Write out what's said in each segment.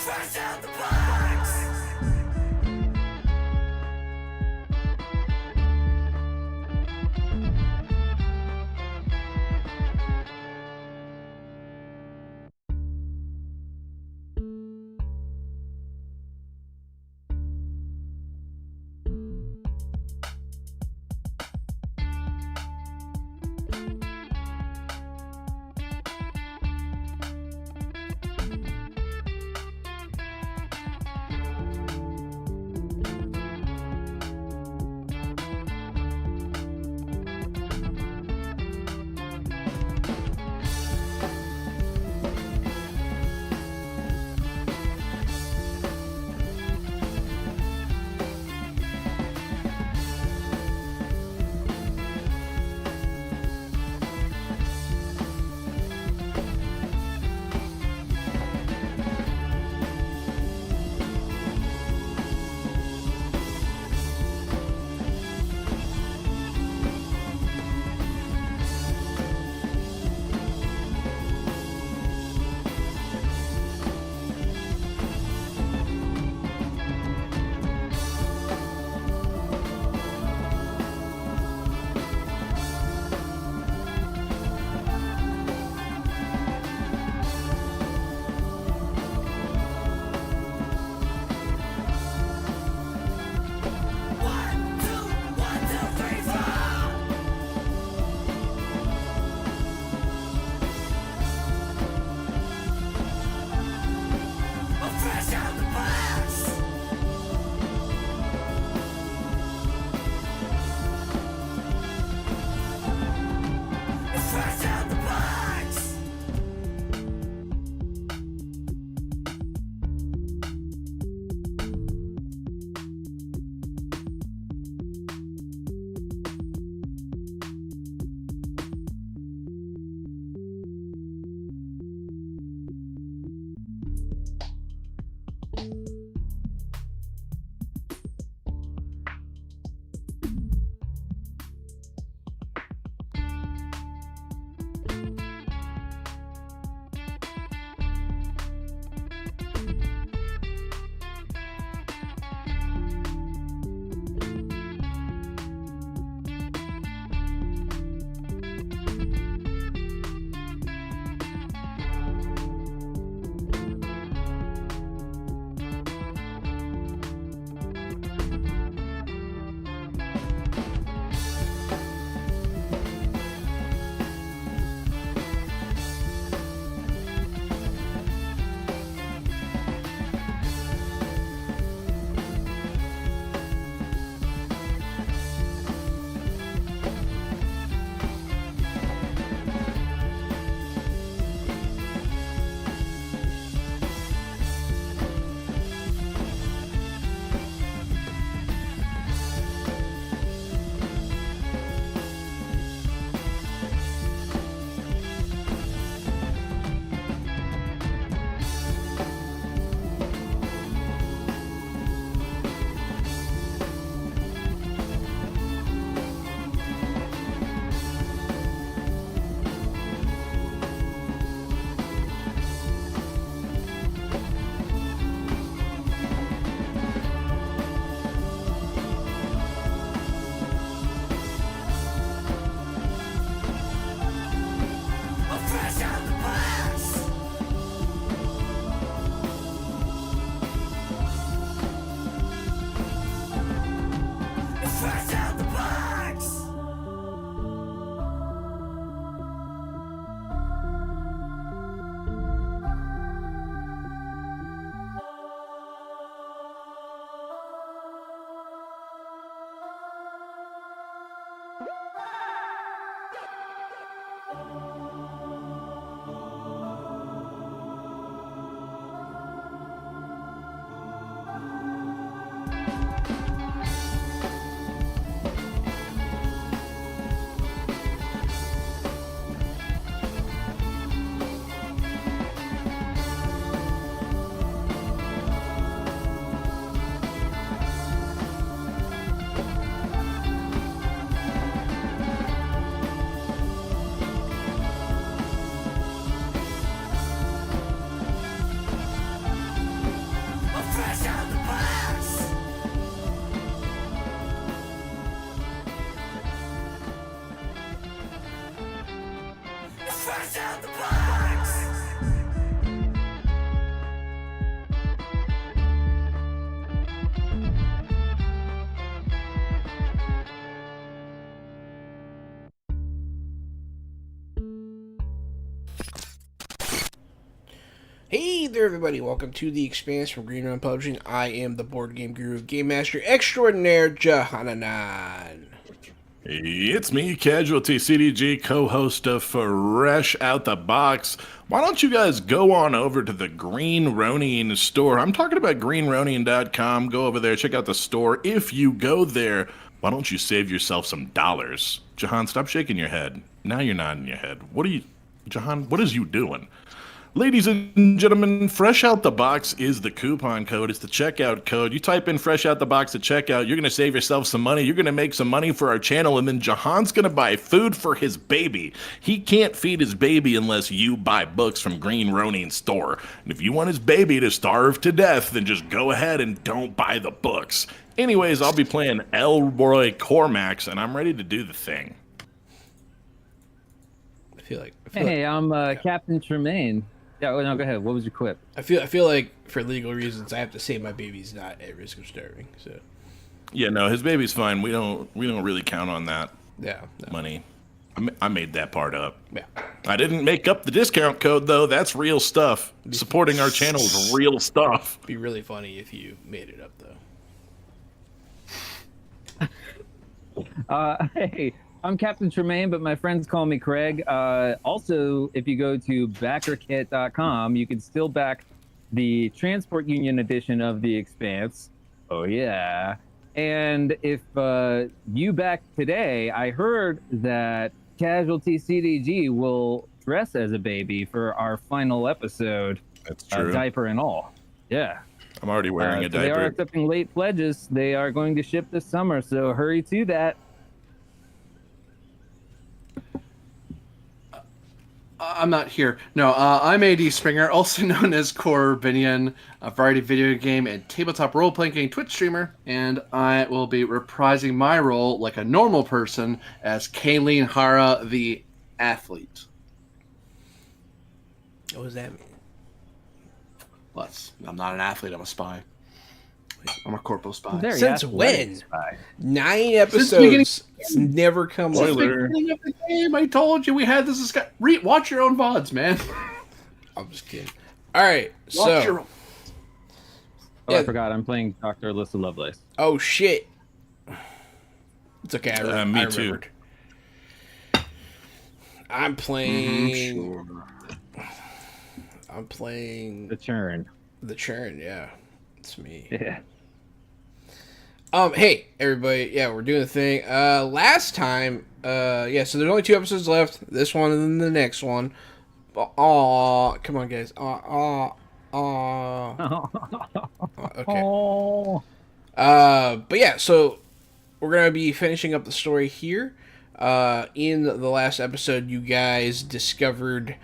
Fresh out the box. there, everybody. Welcome to the Expanse from Green Room Publishing. I am the board game guru, game master extraordinaire, Jahananan. It's me, Casualty CDG, co-host of Fresh Out the Box. Why don't you guys go on over to the Green Ronin store? I'm talking about greenronin.com. Go over there, check out the store. If you go there, why don't you save yourself some dollars? Jahan, stop shaking your head. Now you're nodding your head. Jahan, what is you doing? Ladies and gentlemen, Fresh Out the Box is the coupon code. It's the checkout code. You type in Fresh Out the Box at checkout, you're going to save yourself some money. You're going to make some money for our channel, and then Jahan's going to buy food for his baby. He can't feed his baby unless you buy books from Green Ronin store. And if you want his baby to starve to death, then just go ahead and don't buy the books. Anyways, I'll be playing Elroy Cormax, and I'm ready to do the thing. I feel like I'm Captain Tremaine. Yeah, no, go ahead. What was your quip? I feel like for legal reasons, I have to say my baby's not at risk of starving. So, yeah, no, his baby's fine. We don't really count on that. Yeah, no. Money. I made that part up. Yeah, I didn't make up the discount code though. That's real stuff. Supporting our channel is real stuff. It'd be really funny if you made it up though. Hey, I'm Captain Tremaine, but my friends call me Craig. Also, if you go to backerkit.com, you can still back the Transport Union edition of The Expanse. Oh, yeah. And if you back today, I heard that Casualty CDG will dress as a baby for our final episode. That's true. Diaper and all. Yeah. I'm already wearing a They are diaper. accepting late pledges. They are going to ship this summer, so hurry to that. I'm not here. No, I'm AD Springer, also known as Corbinian, a variety video game and tabletop role-playing game Twitch streamer, and I will be reprising my role like a normal person as Kayleen Hara, the athlete. What does that mean? I'm not an athlete, I'm a spy. I'm a corporal spy. Very Since athletic when? spy. 9 episodes. It's never come Since up. the beginning of the game, I told you we had this discussion. Watch your own VODs, man. I'm just kidding. All right, Watch your so own. Oh, Yeah. I forgot. I'm playing Dr. Alyssa Lovelace. oh shit. It's okay. I Me remembered. too. I'm playing. Sure. I'm playing The Churn. the Churn. Yeah, it's me. Yeah. Hey everybody. Yeah, we're doing the thing. Last time. Yeah. So there's only 2 episodes left. This one and then the next one. Aw, come on, guys. Okay. Oh. But yeah, so we're gonna be finishing up the story here. In the last episode, you guys discovered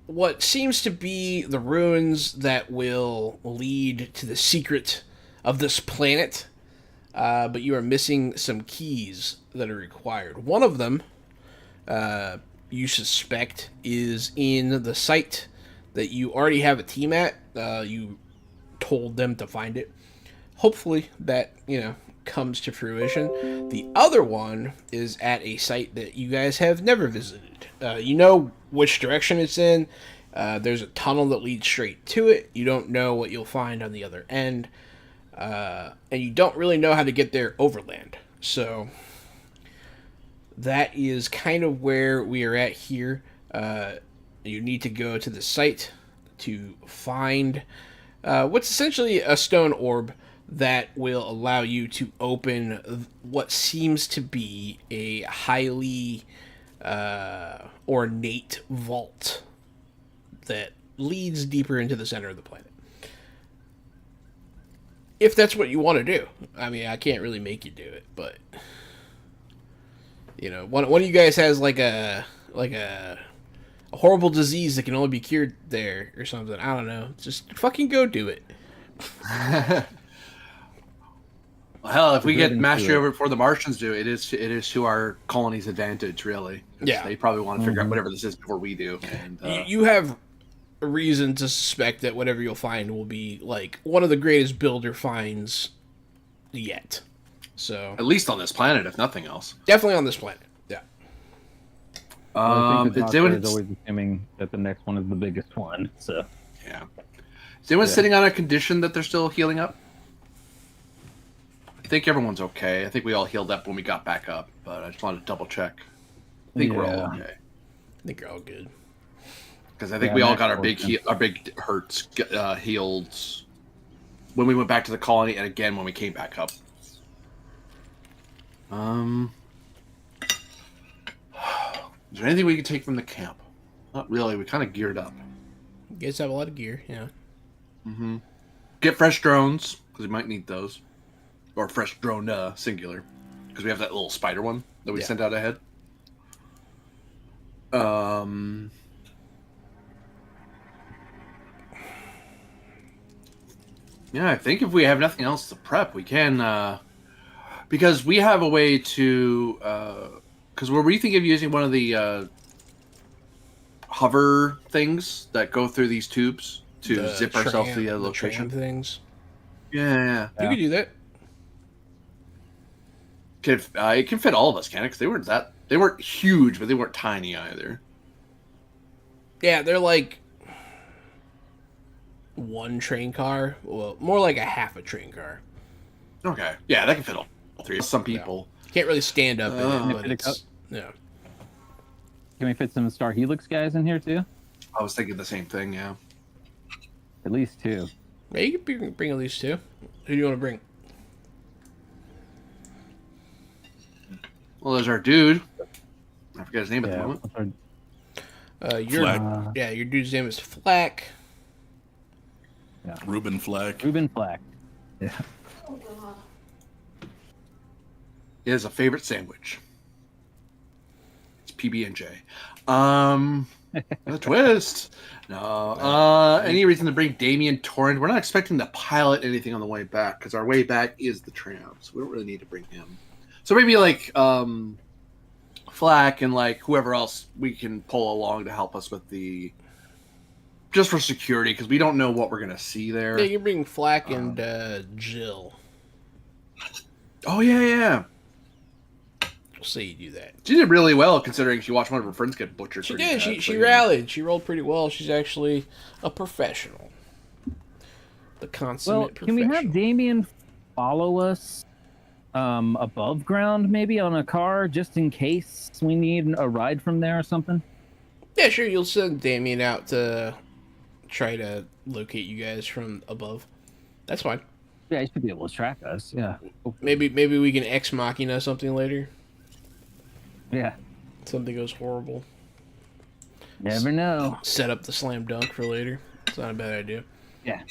what seems to be the ruins that will lead to the secret of this planet. But you are missing some keys that are required. One of them, you suspect, is in the site that you already have a team at. You told them to find it. Hopefully that, comes to fruition. The other one is at a site that you guys have never visited. You know which direction it's in. There's a tunnel that leads straight to it. You don't know what you'll find on the other end. And you don't really know how to get there overland. So that is kind of where we are at here. You need to go to the site to find what's essentially a stone orb that will allow you to open what seems to be a highly ornate vault that leads deeper into the center of the planet. If that's what you want to do. I mean, I can't really make you do it, but one of you guys has like a horrible disease that can only be cured there or something. I don't know. Just fucking go do it. Well, hell, if we get Driven mastery to it. over before the Martians do, it is to our colony's advantage, really. 'Cause Yeah. they probably want to figure out whatever this is before we do. And You have a reason to suspect that whatever you'll find will be like one of the greatest builder finds yet. So at least on this planet, if nothing else. definitely on this planet. Yeah. Well, I think the Is doctor anyone, is always assuming that the next one is the biggest one. So yeah. Is anyone Yeah. sitting on a condition that they're still healing up? I think everyone's okay. I think we all healed up when we got back up, but I just wanted to double check. I think we're all Yeah. okay. I think you're all good. Because I think Yeah, we all Max got our Fortune. big hurts healed when we went back to the colony, and again when we came back up. Is there anything we can take from the camp? Not really. We kind of geared up. You guys have a lot of gear, yeah. Get fresh drones because we might need those, or fresh drone singular, because we have that little spider one that we Yeah. sent out ahead. Yeah, I think if we have nothing else to prep, we can, because we have a way to, because we're rethinking of using one of the hover things that go through these tubes to The zip ourselves to the other the location. tram things. Yeah. You could do that. It can fit all of us, can it? Because they weren't huge, but they weren't tiny either. Yeah, they're like one train car. Well, more like a half a train car. Okay. Yeah, that can fit all three. Some people. Can't really stand up in it, but Fit a it's yeah. can we fit some Star Helix guys in here too? I was thinking the same thing. Yeah. At least two. Yeah, you can bring at least two. Who do you want to bring? Well, there's our dude. I forget his name at the Yeah. moment. what's our- Your dude's name is Flack. Ruben Flack. Ruben Flack. Yeah. He has a favorite sandwich. It's PB&J. A twist. No. Any reason to bring Damien Torrent? We're not expecting to pilot anything on the way back because our way back is the tram, so we don't really need to bring him. So maybe like Flack and like whoever else we can pull along to help us with the just for security because we don't know what we're gonna see there. Yeah, you can bring Flack and Jill. Oh yeah. We'll say you do that. She did really well considering she watched one of her friends get butchered. She pretty did. bad, She so, she you know. rallied. She rolled pretty well. She's actually a professional. The consummate Well, professional. can we have Damien follow us above ground, maybe on a car, just in case we need a ride from there or something? Yeah, sure. You'll send Damien out to try to locate you guys from above. That's fine. Yeah, he should be able to track us. Yeah. Maybe we can ex machina something later. Yeah. Something goes horrible. Never know. Set up the slam dunk for later. It's not a bad idea. Yeah.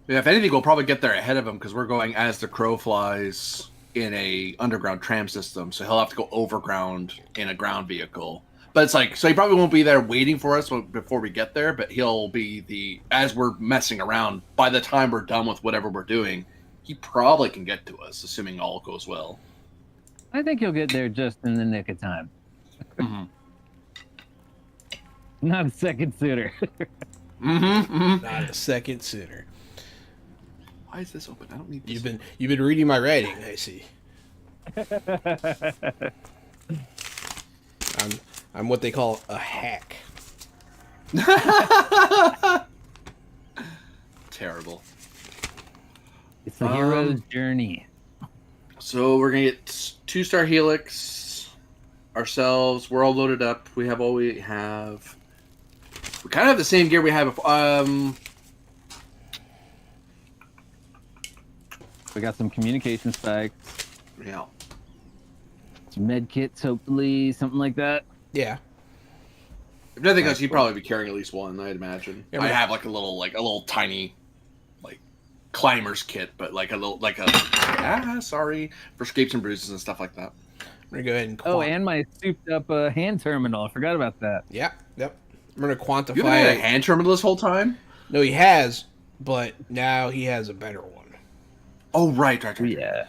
Yeah, if anything, we'll probably get there ahead of him because we're going as the crow flies in a underground tram system, so he'll have to go overground in a ground vehicle. But it's like, so he probably won't be there waiting for us before we get there, but he'll be as we're messing around, by the time we're done with whatever we're doing, he probably can get to us, assuming all goes well. I think he'll get there just in the nick of time. Mm-hmm. Not a second sooner. Mm-hmm. Not a second sooner. Why is this open? I don't need this. You've been reading my writing, I see. I'm what they call a hack. Terrible. It's the hero's journey. So we're gonna get 2-star helix ourselves. We're all loaded up. We have all we have. We kind of have the same gear we had before. We got some communication spikes, Yeah. some med kits, hopefully, something like that. Yeah. If nothing else, you'd probably be carrying at least one, I'd imagine. Yeah, I but- have like a little tiny, like climber's kit, but like sorry for scrapes and bruises and stuff like that. I'm gonna go ahead and Oh, and my souped up hand terminal. I forgot about that. Yep. I'm gonna quantify You haven't had a it. hand terminal this whole time? No, he has, but now he has a better one. Oh, right. Yeah.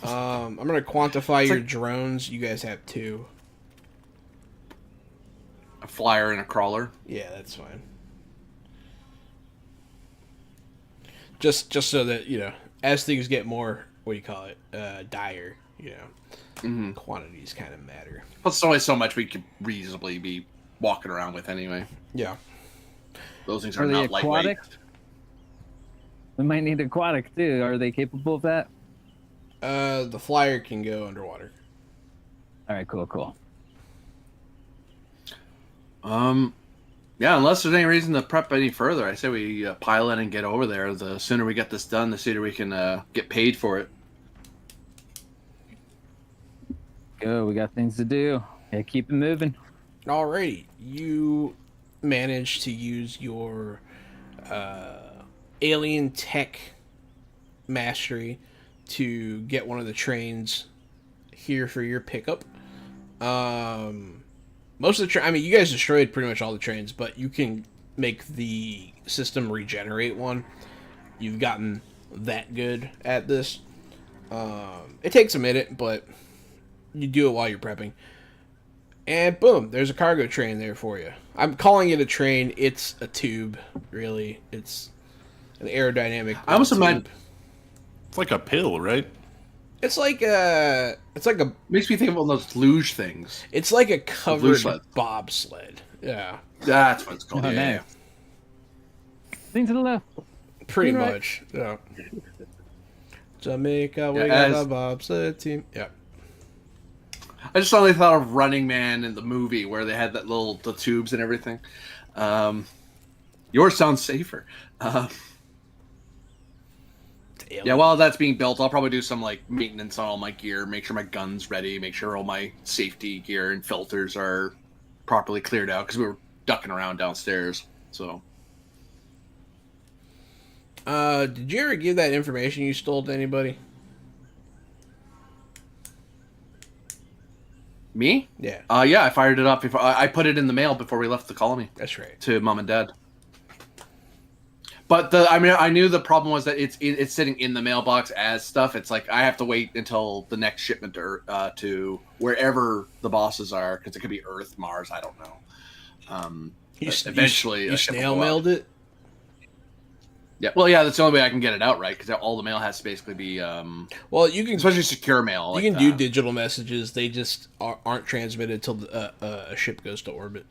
I'm gonna quantify your drones. You guys have 2. A flyer and a crawler. Yeah, that's fine. Just so that, as things get more, what do you call it, dire, You know, Mm-hmm. quantities kind of matter. Plus, there's only so much we could reasonably be walking around with anyway. Yeah. Those things Are are they not aquatic? lightweight. We might need aquatic too. Are they capable of that? The flyer can go underwater. All right, cool. Yeah, unless there's any reason to prep any further, I say we pile in and get over there. The sooner we get this done, the sooner we can get paid for it. Go. We got things to do. Yeah, keep it moving. Alrighty, you managed to use your alien tech mastery to get one of the trains here for your pickup. Most of the I mean, you guys destroyed pretty much all the trains, but you can make the system regenerate one. You've gotten that good at this. It takes a minute, but you do it while you're prepping. And boom, there's a cargo train there for you. I'm calling it a train. It's a tube, really. It's an aerodynamic. I almost tube. imagine It's like a pill, right? It's like a makes me think of all those luge things. it's like a covered luge sled. bobsled. Yeah, That's what it's called. Oh, yeah. nice. Thing to the left. pretty Right. much. Yeah. Jamaica, we Yeah, got as- a bobsled team. Yeah. I just suddenly thought of Running Man in the movie where they had the tubes and everything. Yours sounds safer. Yeah, while that's being built, I'll probably do some like maintenance on all my gear, make sure my gun's ready, make sure all my safety gear and filters are properly cleared out because we were ducking around downstairs. So Did you ever give that information you stole to anybody? me? Yeah, Yeah, I fired it up before I put it in the mail before we left the colony that's right. to mom and dad. But I knew the problem was that it's sitting in the mailbox as stuff. It's like I have to wait until the next shipment to wherever the bosses are because it could be Earth, Mars, I don't know. Eventually, you a ship will snail go out. mailed it. Yeah, well, yeah, that's the only way I can get it out, right? Because all the mail has to basically be, Well, you can especially secure mail. you like can do that. digital messages. They just aren't transmitted until a ship goes to orbit.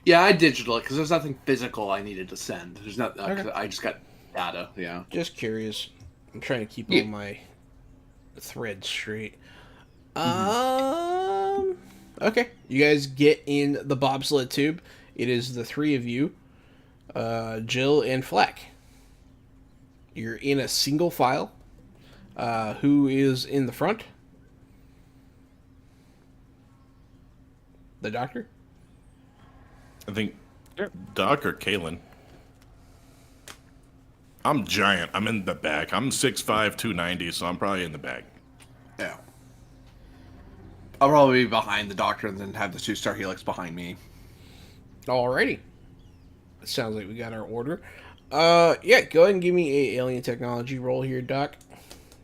Yeah, I digital it because there's nothing physical I needed to send. There's not. Okay. I just got data. Yeah. Just curious. I'm trying to keep Yeah. all my threads straight. Okay. You guys get in the bobsled tube. It is the three of you, Jill and Fleck. You're in a single file. Who is in the front? The doctor? I think Sure. Doc or Kalen. I'm giant. I'm in the back. I'm 6'5", 290, so I'm probably in the back. Yeah. I'll probably be behind the doctor and then have the 2-star helix behind me. Alrighty. It sounds like we got our order. Yeah, go ahead and give me a alien technology roll here, Doc.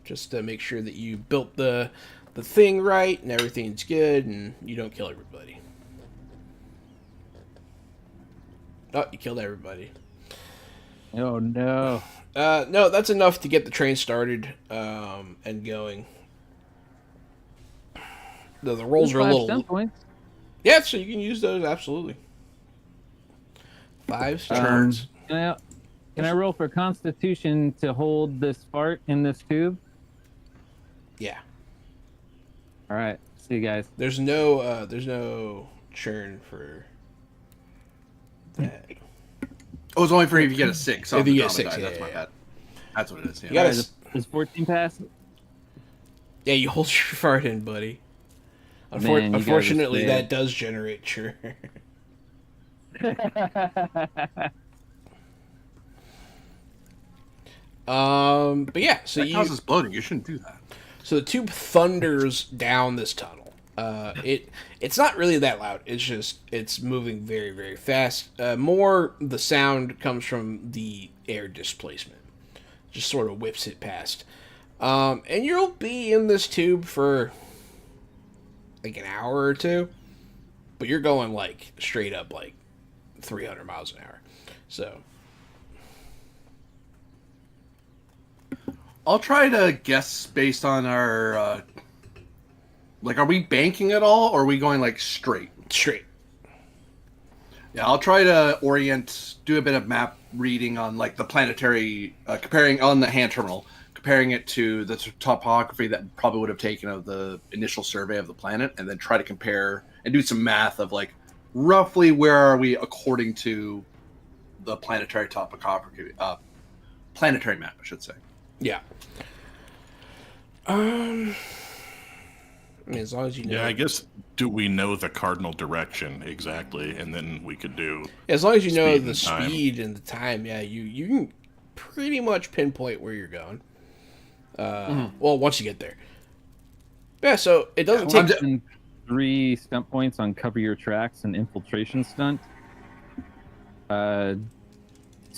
Just to make sure that you built the thing right and everything's good and you don't kill everybody. Oh, you killed everybody. Oh no. No, that's enough to get the train started and going. The rolls are a Five little... stun points. Yeah, so you can use those, absolutely. 5 turns. Can I roll for Constitution to hold this fart in this tube? Yeah. All right. See you guys. There's no churn for that. Oh, it's only for if you get a 6. If you get a on the 6, die, yeah, that's my yeah. bad. That's what it is. Yeah. You gotta All right, does 14 pass? Yeah, you hold your fart in, buddy. Man, you guys are Unfortunately, scared. that does generate churn. But yeah, so That causes bloating. You shouldn't do that. so the tube thunders down this tunnel. It's not really that loud. It's just it's moving very very fast. More the sound comes from the air displacement. Just sort of whips it past. And you'll be in this tube for like an hour or two, but you're going like straight up like 300 miles an hour. So I'll try to guess based on our like, are we banking at all, or are we going like straight? Straight. Yeah, I'll try to do a bit of map reading on like the planetary, comparing on the hand terminal, comparing it to the topography that probably would have taken of the initial survey of the planet, and then try to compare and do some math of like roughly where are we according to the planetary topography, planetary map, I should say. Yeah. I mean, as long as you know. Yeah, I guess, do we know the cardinal direction exactly? And then we could do... As long as you know speed the and time. speed and the time, yeah, you can pretty much pinpoint where you're going. Well, once you get there. Yeah, so it doesn't take... And 3 stunt points on cover your tracks and infiltration stunt. So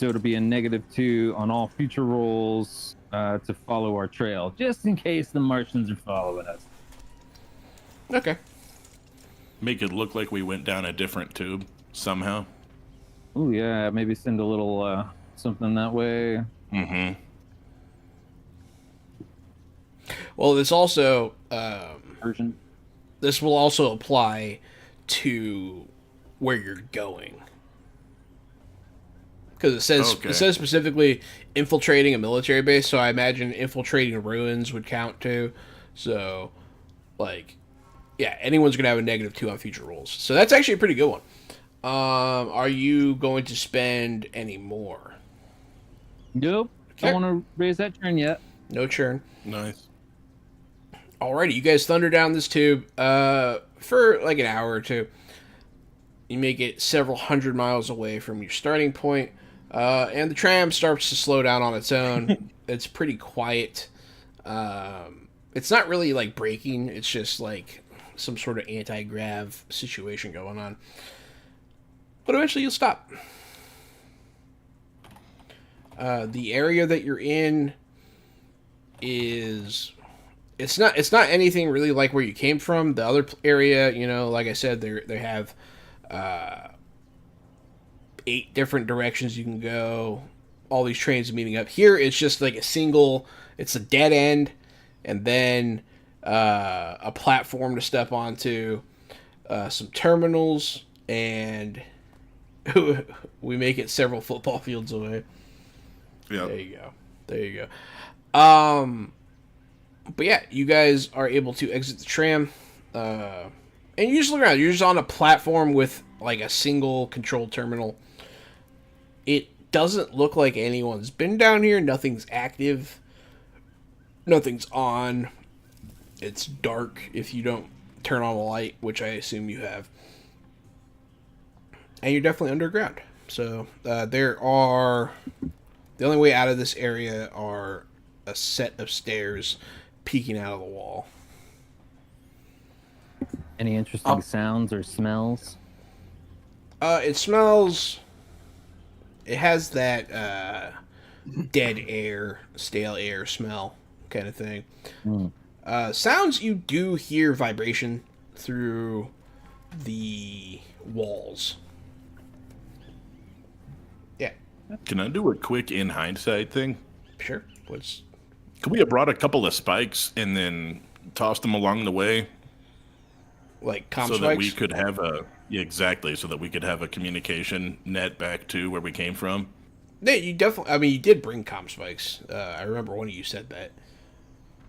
it'll be a -2 on all future rolls to follow our trail, just in case the Martians are following us. Okay. Make it look like we went down a different tube somehow. Oh yeah, maybe send a little something that way. Mm-hmm. Well, this also... Version. this will also apply to where you're going. Because it says specifically infiltrating a military base, so I imagine infiltrating ruins would count too. So, like, yeah, anyone's gonna have a -2 on future rolls. So that's actually a pretty good one. Are you going to spend any more? Nope. Okay. Don't want to raise that turn yet. No churn. Nice. Alrighty, you guys thunder down this tube for like an hour or two. You make it several hundred miles away from your starting point, and the tram starts to slow down on its own. It's pretty quiet. It's not really like braking. It's just like some sort of anti-grav situation going on. But eventually you'll stop. The area that you're in is... It's not anything really like where you came from. The other area, you know, like I said, they have 8 different directions you can go. All these trains meeting up. Here, it's just like it's a dead end, and then a platform to step onto, some terminals, and we make it several football fields away. Yeah. There you go. But yeah, you guys are able to exit the tram, and you just look around. You're just on a platform with like a single control terminal. It doesn't look like anyone's been down here. Nothing's active. Nothing's on. It's dark if you don't turn on the light, which I assume you have. And you're definitely underground. So the only way out of this area are a set of stairs peeking out of the wall. Any interesting sounds or smells? It smells... It has that dead air, stale air smell kind of thing. Sounds, you do hear vibration through the walls. Yeah. Can I do a quick in hindsight thing? Sure. Could we have brought a couple of spikes and then tossed them along the way Like comm so spikes? that we could have so that we could have a communication net back to where we came from? Yeah, you definitely... I mean, you did bring comm spikes. I remember one of you said that.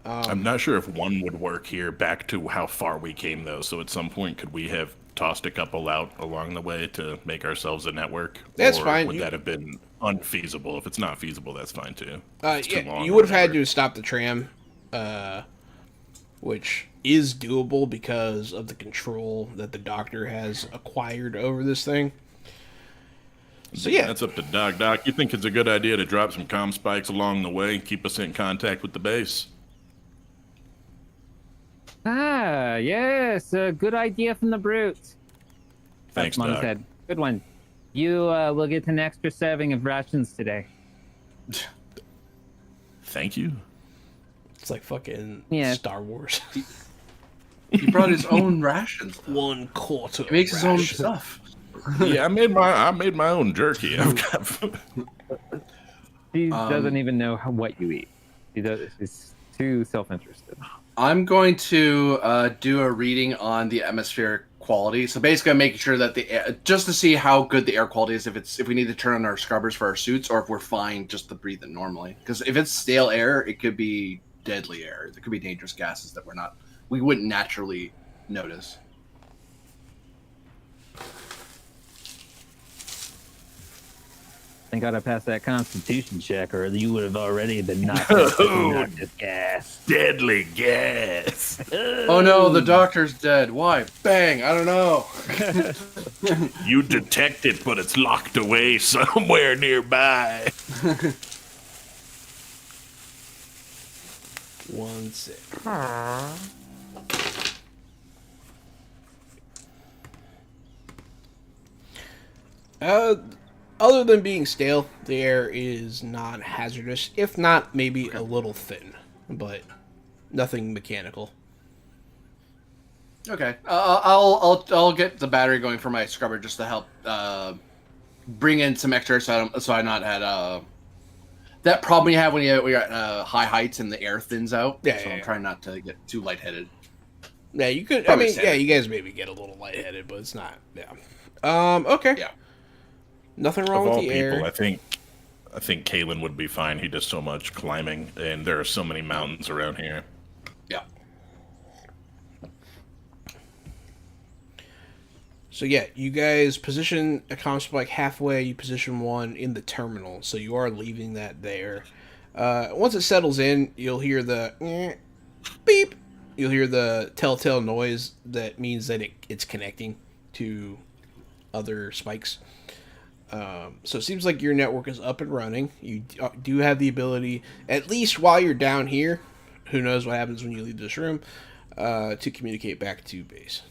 I'm not sure if one would work here back to how far we came, though. So at some point, could we have tossed a couple out along the way to make ourselves a network? That's or fine. Would that have been unfeasible? If it's not feasible, that's fine, too. It's too Yeah, long you or would have had whatever. to stop the tram, which is doable because of the control that the doctor has acquired over this thing. So yeah, That's up to Doc. Doc, you think it's a good idea to drop some comm spikes along the way, keep us in contact with the base? Ah, yes, a good idea from the brutes. Thanks, Mom Doc. said, good one. You will get an extra serving of rations today. Thank you. it's like fucking Yeah. Star Wars. He brought his own rations. 1/4. He makes his own ration. stuff. Yeah, I made my own jerky. I've got He doesn't even know what you eat. He's too self-interested. I'm going to do a reading on the atmospheric quality. So basically, I'm making sure that the air, just to see how good the air quality is. If we need to turn on our scrubbers for our suits, or if we're fine just to breathe it normally. Because if it's stale air, it could be deadly air. There could be dangerous gases that we wouldn't naturally notice. I gotta pass that constitution check, or you would have already been knocked out with this gas. Deadly gas. Oh no, the doctor's dead. Why? Bang! I don't know. You detect it, but it's locked away somewhere nearby. 1 sec. Other than being stale, the air is non-hazardous, if not maybe a little thin, but nothing mechanical. Okay, I'll get the battery going for my scrubber just to help bring in some extra, so I not had that problem you have when we got high heights and the air thins out. Yeah, so I'm trying not to get too lightheaded. Yeah, you could. Probably I mean, standard. yeah, you guys maybe get a little lightheaded, but it's not. Yeah. Okay. Yeah. Nothing Of wrong with all the people, air. I think Kalen would be fine. He does so much climbing, and there are so many mountains around here. Yeah. So yeah, you guys position a comm spike halfway. You position one in the terminal, so you are leaving that there. Once it settles in, you'll hear the beep. You'll hear the telltale noise that means that it's connecting to other spikes. So it seems like your network is up and running. You do have the ability, at least while you're down here, who knows what happens when you leave this room, to communicate back to base.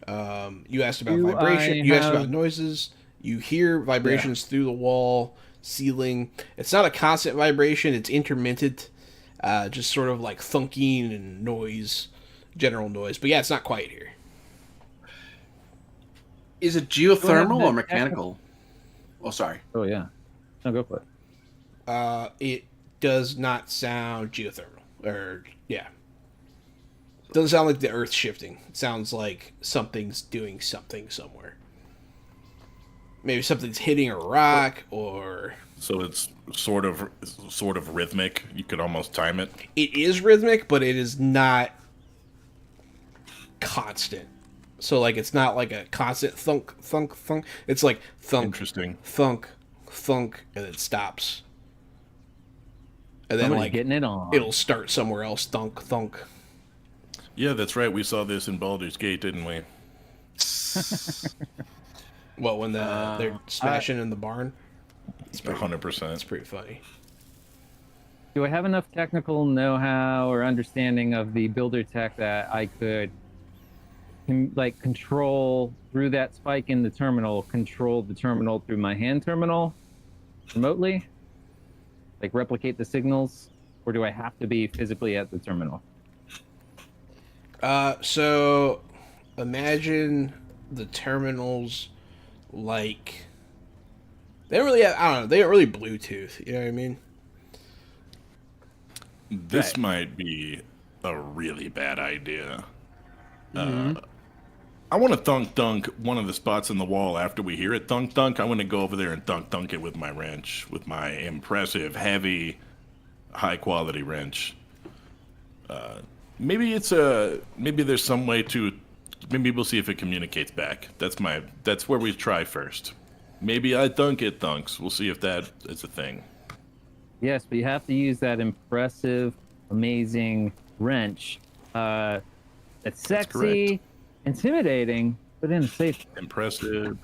You asked about vibration. You asked about noises. You hear vibrations through the wall, ceiling. It's not a constant vibration. It's intermittent, just sort of like thunking and noise, general noise. But yeah, it's not quiet here. Is it geothermal or mechanical? Oh, sorry. Oh yeah. No, go for it. It does not sound geothermal. Or, yeah. Doesn't sound like the Earth's shifting. It sounds like something's doing something somewhere. Maybe something's hitting a rock, or... So it's sort of rhythmic. You could almost time it. It is rhythmic, but it is not constant. So, like, it's not like a constant thunk, thunk, thunk. It's like thunk, Interesting. thunk, thunk, and it stops. And then, Somebody's like, getting it on. it'll start somewhere else. Thunk, thunk. Yeah, that's right. We saw this in Baldur's Gate, didn't we? Well, when they're smashing in the barn? It's pretty, 100%. it's pretty funny. Do I have enough technical know-how or understanding of the builder tech that I could control through that spike in the terminal, control the terminal through my hand terminal remotely? Like replicate the signals? Or do I have to be physically at the terminal? So imagine the terminals like they don't really have, I don't know, they don't really Bluetooth, you know what I mean? This might be a really bad idea. I want to thunk dunk one of the spots in the wall after we hear it thunk dunk. I want to go over there and thunk dunk it with my wrench, with my impressive, heavy, high quality wrench. Maybe there's some way to, maybe we'll see if it communicates back. That's where we try first. Maybe I thunk, it thunks. We'll see if that is a thing. Yes, but you have to use that impressive, amazing wrench. That's sexy, intimidating, but in a safe. Impressive,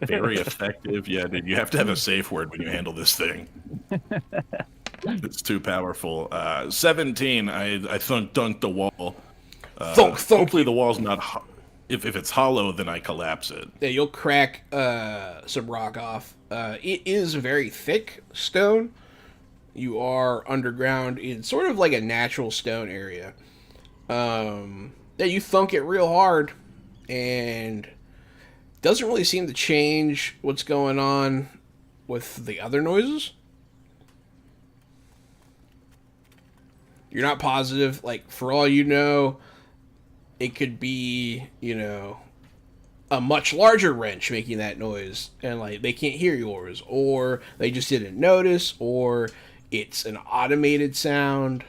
very effective. Yeah, dude, you have to have a safe word when you handle this thing. It's too powerful. 17. I thunk dunked the wall. Thunk, thunk. Hopefully the wall's not. If it's hollow, then I collapse it. Yeah, you'll crack some rock off. It is very thick stone. You are underground in sort of like a natural stone area. Yeah, you thunk it real hard, and doesn't really seem to change what's going on with the other noises. You're not positive. Like, for all you know, it could be, a much larger wrench making that noise, and like they can't hear yours, or they just didn't notice, or it's an automated sound.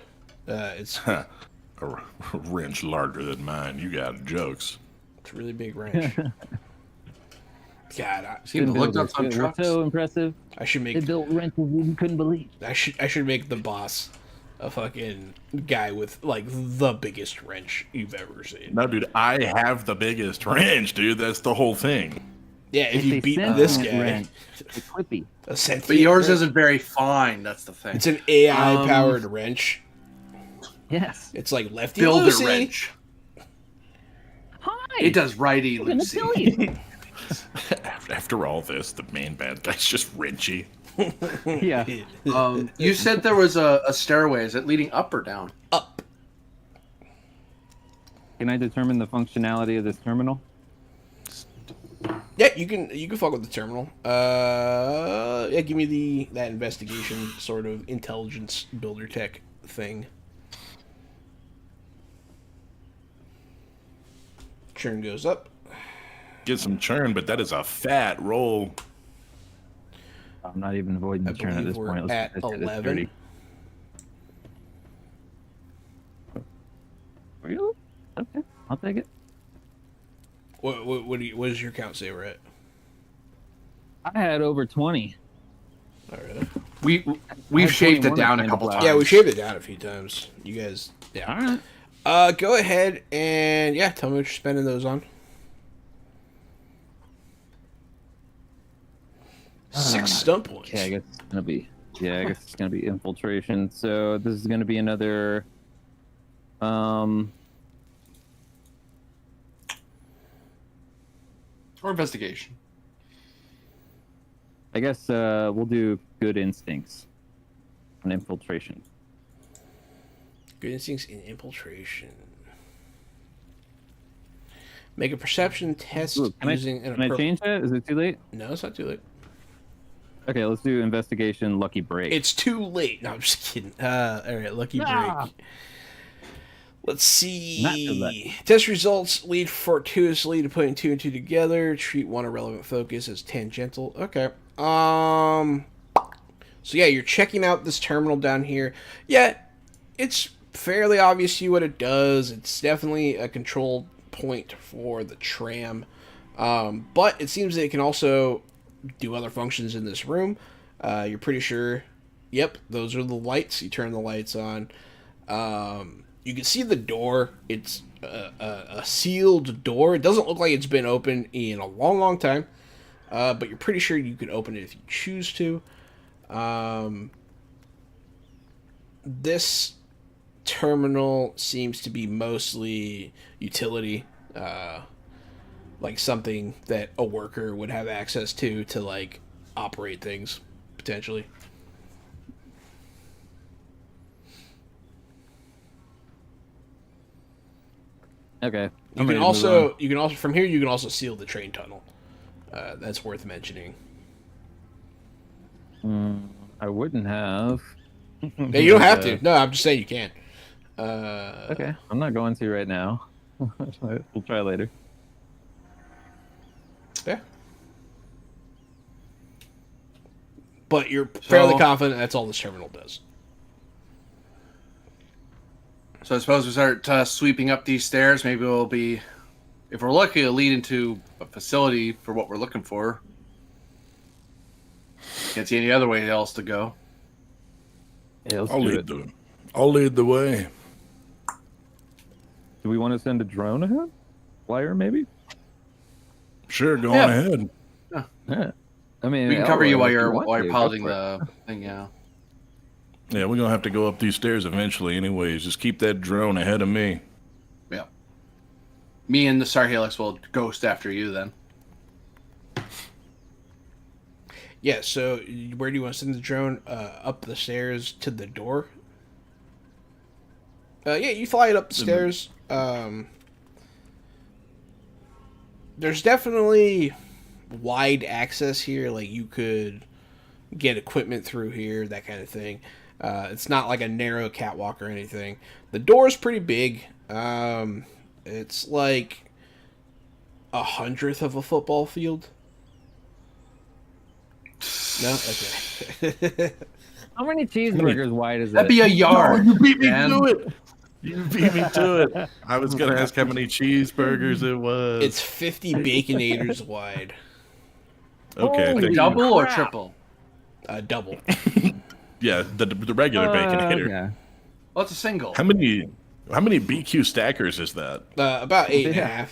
It's A wrench larger than mine. You got jokes. it's a really big wrench. God, Seem to look up on We're trucks. so impressive. I should They make built wrenches we couldn't believe. I should make the boss a fucking guy with like the biggest wrench you've ever seen. No, dude, I have the biggest wrench, dude. That's the whole thing. Yeah, if you It's a beat sentient this guy, wrench. It's quippy. a sentient But yours wrench. isn't very fine. That's the thing. It's an AI powered wrench. Yes. It's like lefty Builder loosey. wrench. Hi. It does righty I'm gonna loosey. tell you. After all this, the main bad guy's just wrenchy. Yeah. You said there was a stairway. Is it leading up or down? Up. Can I determine the functionality of this terminal? Yeah, you can fuck with the terminal. Yeah, give me that investigation sort of intelligence builder tech thing. Churn goes up. Get some churn, but that is a fat roll. I'm not even avoiding I the turn at believe this we're point. at Let's get this 11. 30. Really? Okay, I'll take it. What does your count say we're at? I had over 20. All right. We've had shaved it 21 down a kind of couple black. times. Yeah, we shaved it down a few times. You guys, yeah. All right. Go ahead and tell me what you're spending those on. 6 stump points. Okay, I guess it's gonna be. Yeah, I guess it's gonna be infiltration. So this is gonna be another. Or investigation. I guess we'll do good instincts on infiltration. Good instincts in infiltration. Make a perception test Ooh, using an Can I change that? Is it too late? No, it's not too late. Okay, let's do investigation. Lucky break. It's too late. No, I'm just kidding. All right, lucky break. Let's Not too see. lucky. Test results lead fortuitously to putting 2 and 2 together. Treat one irrelevant focus as tangential. Okay. So yeah, you're checking out this terminal down here. Yeah, it's fairly obvious to you what it does. It's definitely a control point for the tram. But it seems that it can also do other functions in this room. You're pretty sure. Yep, those are the lights. You turn the lights on. You can see the door. It's a sealed door. It doesn't look like it's been open in a long, long time. But you're pretty sure you can open it if you choose to. This terminal seems to be mostly utility. Like something that a worker would have access to like operate things, potentially. Okay. You can also from here you can also seal the train tunnel. That's worth mentioning. I wouldn't have. Yeah, you don't have to. No, I'm just saying you can. Okay, I'm not going to right now. We'll try later. Yeah. But you're fairly So- confident that's all this terminal does. So I suppose we start sweeping up these stairs. Maybe we'll be, if we're lucky, it'll lead into a facility for what we're looking for. Can't see any other way else to go. Yeah, let's I'll do lead it. I'll lead the way. Do we want to send a drone ahead? Flyer, maybe? Sure, go Yeah. on ahead. Yeah. I mean, We can cover you Elroy, while if you're want while to, you're go piloting for it. the thing. Yeah. Yeah, we're gonna have to go up these stairs eventually anyways. Just keep that drone ahead of me. Yeah. Me and the Star Helix will ghost after you then. Yeah, so where do you want to send the drone? Up the stairs to the door? Yeah, you fly it up the stairs. There's definitely wide access here. Like, you could get equipment through here, that kind of thing. It's not like a narrow catwalk or anything. The door is pretty big. It's like 1/100th of a football field. No, okay. How many cheeseburgers wide is That'd it? be a yard. You beat me man. to it. You beat me to it. I was gonna ask how many cheeseburgers it was. It's 50 baconators wide. Okay, Holy thank you. Double or crap. triple? Double. Yeah, the regular baconator. Okay. Well, it's a single. How many BQ stackers is that? About 8.5. Yeah.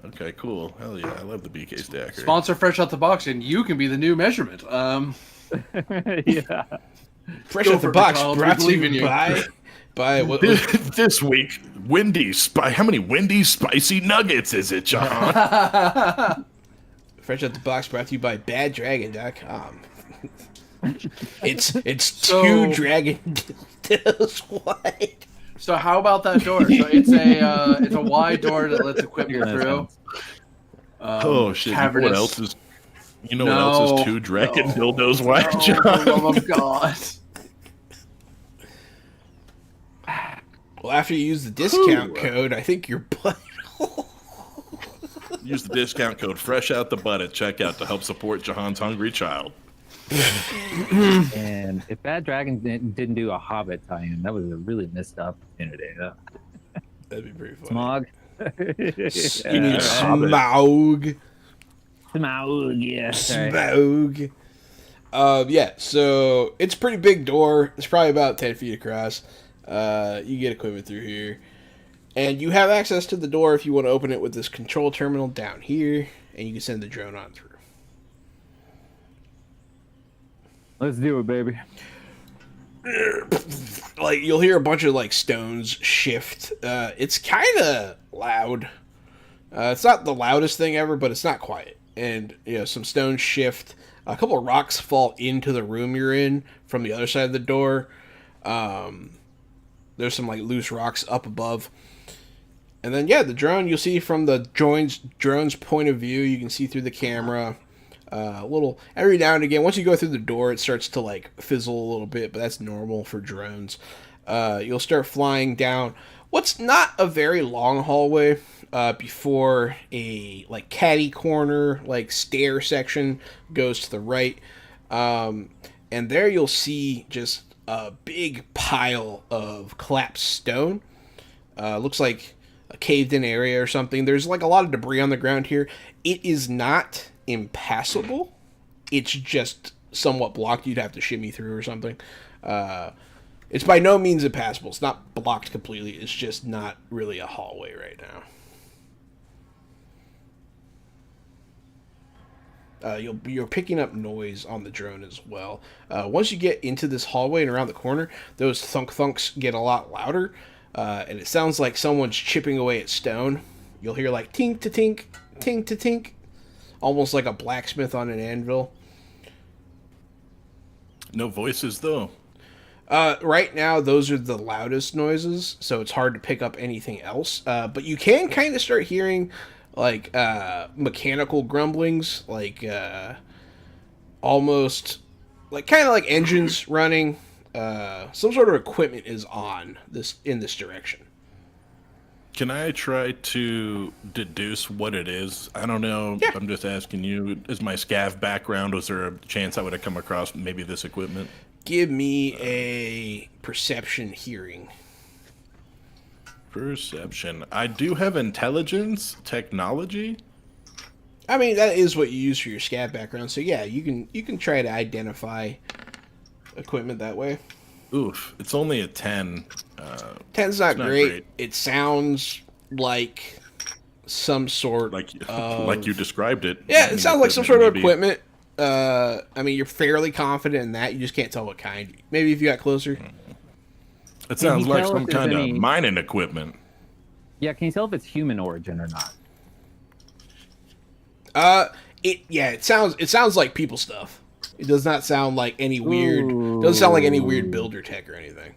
Okay, cool. Hell yeah, I love the BK stacker. Sponsor fresh out the box, and you can be the new measurement. Yeah. Fresh Go out the for it, box, McCall. We brought to believe in you you. by what, This week, how many Wendy's spicy nuggets is it, John? Fresh out the box, brought to you by baddragon.com. It's So- 2 dragon dildos wide. So how about that door? So it's a wide door that lets equipment Figure that through. out. Oh shit! You know what cavernous- else is? You know what else is No. 2 dragon dildos wide, Oh, John? for the love of God. Well, after you use the discount Ooh. code, I think your butt. Use the discount code Fresh Out the Butt at checkout to help support Jahan's hungry child. And if Bad Dragon didn't do a Hobbit tie-in, that was a really missed opportunity. That'd be pretty funny. Smog. You need Hobbit. Smaug. Smaug, yeah. Sorry. Smaug. Yeah, so it's a pretty big door. It's probably about 10 feet across. You get equipment through here. And you have access to the door if you want to open it with this control terminal down here. And you can send the drone on through. Let's do it, baby. Like, you'll hear a bunch of, like, stones shift. It's kind of loud. It's not the loudest thing ever, but it's not quiet. And, you know, some stones shift. A couple of rocks fall into the room you're in from the other side of the door. There's some, like, loose rocks up above. And then, yeah, the drone, you'll see from the drone's point of view, you can see through the camera. A little, every now and again, once you go through the door, it starts to, like, fizzle a little bit, but that's normal for drones. You'll start flying down what's not a very long hallway before a, like, caddy corner, like, stair section goes to the right. And there you'll see just a big pile of collapsed stone. Looks like a caved-in area or something. There's, like, a lot of debris on the ground here. It is not impassable. It's just somewhat blocked. You'd have to shimmy through or something. It's by no means impassable. It's not blocked completely. It's just not really a hallway right now. You're picking up noise on the drone as well. Once you get into this hallway and around the corner, those thunk-thunks get a lot louder, and it sounds like someone's chipping away at stone. You'll hear like tink-to-tink, tink-to-tink, almost like a blacksmith on an anvil. No voices though. Right now, those are the loudest noises, so it's hard to pick up anything else. But you can kind of start hearing like mechanical grumblings, like almost like kind of like engines running. Some sort of equipment is on in this direction. Can I try to deduce what it is? I don't know. Yeah. I'm just asking you. Is my scav background? Was there a chance I would have come across maybe this equipment? Give me a perception hearing. Perception. I do have intelligence, technology. I mean, that is what you use for your scav background, so yeah, you can try to identify equipment that way. Oof, it's only a 10. 10's not, not great. great. It sounds like some sort Like of... like you described it. Yeah, it sounds like some sort of maybe. equipment. I mean, you're fairly confident in that. You just can't tell what kind. Maybe if you got closer. It sounds you like tell some if there's kind any- of mining equipment. Yeah, can you tell if it's human origin or not? It sounds like people stuff. It does not sound like any weird. Ooh. Doesn't sound like any weird builder tech or anything.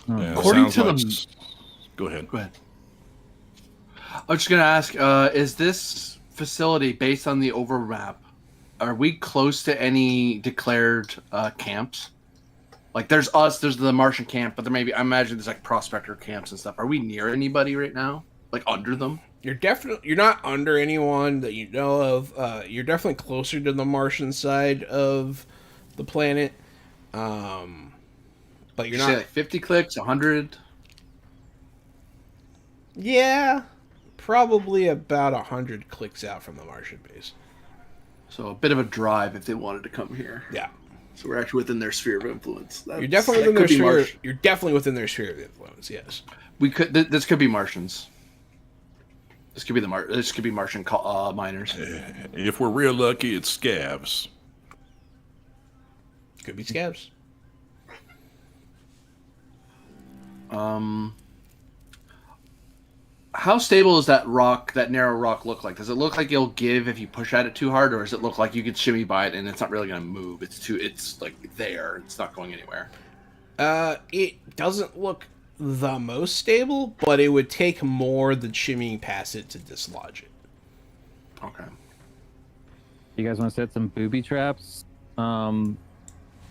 Yeah, it According sounds to like the- Go ahead. Go ahead. I was just gonna ask: is this facility based on the overmap? Are we close to any declared camps? Like there's us, there's the Martian camp, but there maybe I imagine there's like prospector camps and stuff. Are we near anybody right now? Like under them? You're not under anyone that you know of. You're definitely closer to the Martian side of the planet. But you're Say not. like 50 clicks, 100. Yeah, probably about 100 clicks out from the Martian base. So a bit of a drive if they wanted to come here. Yeah, So we're actually within their sphere of influence. you're definitely within their sphere. You're definitely within their sphere of influence. Yes. We could. This could be Martians. This could be This could be Martian miners. If we're real lucky, it's scavs. Could be scabs. How stable does that rock, that narrow rock, look like? Does it look like it'll give if you push at it too hard, or does it look like you could shimmy by it and it's not really going to move? It's like there. It's not going anywhere. It doesn't look the most stable, but it would take more than shimmying past it to dislodge it. Okay. You guys want to set some booby traps around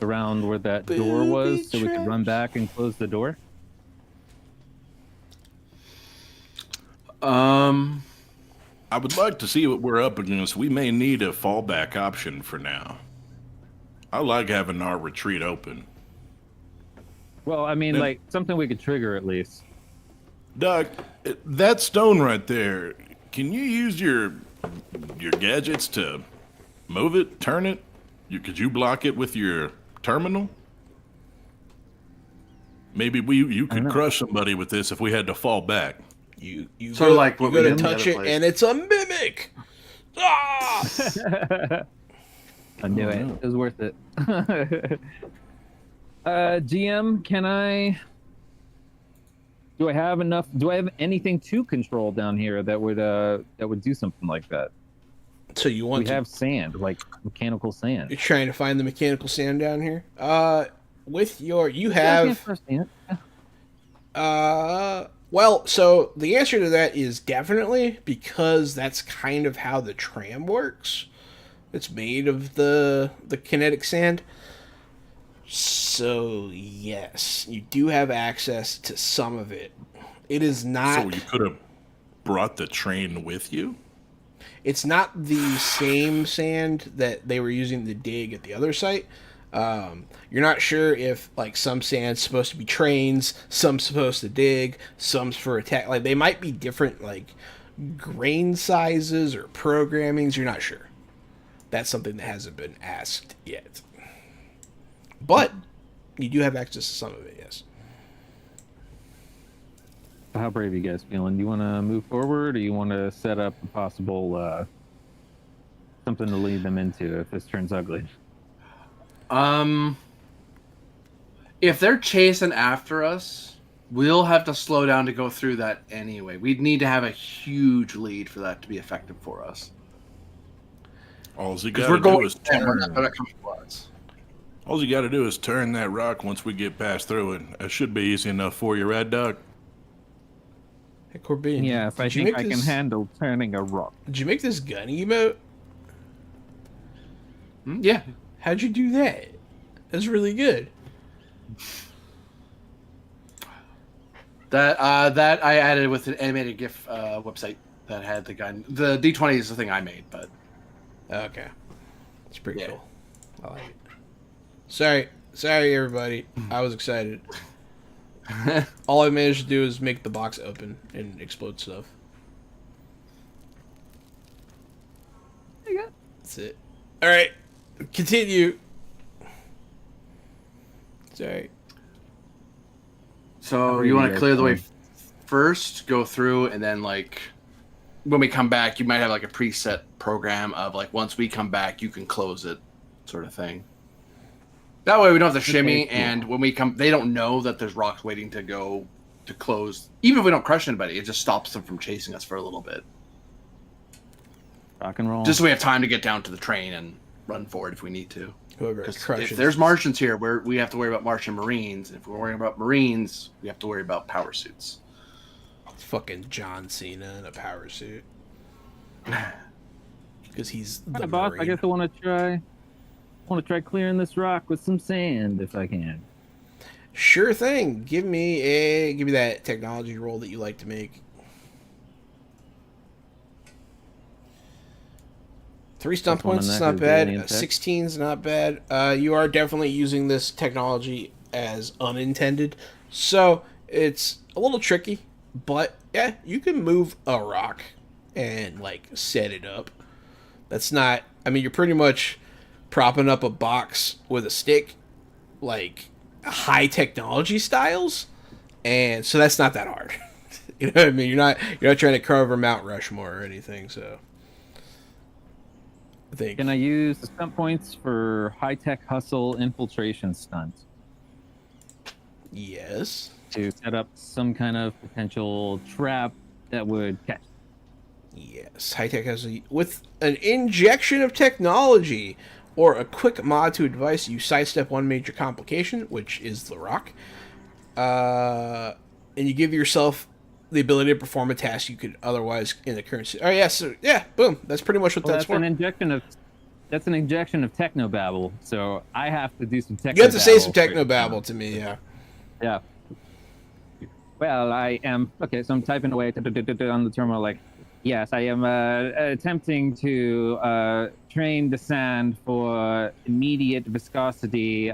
where that door was, so we could run back and close the door? I would like to see what we're up against. We may need a fallback option for now. I like having our retreat open. Well, I mean, like something we could trigger at least. Doc, that stone right there, can you use your gadgets to move it, turn it? Could you block it with your terminal? Maybe you could crush somebody with this if we had to fall back. You So go, like you what go we to did in the touch other it, place. and it's a mimic. Ah! I knew it. It was worth it. GM, do I have enough? Do I have anything to control down here that would do something like that? So you want We have sand, like mechanical sand. You're trying to find the mechanical sand down here. With your you Yeah, have first sand. well, so the answer to that is definitely, because that's kind of how the tram works. It's made of the kinetic sand. So yes, you do have access to some of it. It is not. So you could have brought the train with you? It's not the same sand that they were using to dig at the other site. You're not sure if like some sand's supposed to be trains, some's supposed to dig, some's for attack. Like they might be different like grain sizes or programmings. You're not sure. That's something that hasn't been asked yet. But you do have access to some of it, yes. How brave are you guys feeling? Do you want to move forward, or you want to set up a possible something to lead them into if this turns ugly? If they're chasing after us, we'll have to slow down to go through that anyway. We'd need to have a huge lead for that to be effective for us. All you Because got we're to do going is they're turn. not coming for us. All you got to do is turn that rock once we get past through it. It should be easy enough for you, right, Doc? Hey, Corbin. Yeah, if I did you think make I can this- handle turning a rock. Did you make this gun emote? Yeah. How'd you do that? That's really good. That I added with an animated GIF website that had the gun. The D20 is the thing I made, but Okay. It's pretty Yeah. cool. I like it. Sorry everybody. I was excited. All I managed to do is make the box open and explode stuff. There you go. That's it. Alright. Continue. Sorry. so How you are want you to guys clear the way doing? first, go through, and then like when we come back, you might have like a preset program of like once we come back, you can close it, sort of thing. That way we don't have to shimmy, cool. and when we come, they don't know that there's rocks waiting to go to close. Even if we don't crush anybody, it just stops them from chasing us for a little bit. Rock and roll. Just so we have time to get down to the train and run forward if we need to. Whoever 'Cause crushes. if there's Martians here, we have to worry about Martian Marines. And if we're worrying about Marines, we have to worry about power suits. It's fucking John Cena in a power suit. Because he's the Alright, boss. I Marine. guess I want to try clearing this rock with some sand if I can. Sure thing. Give me that technology roll that you like to make. 3 stunt Plus one points on is that not 'cause bad. alien tech. 16 is not bad. You are definitely using this technology as unintended, so it's a little tricky. But yeah, you can move a rock and like set it up. That's not. I mean, you're pretty much propping up a box with a stick, like high technology styles, and so that's not that hard. You know what I mean? You're not trying to cover Mount Rushmore or anything. So I think. Can I use the stunt points for high-tech hustle infiltration stunts Yes. to set up some kind of potential trap that would catch? Yes. High tech has with an injection of technology or a quick mod to a device, you sidestep one major complication, which is the rock. And you give yourself the ability to perform a task you could otherwise in the current. Oh yeah, so yeah, boom. That's pretty much what Well, that's for. that's an injection of technobabble. So I have to do some technobabble. You have to say some technobabble to me, yeah. Yeah. Well, I am okay. So I'm typing away on the terminal, like, yes, I am attempting to train the sand for immediate viscosity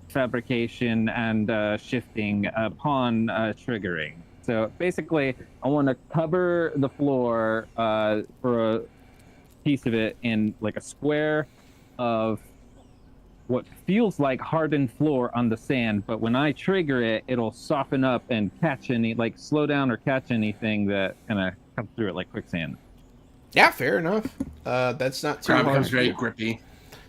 fabrication and shifting upon triggering. So basically, I want to cover the floor for a piece of it in like a square of what feels like hardened floor on the sand, but when I trigger it, it'll soften up and catch like slow down or catch anything that kind of comes through it like quicksand. Yeah, fair enough. That's not too Ground hard. becomes very grippy.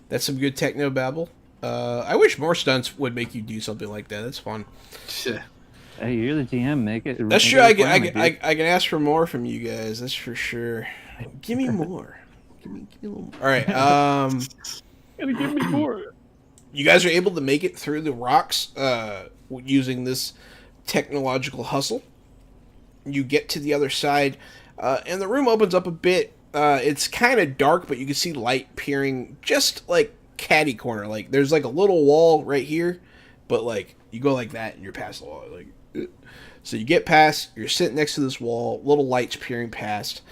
That's some good technobabble. I wish more stunts would make you do something like that. That's fun. Shit. Hey, you're the GM. Make it. That's make true. it a I requirement, can dude. I can ask for more from you guys. That's for sure. Give me more. Give me a little more. All right. Gotta give me more. You guys are able to make it through the rocks using this technological hustle. You get to the other side, and the room opens up a bit. It's kind of dark, but you can see light peering just like catty corner. Like there's like a little wall right here, but like you go like that and you're past the wall. Like so you get past. You're sitting next to this wall. Little lights peering past,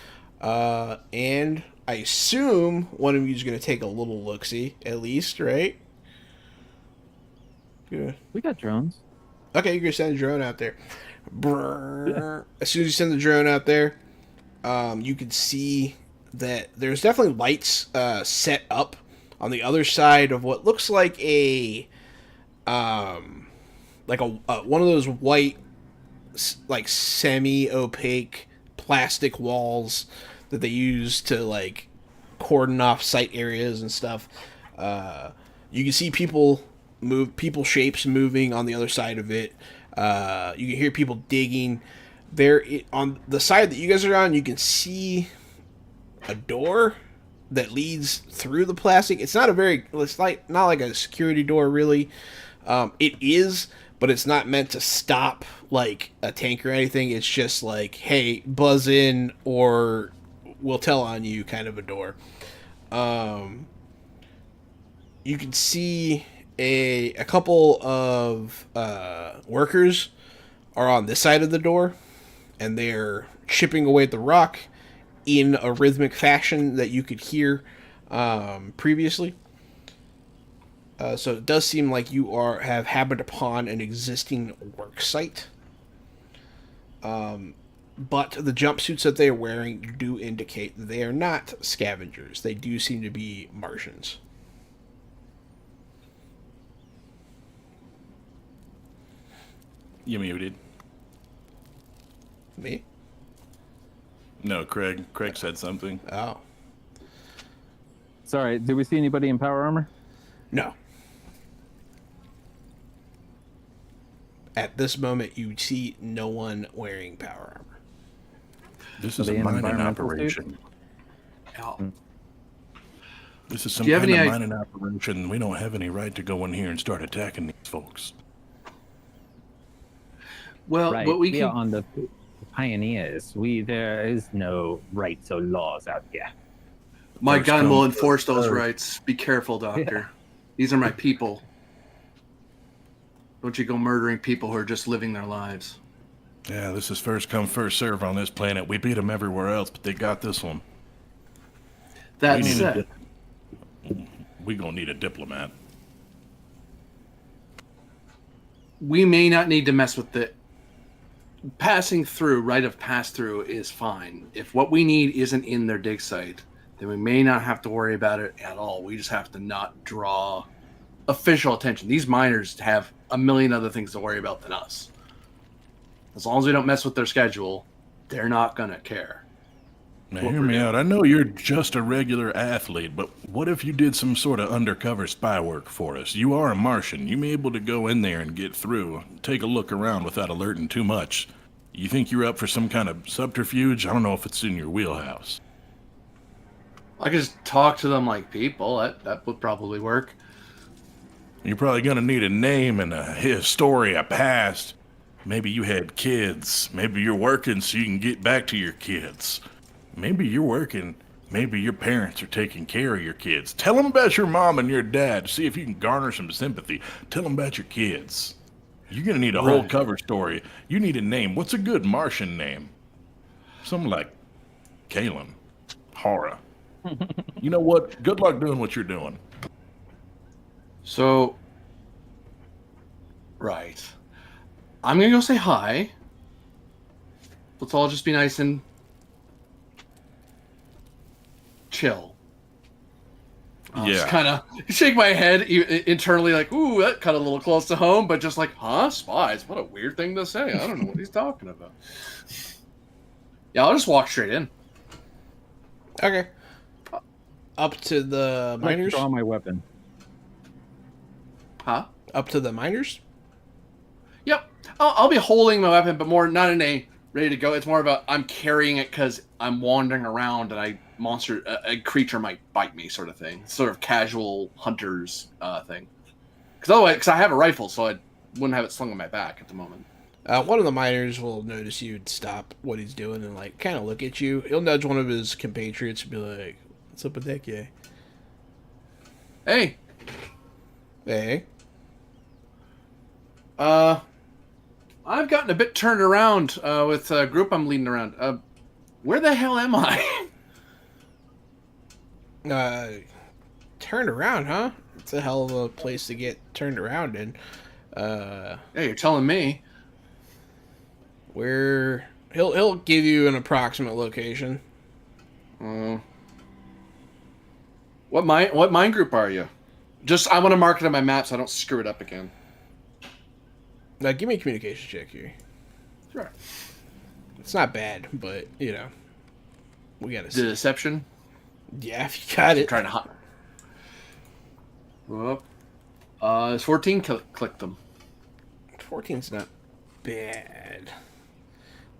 and I assume one of you is going to take a little look-see at least, right? Yeah. We got drones. Okay, you're gonna send a drone out there. Brrr. As soon as you send the drone out there, you can see that there's definitely lights set up on the other side of what looks like a one of those white, like semi-opaque plastic walls that they use to like cordon off site areas and stuff. You can see people shapes moving on the other side of it. You can hear people digging. On the side that you guys are on, you can see a door that leads through the plastic. It's not not like a security door really. It is, but it's not meant to stop like a tank or anything. It's just like, hey, buzz in or we'll tell on you kind of a door. You can see a couple of workers are on this side of the door, and they're chipping away at the rock in a rhythmic fashion that you could hear previously. So it does seem like you have happened upon an existing work site. But the jumpsuits that they are wearing do indicate that they are not scavengers. They do seem to be Martians. You muted. Me? No, Craig. Craig said something. Oh. Sorry, did we see anybody in power armor? No. At this moment, you see no one wearing power armor. This Are is a they in mining environmental operation. Yeah. This is some Do you have kind of any mining operation. We don't have any right to go in here and start attacking these folks. Well, Right. what we We can are on the pioneers. There is no rights or laws out here. My First gun come, will first enforce those served. rights. Be careful, Doctor. These are my people. Don't you go murdering people who are just living their lives. Yeah, this is first come, first serve on this planet. We beat them everywhere else, but they got this one. That We need a said, We gonna need a diplomat. we may not need to mess with it. Passing through, right of pass through is fine. If what we need isn't in their dig site, then we may not have to worry about it at all. We just have to not draw official attention. These miners have a million other things to worry about than us. As long as we don't mess with their schedule, they're not going to care. Now, hear me out. I know you're just a regular athlete, but what if you did some sort of undercover spy work for us? You are a Martian. You may be able to go in there and get through, take a look around without alerting too much. You think you're up for some kind of subterfuge? I don't know if it's in your wheelhouse. I could just talk to them like people. That would probably work. You're probably gonna need a name and a story, a past. Maybe you had kids. Maybe you're working so you can get back to your kids. Maybe you're working. Maybe your parents are taking care of your kids. Tell them about your mom and your dad. See if you can garner some sympathy. Tell them about your kids. You're going to need a whole cover story. You need a name. What's a good Martian name? Something like Kalen. Hara. You know what? Good luck doing what you're doing. So, right. I'm going to go say hi. Let's all just be nice and chill. I'll just kind of shake my head internally, like, ooh, that cut a little close to home, but just like, huh, spies? What a weird thing to say. I don't know what he's talking about. Yeah, I'll just walk straight in. Okay. Up to the miners? Draw my weapon. Huh? Up to the miners? Yep. I'll be holding my weapon, but more not in a ready to go. It's more about I'm carrying it because I'm wandering around and a creature might bite me, sort of thing. Sort of casual hunters thing. Because I have a rifle, so I wouldn't have it slung on my back at the moment. One of the miners will notice you stop what he's doing and like kind of look at you. He'll nudge one of his compatriots and be like, "What's up with that guy?" Hey. Hey. I've gotten a bit turned around with a group I'm leading around. Where the hell am I? Turned around, huh? It's a hell of a place to get turned around in. Hey, you're telling me. Where he'll give you an approximate location. What mine group are you? Just I want to mark it on my map so I don't screw it up again. Now, give me a communication check here. Sure. It's not bad, but you know, we gotta see. Deception. Yeah, if you got it. Trying to hunt. Whoop. It's 14. Click them. 14's not bad.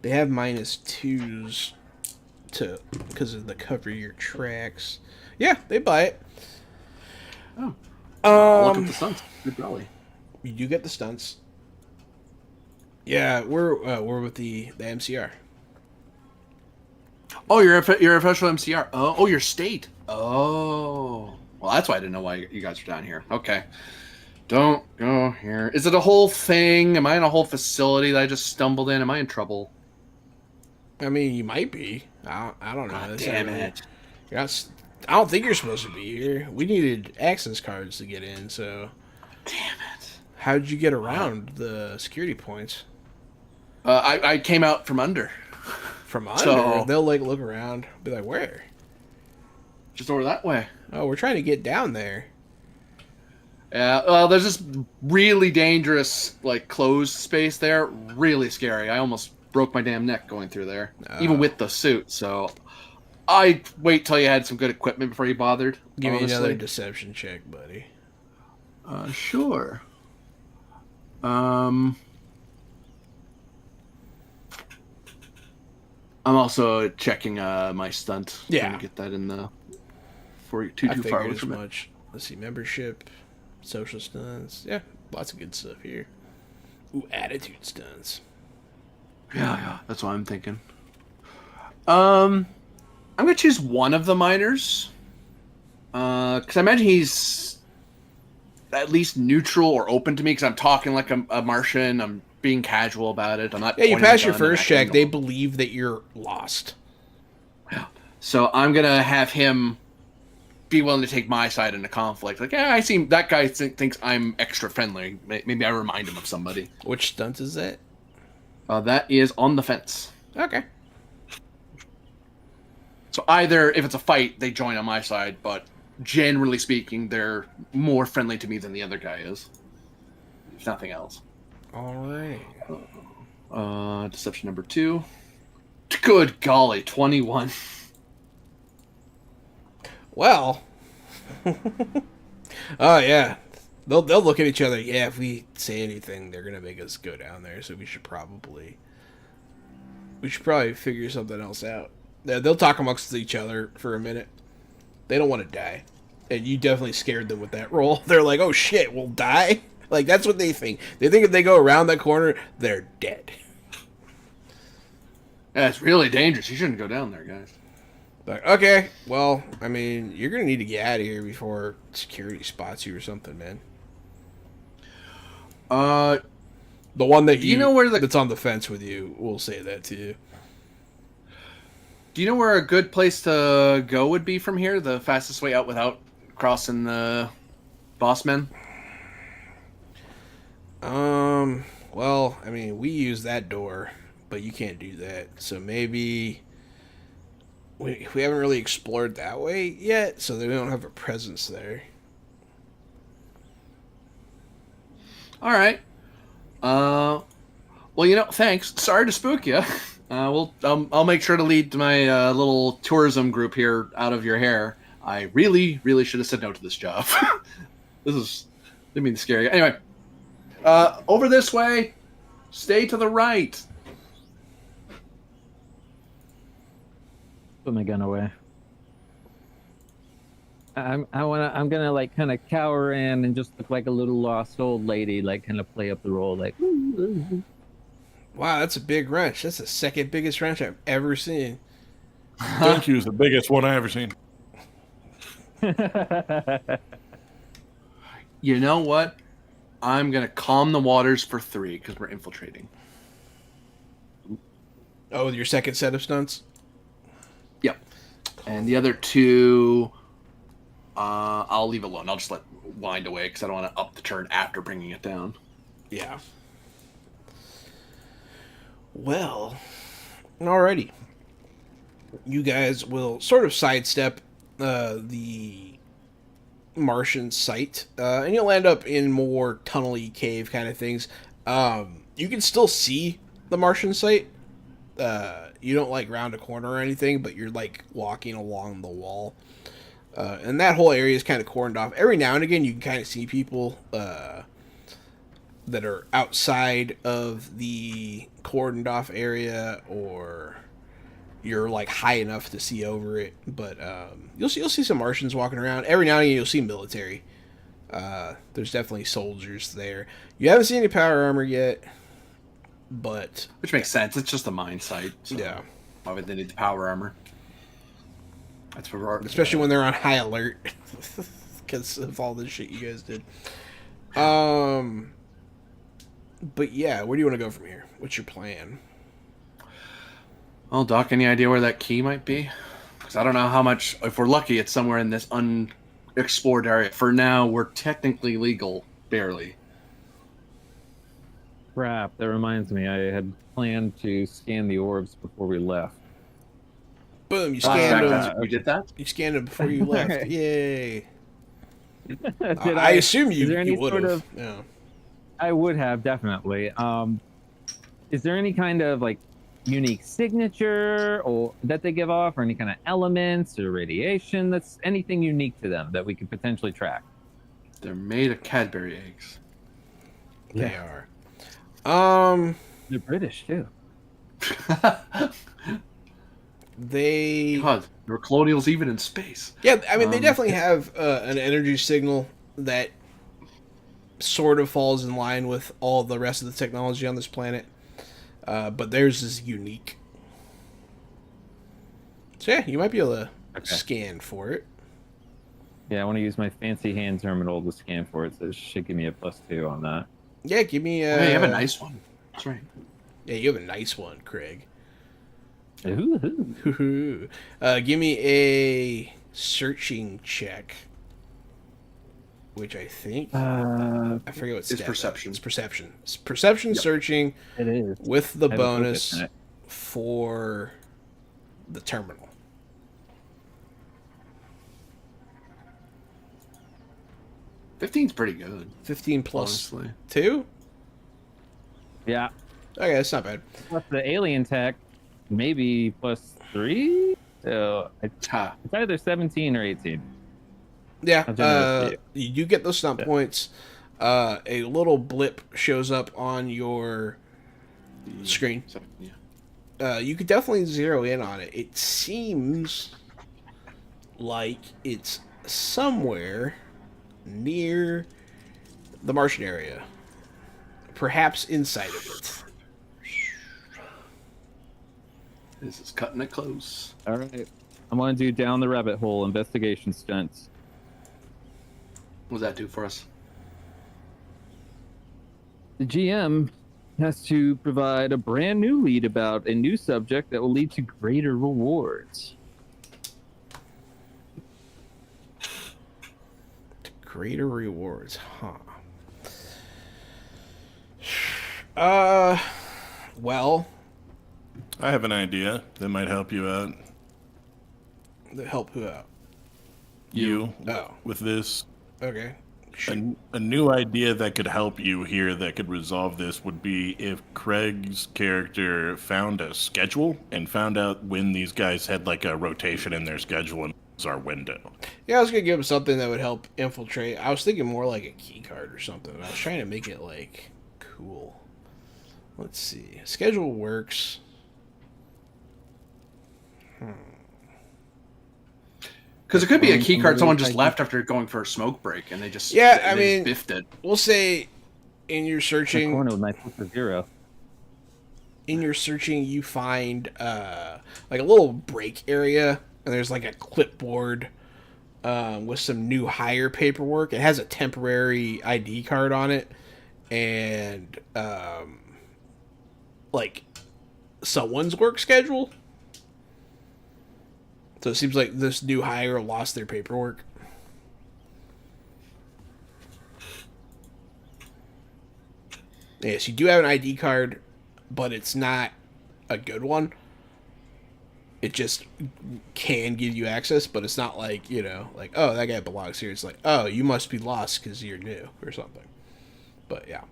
They have -2s because of the cover of your tracks. Yeah, they buy it. Oh. Look at the stunts. Good golly. You do get the stunts. Yeah, we're with the MCR. Oh, you're official MCR. Oh, your state. Oh, well, that's why I didn't know why you guys are down here. Okay, don't go here. Is it a whole thing? Am I in a whole facility that I just stumbled in? Am I in trouble? I mean, you might be. I don't know. God damn it! I don't think you're supposed to be here. We needed access cards to get in. So, damn it! How did you get around the security points? I came out from under. From under? So, they'll like look around, be like, "Where?" Just over that way. Oh, we're trying to get down there. Yeah, well, there's this really dangerous, like, closed space there. Really scary. I almost broke my damn neck going through there, even with the suit. So, I'd wait till you had some good equipment before you bothered. Give honestly. me another deception check, buddy. Sure. I'm also checking my stunt. Yeah. Trying to get that in the... Before you I too far away figured as from it. much. Let's see, membership, social stunts. Yeah, lots of good stuff here. Ooh, attitude stunts. Yeah, that's what I'm thinking. I'm gonna choose one of the miners. Because I imagine he's at least neutral or open to me because I'm talking like a Martian. I'm being casual about it. I'm not. Yeah, you pointing pass the your gun and first acting check. They normal. believe that you're lost. So I'm gonna have him be willing to take my side in the conflict. Like, yeah, I seem that guy thinks I'm extra friendly. Maybe I remind him of somebody. Which stunt is that? That is on the fence. Okay. So either if it's a fight, they join on my side, but generally speaking, they're more friendly to me than the other guy is. If nothing else. All right. Deception number 2. Good golly, 21. Well. Oh yeah. They'll look at each other. Yeah, if we say anything, they're gonna make us go down there. So we should probably figure something else out. They'll talk amongst each other for a minute. They don't want to die, and you definitely scared them with that roll. They're like, "Oh shit, we'll die." Like that's what they think. They think if they go around that corner, they're dead. Yeah, it's really dangerous. You shouldn't go down there, guys. Like, okay, well, I mean, you're gonna need to get out of here before security spots you or something, man. The one that you know where that's on the fence with you will say that to you. Do you know where a good place to go would be from here? The fastest way out without crossing the boss men? Well, I mean, we use that door, but you can't do that. So maybe we haven't really explored that way yet, so they don't have a presence there. All right. Well, thanks. Sorry to spook you. I'll make sure to lead my little tourism group here out of your hair. I really, really should have said no to this job. Didn't mean to scare you. Anyway, over this way. Stay to the right. Put my gun away. I'm gonna like kind of cower in and just look like a little lost old lady, like kind of play up the role, like. Wow, that's a big wrench. That's the second biggest wrench I've ever seen. Thank you is the biggest one I ever seen. You know what? I'm gonna calm the waters for 3 because we're infiltrating. Oh, with your second set of stunts? Yep. And the other 2, I'll leave alone. I'll just let wind away because I don't want to up the turn after bringing it down. Yeah. Well, alrighty. You guys will sort of sidestep the Martian site, and you'll end up in more tunnely cave kind of things. You can still see the Martian site. You don't like round a corner or anything, but you're like walking along the wall. And that whole area is kind of cordoned off. Every now and again, you can kind of see people that are outside of the cordoned off area, or you're like high enough to see over it. But you'll see some Martians walking around. Every now and again, you'll see military. There's definitely soldiers there. You haven't seen any power armor yet, but Which makes sense. It's just a mine site. So yeah, why would they need the power armor? That's for especially when they're on high alert because of all the shit you guys did. But yeah, where do you want to go from here? What's your plan? Well, Doc, any idea where that key might be? Because I don't know how much. If we're lucky, it's somewhere in this unexplored area. For now, we're technically legal, barely. Crap, that reminds me. I had planned to scan the orbs before we left. Boom! You scanned them. You did that? You scanned them before you left. Alright. Yay! Did I assume is there any you would sort have. of- Yeah. I would have, definitely. Is there any kind of like unique signature or that they give off, or any kind of elements or radiation that's anything unique to them that we could potentially track? They're made of Cadbury eggs. They are. They're British too. They. God, there were colonials even in space. Yeah, I mean, they definitely have an energy signal that sort of falls in line with all the rest of the technology on this planet. But theirs is unique. So yeah, you might be able to scan for it. Yeah, I want to use my fancy hand terminal to scan for it, so it should give me a +2 on that. Yeah, give me a... Hey, you have a nice one. That's right. Yeah, you have a nice one, Craig. Ooh. Give me a searching check. Which I think... I forget what It's perception. It's perception. It's perception searching It is. with the I have a focus bonus in it. for the terminal. 15's pretty good. 15 plus Honestly. 2? Yeah. Okay, that's not bad. Plus the alien tech, maybe +3. So it's Ha. either 17 or 18. Yeah, I've done it. you do get those stunt points. A little blip shows up on your screen. So, yeah. You could definitely zero in on it. It seems like it's somewhere near the Martian area. Perhaps inside of it. This is cutting it close. All right. I'm going to do down the rabbit hole investigation stunts. What does that do for us? The GM has to provide a brand new lead about a new subject that will lead to greater rewards. Greater rewards, huh? Well, I have an idea that might help you out. help who out? You, Oh, with this. okay. A new idea that could help you here that could resolve this would be if Craig's character found a schedule and found out when these guys had like a rotation in their schedule and was our window. Yeah, I was gonna give him something that would help infiltrate. I was thinking more like a key card or something. I was trying to make it like cool. Let's see. Schedule works. Because it could be a key card someone just left after going for a smoke break and they just biffed it. We'll say in your searching Corner with my +0. in your searching you find like a little break area and there's like a clipboard with some new hire paperwork. It has a temporary ID card on it and like someone's work schedule. So it seems like this new hire lost their paperwork. Yes, you do have an ID card, but it's not a good one. It just can give you access, but it's not like, like, oh, that guy belongs here. It's like, oh, you must be lost because you're new or something. But yeah.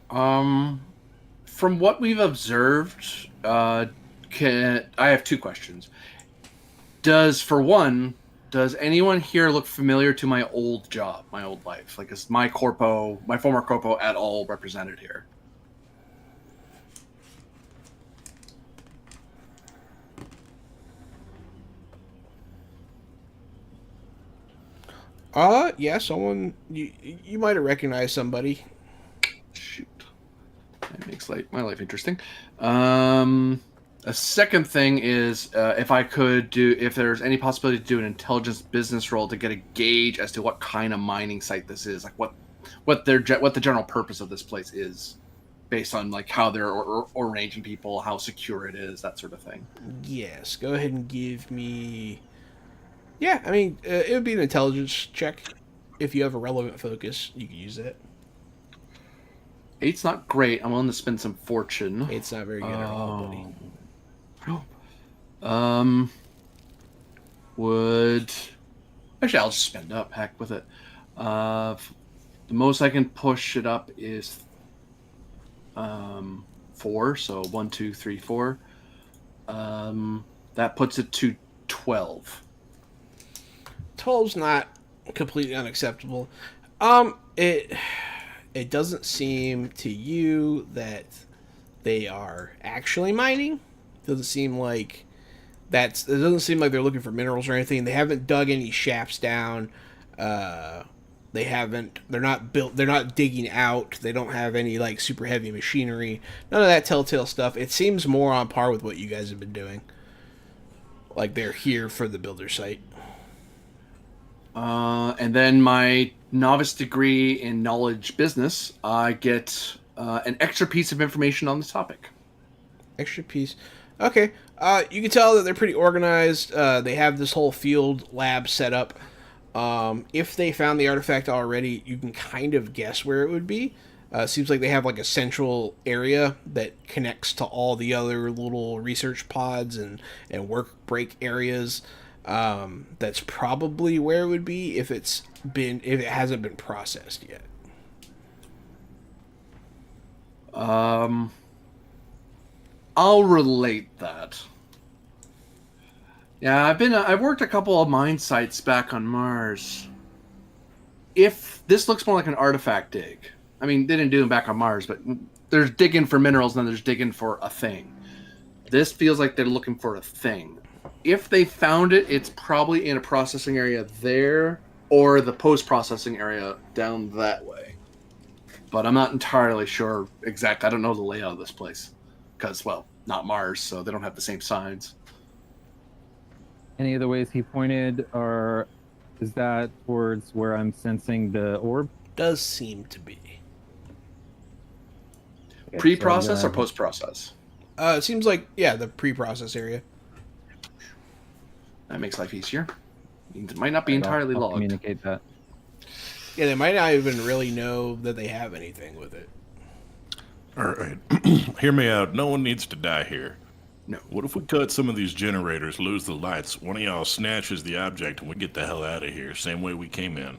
From what we've observed, I have two questions. Does anyone here look familiar to my old job, my old life? Like, is my former corpo at all represented here? Yeah, someone, you might have recognized somebody. Shoot. That makes my life interesting. A second thing is if there's any possibility to do an intelligence business roll to get a gauge as to what kind of mining site this is, like what the general purpose of this place is, based on like how they're arranging people, how secure it is, that sort of thing. Yes, go ahead and give me. Yeah, I mean, it would be an intelligence check. If you have a relevant focus, you can use it. 8's not great. I'm willing to spend some fortune. It's not very good at all, buddy. Actually, I'll just spend up. Heck with it. The most I can push it up is 4. So 1, 2, 3, 4. That puts it to 12. 12's not completely unacceptable. It doesn't seem to you that they are actually mining. It doesn't seem like it doesn't seem like they're looking for minerals or anything. They haven't dug any shafts down. They're not digging out. They don't have any like super heavy machinery. None of that telltale stuff. It seems more on par with what you guys have been doing. Like they're here for the builder site. And then my novice degree in knowledge business, I get an extra piece of information on the topic. Extra piece. Okay. You can tell that they're pretty organized. They have this whole field lab set up. If they found the artifact already, you can kind of guess where it would be. Seems like they have like a central area that connects to all the other little research pods and work break areas. That's probably where it would be if it hasn't been processed yet. I'll relate that. Yeah, I've worked a couple of mine sites back on Mars. If this looks more like an artifact dig, I mean, they didn't do them back on Mars, but there's digging for minerals and then there's digging for a thing. This feels like they're looking for a thing. If they found it, it's probably in a processing area there or the post-processing area down that way. But I'm not entirely sure exactly. I don't know the layout of this place because, well, not Mars, so they don't have the same signs. Any of the ways he pointed is that towards where I'm sensing the orb? Does seem to be. Okay, Pre-process so or post-process? It seems like, yeah, the pre-process area. That makes life easier. It might not be I'll entirely logged. communicate that. Yeah, they might not even really know that they have anything with it. All right, hear me out. No one needs to die here. No. What if we cut some of these generators, lose the lights, one of y'all snatches the object, and we get the hell out of here, same way we came in?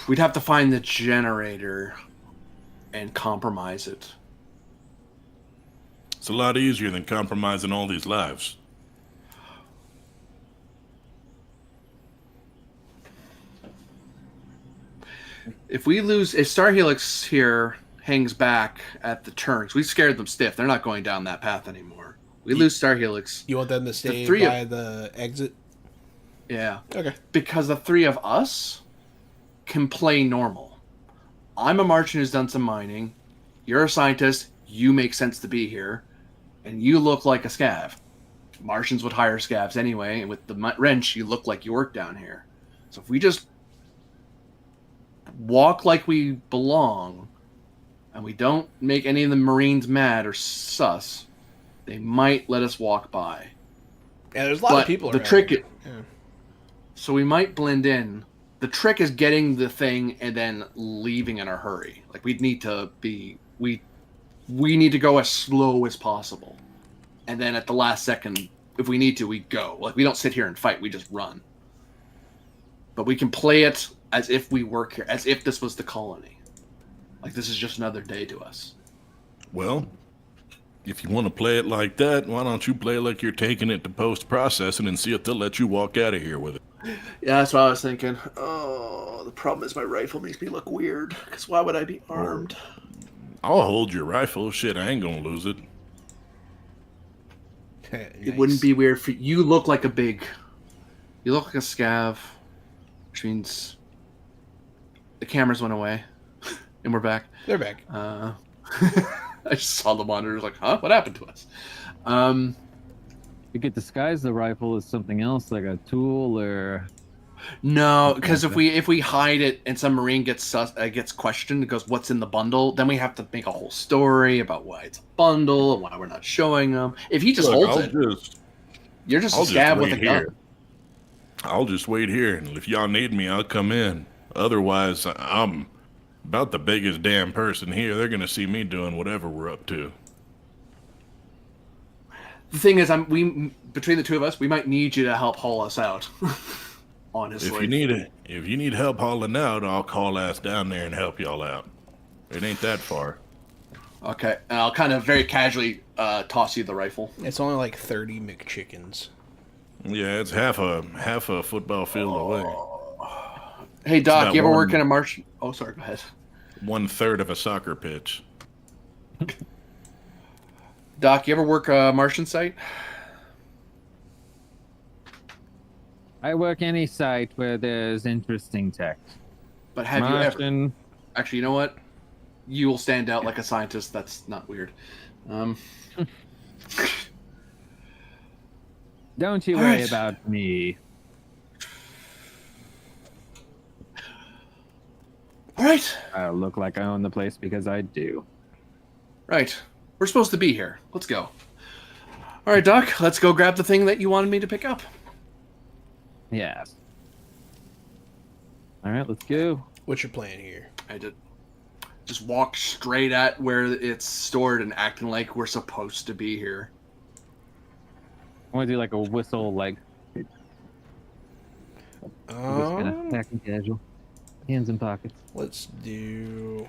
We'd have to find the generator and compromise it. It's a lot easier than compromising all these lives. If Star Helix here hangs back at the turns, we scared them stiff. They're not going down that path anymore. We lose Star Helix. You want them to stay three by the exit? Yeah. Okay. Because the three of us can play normal. I'm a Martian who's done some mining. You're a scientist. You make sense to be here. And you look like a scav. Martians would hire scavs anyway. And with the wrench, you look like you work down here. So if we just walk like we belong and we don't make any of the Marines mad or sus, they might let us walk by. Yeah, there's a lot of people The around. trick Yeah. So we might blend in. The trick is getting the thing and then leaving in a hurry. Like we need to go as slow as possible. And then at the last second, if we need to, we go. Like we don't sit here and fight, we just run. But we can play it as if we work here, as if this was the colony. Like this is just another day to us. Well, if you want to play it like that, why don't you play like you're taking it to post-processing and see if they'll let you walk out of here with it? Yeah, that's what I was thinking. Oh, the problem is my rifle makes me look weird. Because why would I be armed? I'll hold your rifle. Shit, I ain't gonna lose it. It wouldn't be weird for you. Look like a scav, which means the cameras went away, and we're back. They're back. I just saw the monitors like, huh? What happened to us? You could disguise the rifle as something else, like a tool or... No, because if we hide it and some Marine gets questioned, it goes, "What's in the bundle?" Then we have to make a whole story about why it's a bundle and why we're not showing them. If he just holds it, you're just a scab with a gun. I'll just wait here, and if y'all need me, I'll come in. Otherwise, I'm about the biggest damn person here. They're gonna see me doing whatever we're up to. The thing is, between the two of us, we might need you to help haul us out. Honestly, if you need help hauling out, I'll call ass down there and help y'all out. It ain't that far. Okay, and I'll kind of very casually toss you the rifle. It's only like 30 McChickens. Yeah, it's half a football field away. Hey Doc, about you ever one- work in a Martian? Oh, sorry, go ahead. 1/3 of a soccer pitch. Doc, you ever work a Martian site? I work any site where there's interesting tech. But have you ever? Martian, Actually, you know what? You will stand out like a scientist. That's not weird. Don't you All worry right. about me. All right. I look like I own the place because I do. Right. We're supposed to be here. Let's go. All right, Doc. Let's go grab the thing that you wanted me to pick up. Yes. All right, let's go. What's your plan here? I did. Just walk straight at where it's stored and acting like we're supposed to be here. I want to do like a whistle, like just kind of pack and casual, hands in pockets. Let's do.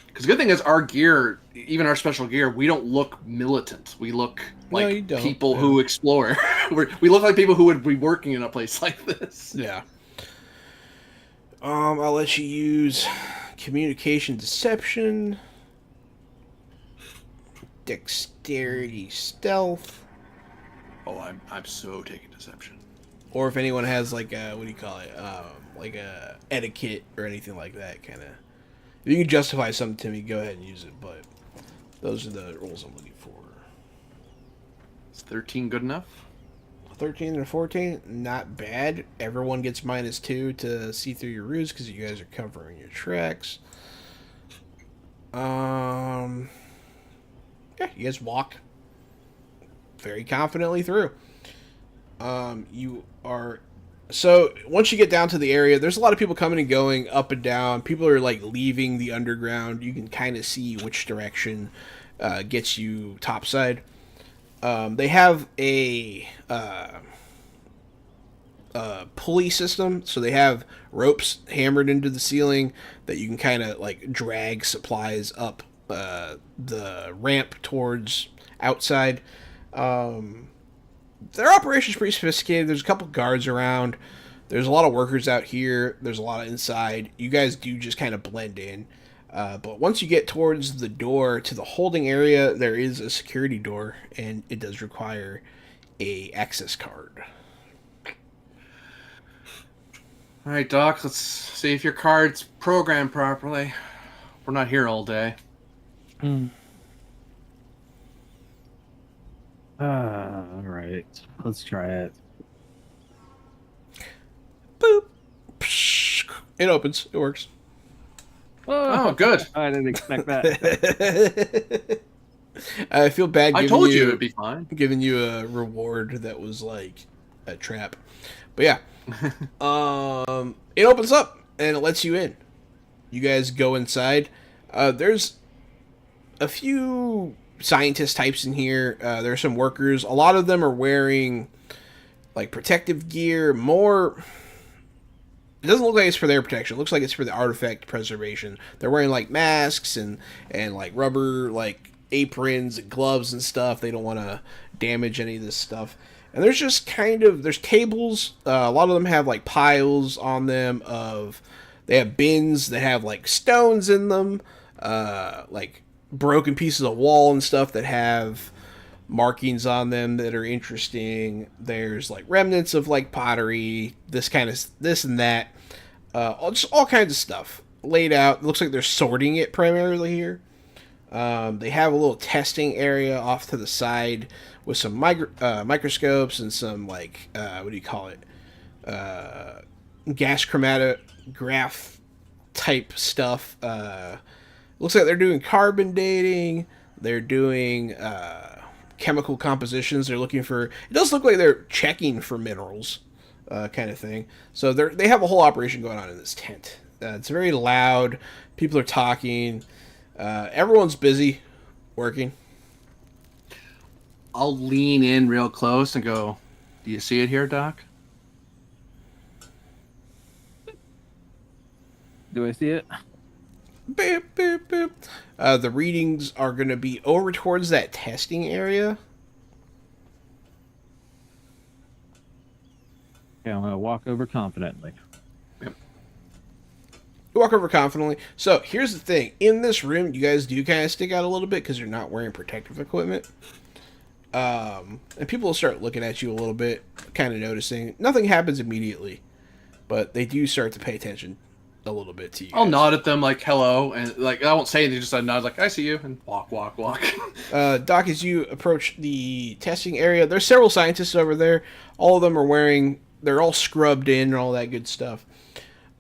Because the good thing is our gear, even our special gear, we don't look militant. We look No, you like don't. people who explore. We look like people who would be working in a place like this. Yeah. I'll let you use communication deception, dexterity stealth, Oh, I'm so taking deception. or if anyone has like a, what do you call it? Like a etiquette or anything like that, kind of. If you can justify something to me, go ahead and use it. But those are the rules I'm looking for. Is 13 good enough? 13 and 14, not bad. Everyone gets -2 to see through your ruse because you guys are covering your tracks. Yeah, you guys walk very confidently through. You are so once you get down to the area, there's a lot of people coming and going up and down. People are like leaving the underground. You can kind of see which direction gets you topside. They have a pulley system, so they have ropes hammered into the ceiling that you can kind of like drag supplies up the ramp towards outside. Their operation's pretty sophisticated. There's a couple guards around. There's a lot of workers out here. There's a lot of inside. You guys do just kind of blend in. But once you get towards the door to the holding area, there is a security door, and it does require a access card. All right, Doc, let's see if your card's programmed properly. We're not here all day. All right, let's try it. Boop. Psh. It opens. It works. Oh, good. I didn't expect that. I feel bad I giving told you it'd be fine. giving you a reward that was like a trap. But yeah. It opens up and it lets you in. You guys go inside. There's a few scientist types in here. There's some workers. A lot of them are wearing like protective gear. More, it doesn't look like it's for their protection. It looks like it's for the artifact preservation. They're wearing like masks and like rubber like aprons and gloves and stuff. They don't want to damage any of this stuff. And there's just kind of, there's tables. A lot of them have like piles on them of, they have bins that have like stones in them, like broken pieces of wall and stuff that have markings on them that are interesting. There's like remnants of like pottery, this and that, just all kinds of stuff laid out. It looks like they're sorting it primarily here. They have a little testing area off to the side with some microscopes and some like what do you call it, gas chromatograph type stuff. Looks like they're doing carbon dating. They're doing chemical compositions. They're looking for. It does look like they're checking for minerals, kind of thing. So they have a whole operation going on in this tent. It's very loud. People are talking. Everyone's busy working. I'll lean in real close and go, "Do you see it here, Doc?" Do I see it? Boop, boop, boop. The readings are going to be over towards that testing area. Okay, I'm gonna walk over confidently. You walk over confidently. So here's the thing: in this room, you guys do kind of stick out a little bit because you're not wearing protective equipment. And people will start looking at you a little bit, kind of noticing. Nothing happens immediately, but they do start to pay attention a little bit to you. I'll guys. nod at them like hello, and like I won't say anything, just a nod like I see you, and walk. Doc, as you approach the testing area, there's several scientists over there. All of them are wearing, they're all scrubbed in and all that good stuff.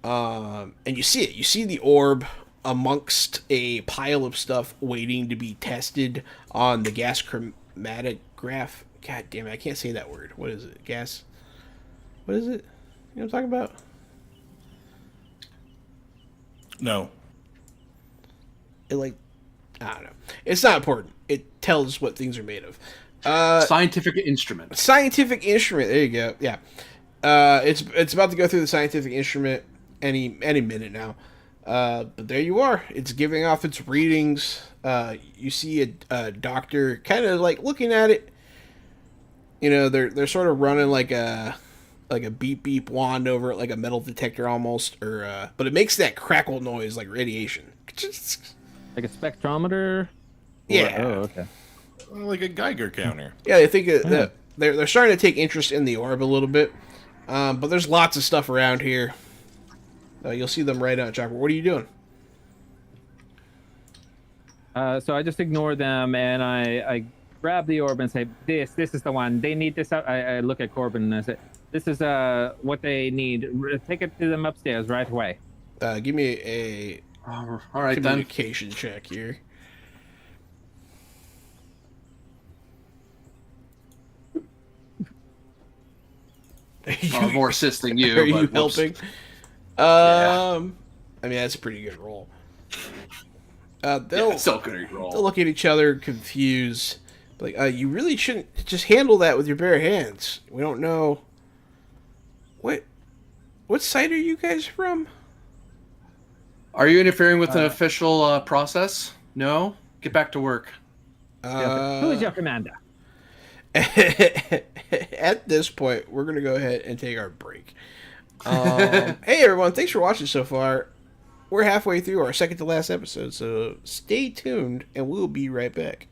And you see it. You see the orb amongst a pile of stuff waiting to be tested on the gas chromatograph. God damn it, I can't say that word. What is it? Gas? What is it? You know what I'm talking about? No. It I don't know. It's not important. It tells what things are made of. Scientific instrument. Scientific instrument. There you go. Yeah. It's about to go through the scientific instrument any minute now. But there you are. It's giving off its readings. You see a doctor kind of like looking at it. You know, they're sort of running like a beep beep wand over it, like a metal detector almost, but it makes that crackle noise like radiation. Like a spectrometer? Yeah. Oh, okay. Like a Geiger counter. Yeah, they think that they're starting to take interest in the orb a little bit, but there's lots of stuff around here. You'll see them right out, Chopper. What are you doing? So I just ignore them and I grab the orb and say, this is the one. They need this. I look at Corbin and I say, this is what they need. Take it to them upstairs right away. Give me a All right then. communication check here. More assisting you. Are you but whoops. helping? Yeah. I mean, that's a pretty good roll. Yeah, They'll still good roll. look at each other confused. Like, you really shouldn't just handle that with your bare hands. We don't know. What site are you guys from? Are you interfering with an official process? No? Get back to work. Who is your commander? At this point, we're going to go ahead and take our break. Hey, everyone. Thanks for watching so far. We're halfway through our second to last episode, so stay tuned, and we'll be right back.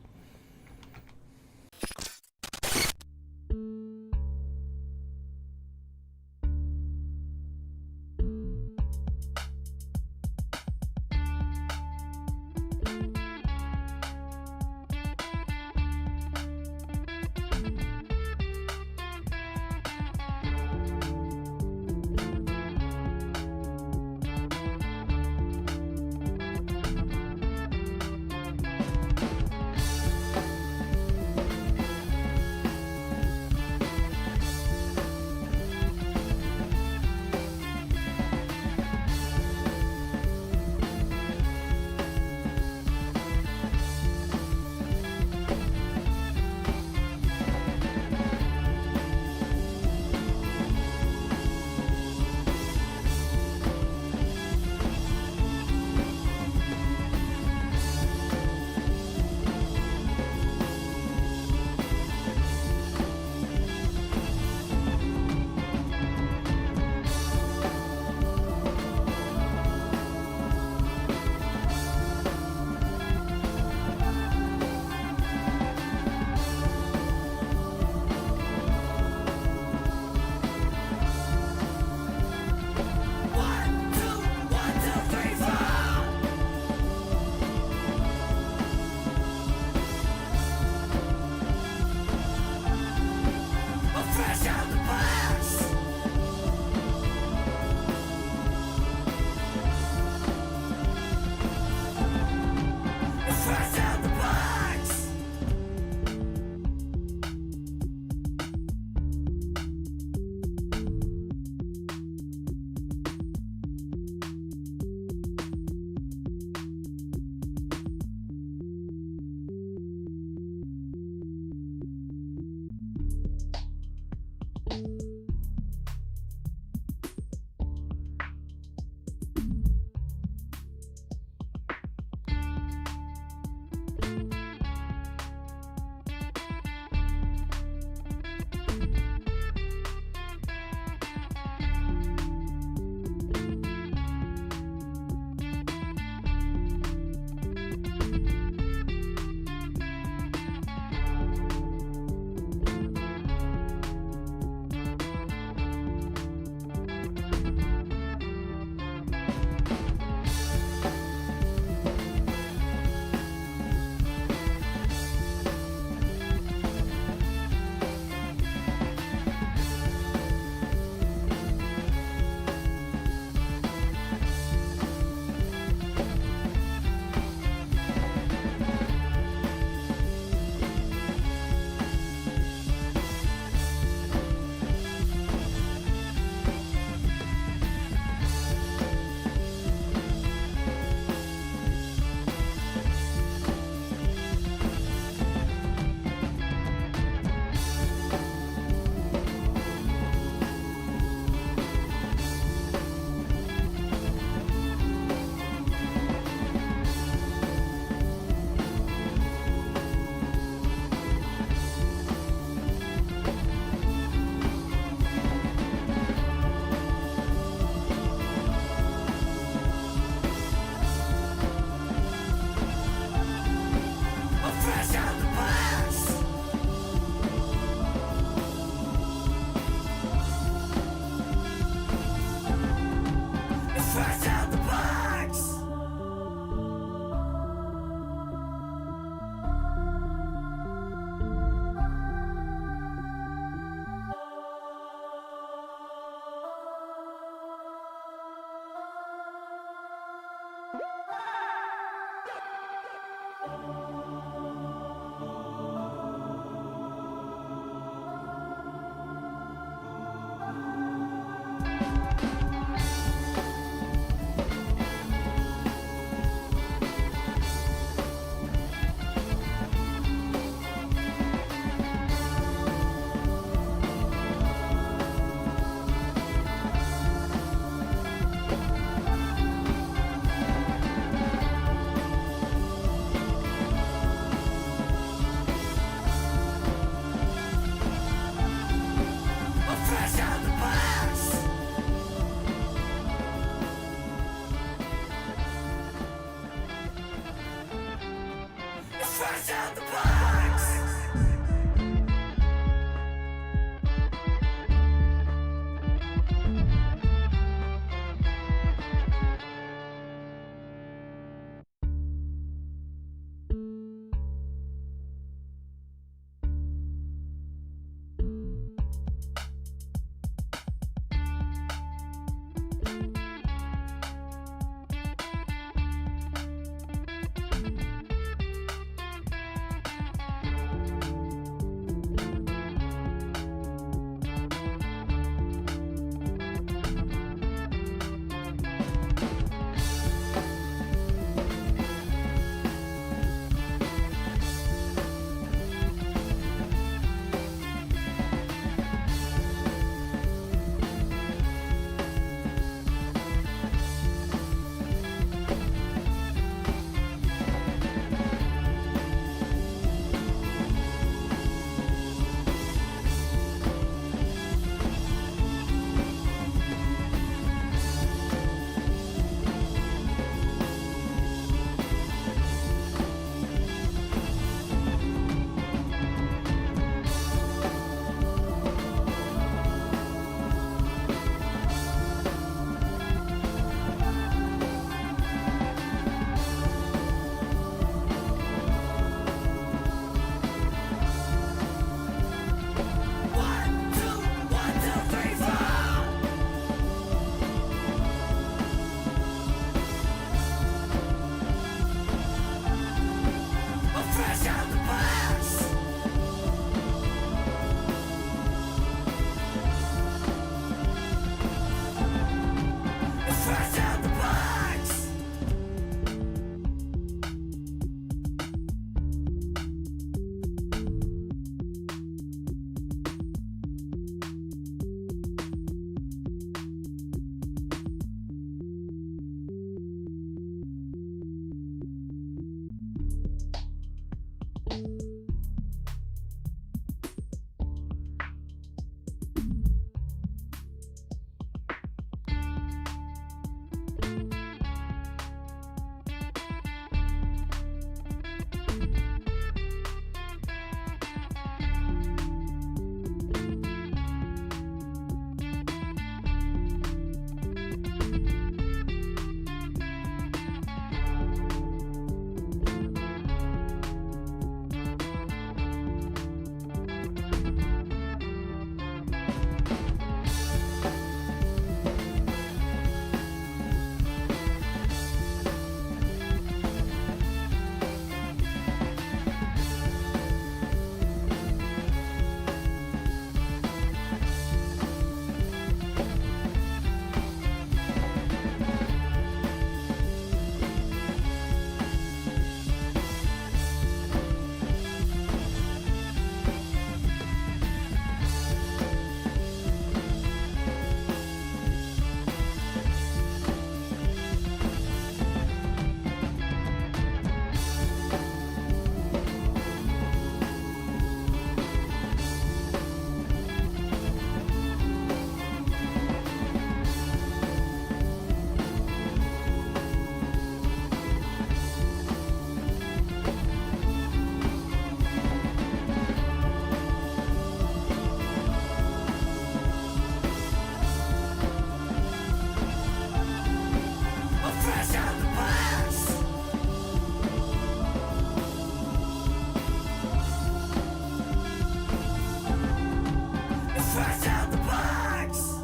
Fresh out the box.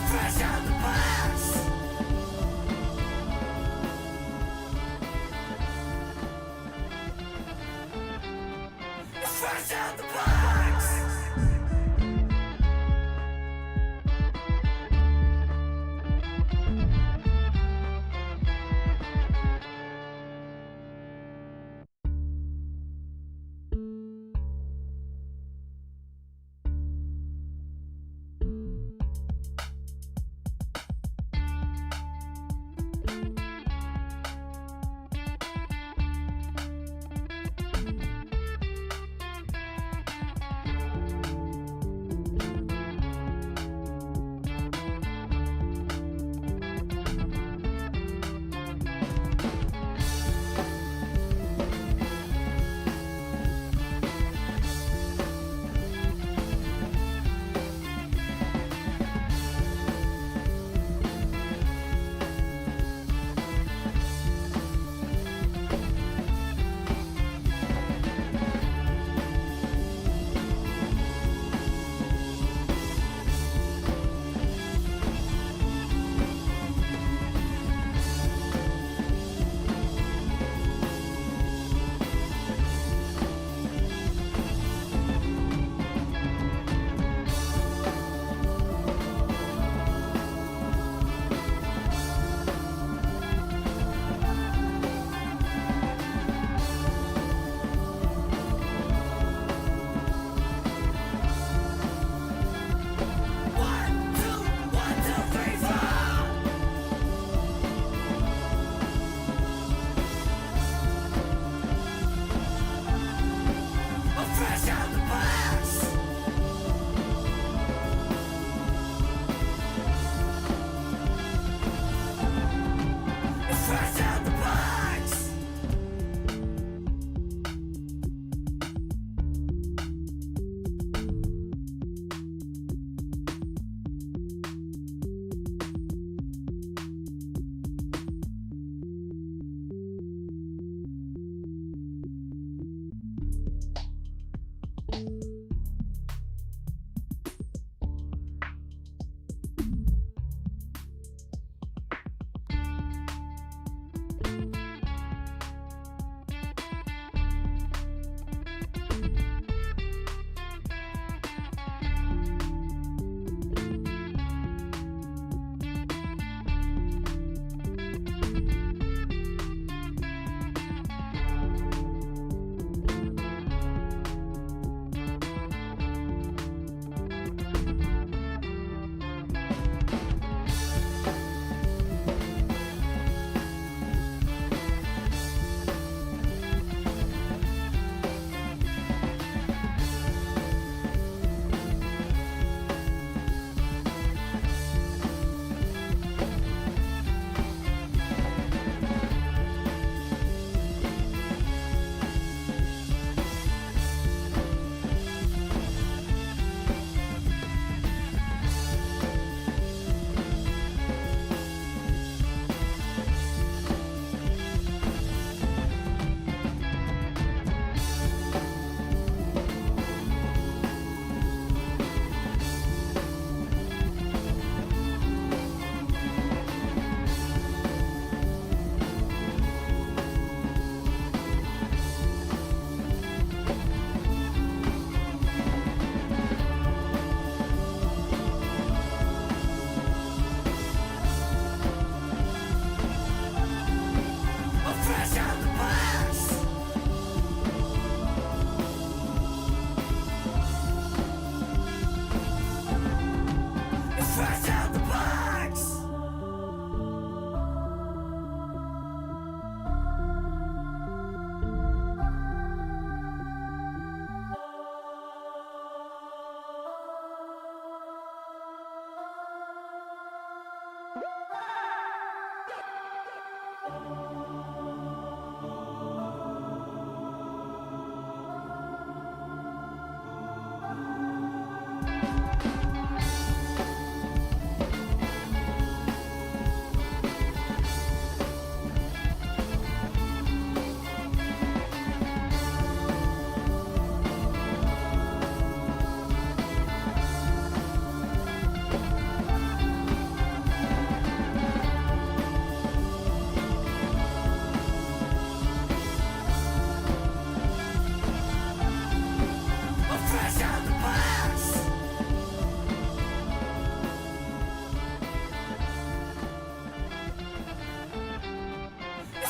Fresh out the box. Fresh out the box.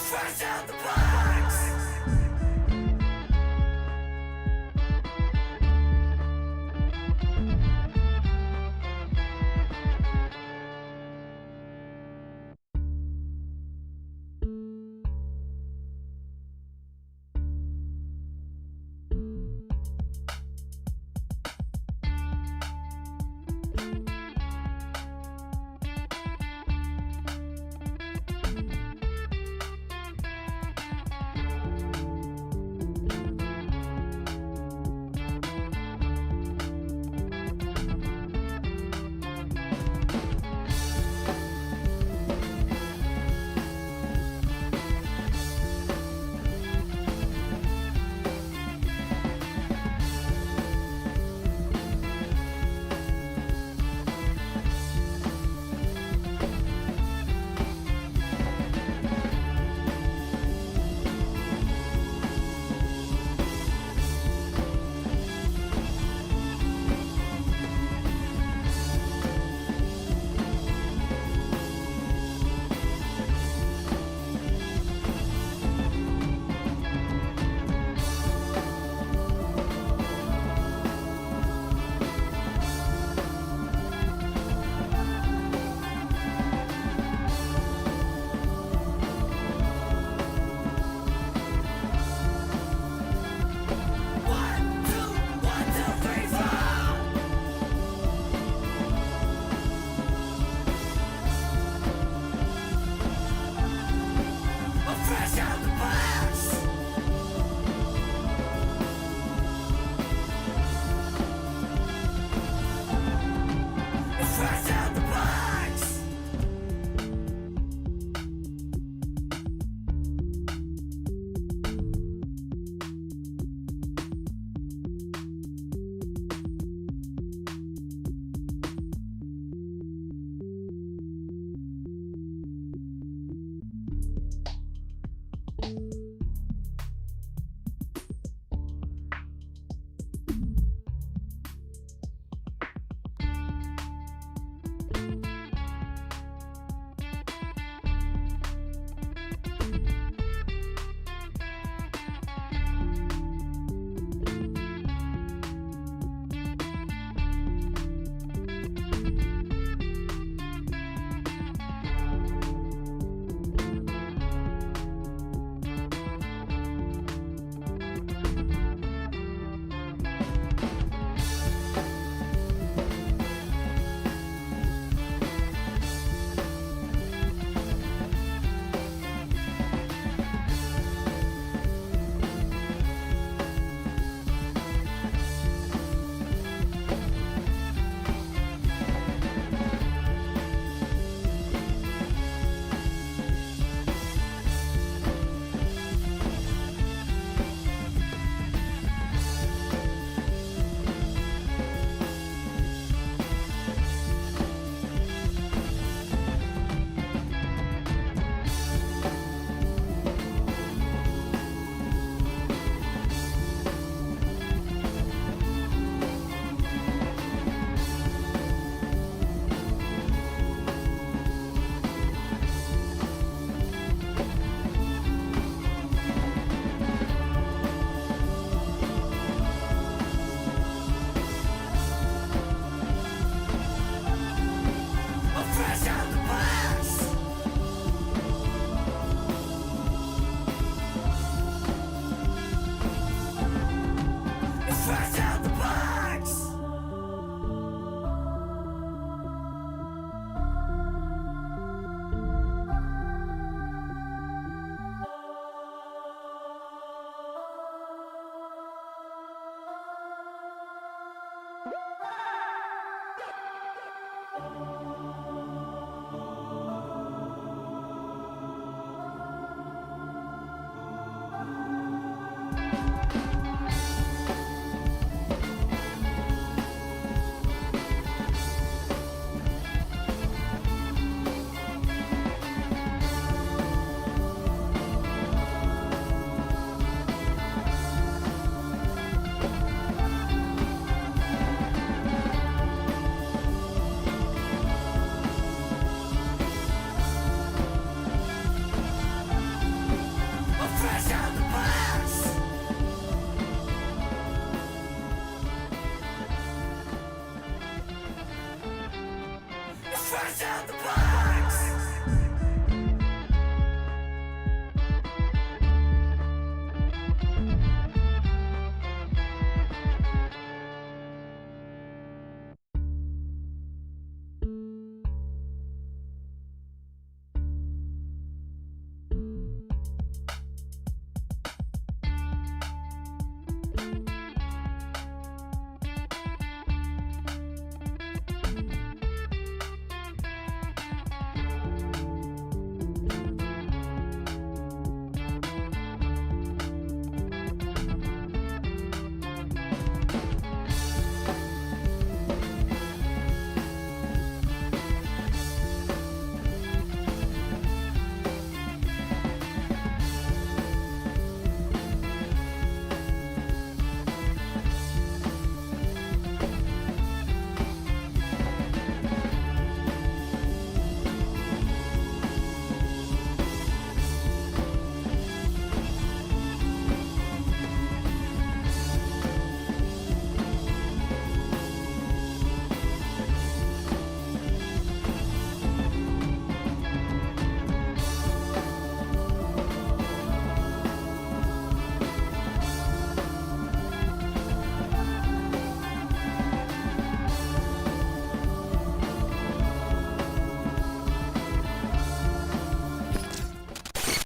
Fresh out the box.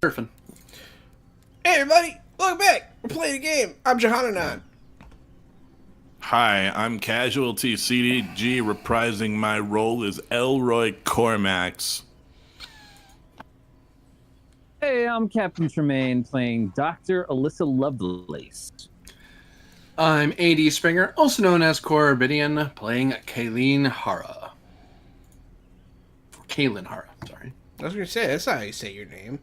surfing. Hey everybody, welcome back. We're playing a game. I'm Johananon. Hi, I'm Casualty CDG, reprising my role as Elroy Cormax. Hey, I'm Captain Tremaine playing Dr. Alyssa Lovelace. I'm AD Springer, also known as Corbinian, playing Kaylin Hara. Kaylin Hara, sorry. I was gonna say that's not how you say your name.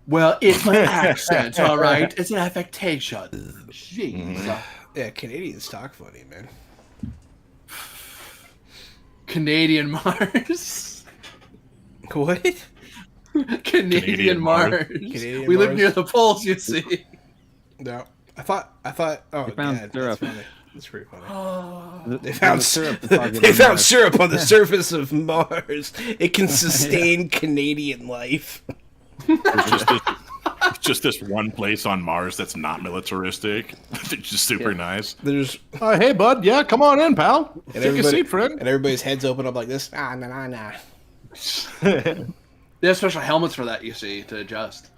Well, it's my accent, all right. It's an affectation. Jeez. Yeah, Canadians talk funny, man. Canadian Mars. What? Canadian Mars. Canadian we live Mars. near the poles, you see. No, I thought. Oh, They found God, syrup. that's funny. That's pretty funny. They The found syrup syrup. deposit They on found Mars. syrup on the surface of Mars. It can sustain Canadian life. It's just this one place on Mars that's not militaristic. It's just super nice. There's Hey, bud. Yeah, come on in, pal. Take a everybody- seat, friend. and everybody's heads open up like this. Ah, nah. They have special helmets for that, you see, to adjust.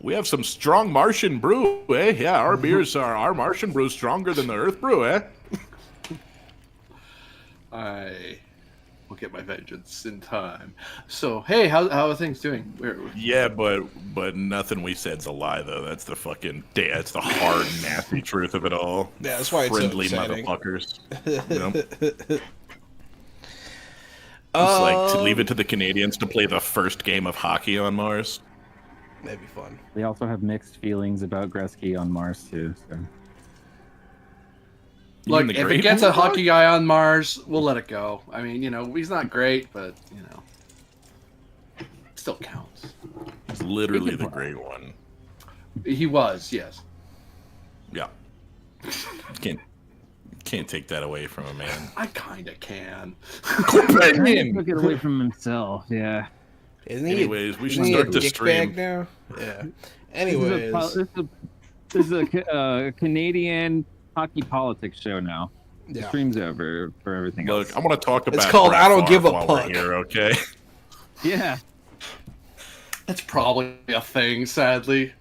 We have some strong Martian brew, eh? Yeah, our beers are our Martian brew stronger than the Earth brew, eh? I will get my vengeance in time. So, hey, how are things doing? Yeah, but nothing we said's a lie though. That's the fucking that's the hard, nasty truth of it all. Yeah, that's why it's so friendly exciting. motherfuckers. Yep. It's like to leave it to the Canadians to play the first game of hockey on Mars. That'd be fun. They also have mixed feelings about Gretzky on Mars, too. So. You Look, mean the if it great gets a one? hockey guy on Mars, we'll let it go. I mean, he's not great, but, still counts. It's literally the great one. He was, yes. Yeah. Can't take that away from a man. I kind of can. He took it away from himself, yeah. Isn't he? Anyways, we should isn't he start a the dick stream. bag now. Yeah. Anyways, This is a Canadian hockey politics show now. The yeah. stream's over for everything else. Look, I'm going to talk about. called Brett I Don't Favre Give a while we're Puck. Here, okay. Yeah, That's probably a thing, sadly.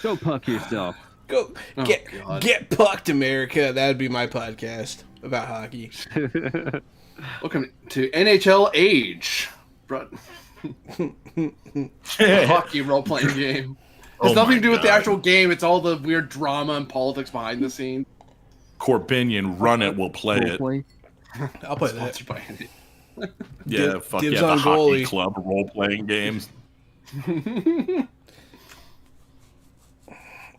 go puck yourself. Go Oh, get God. get pucked, America. That'd be my podcast about hockey. Welcome to NHL Age. Hockey role-playing game. It's Oh nothing my to do with the God. actual game. It's all the weird drama and politics behind the scenes. Corbinian, run it. We'll play it. Roleplay. I'll play that. Sponsored by Andy. Yeah, fuck dibs yeah. The on hockey goalie. club role playing games.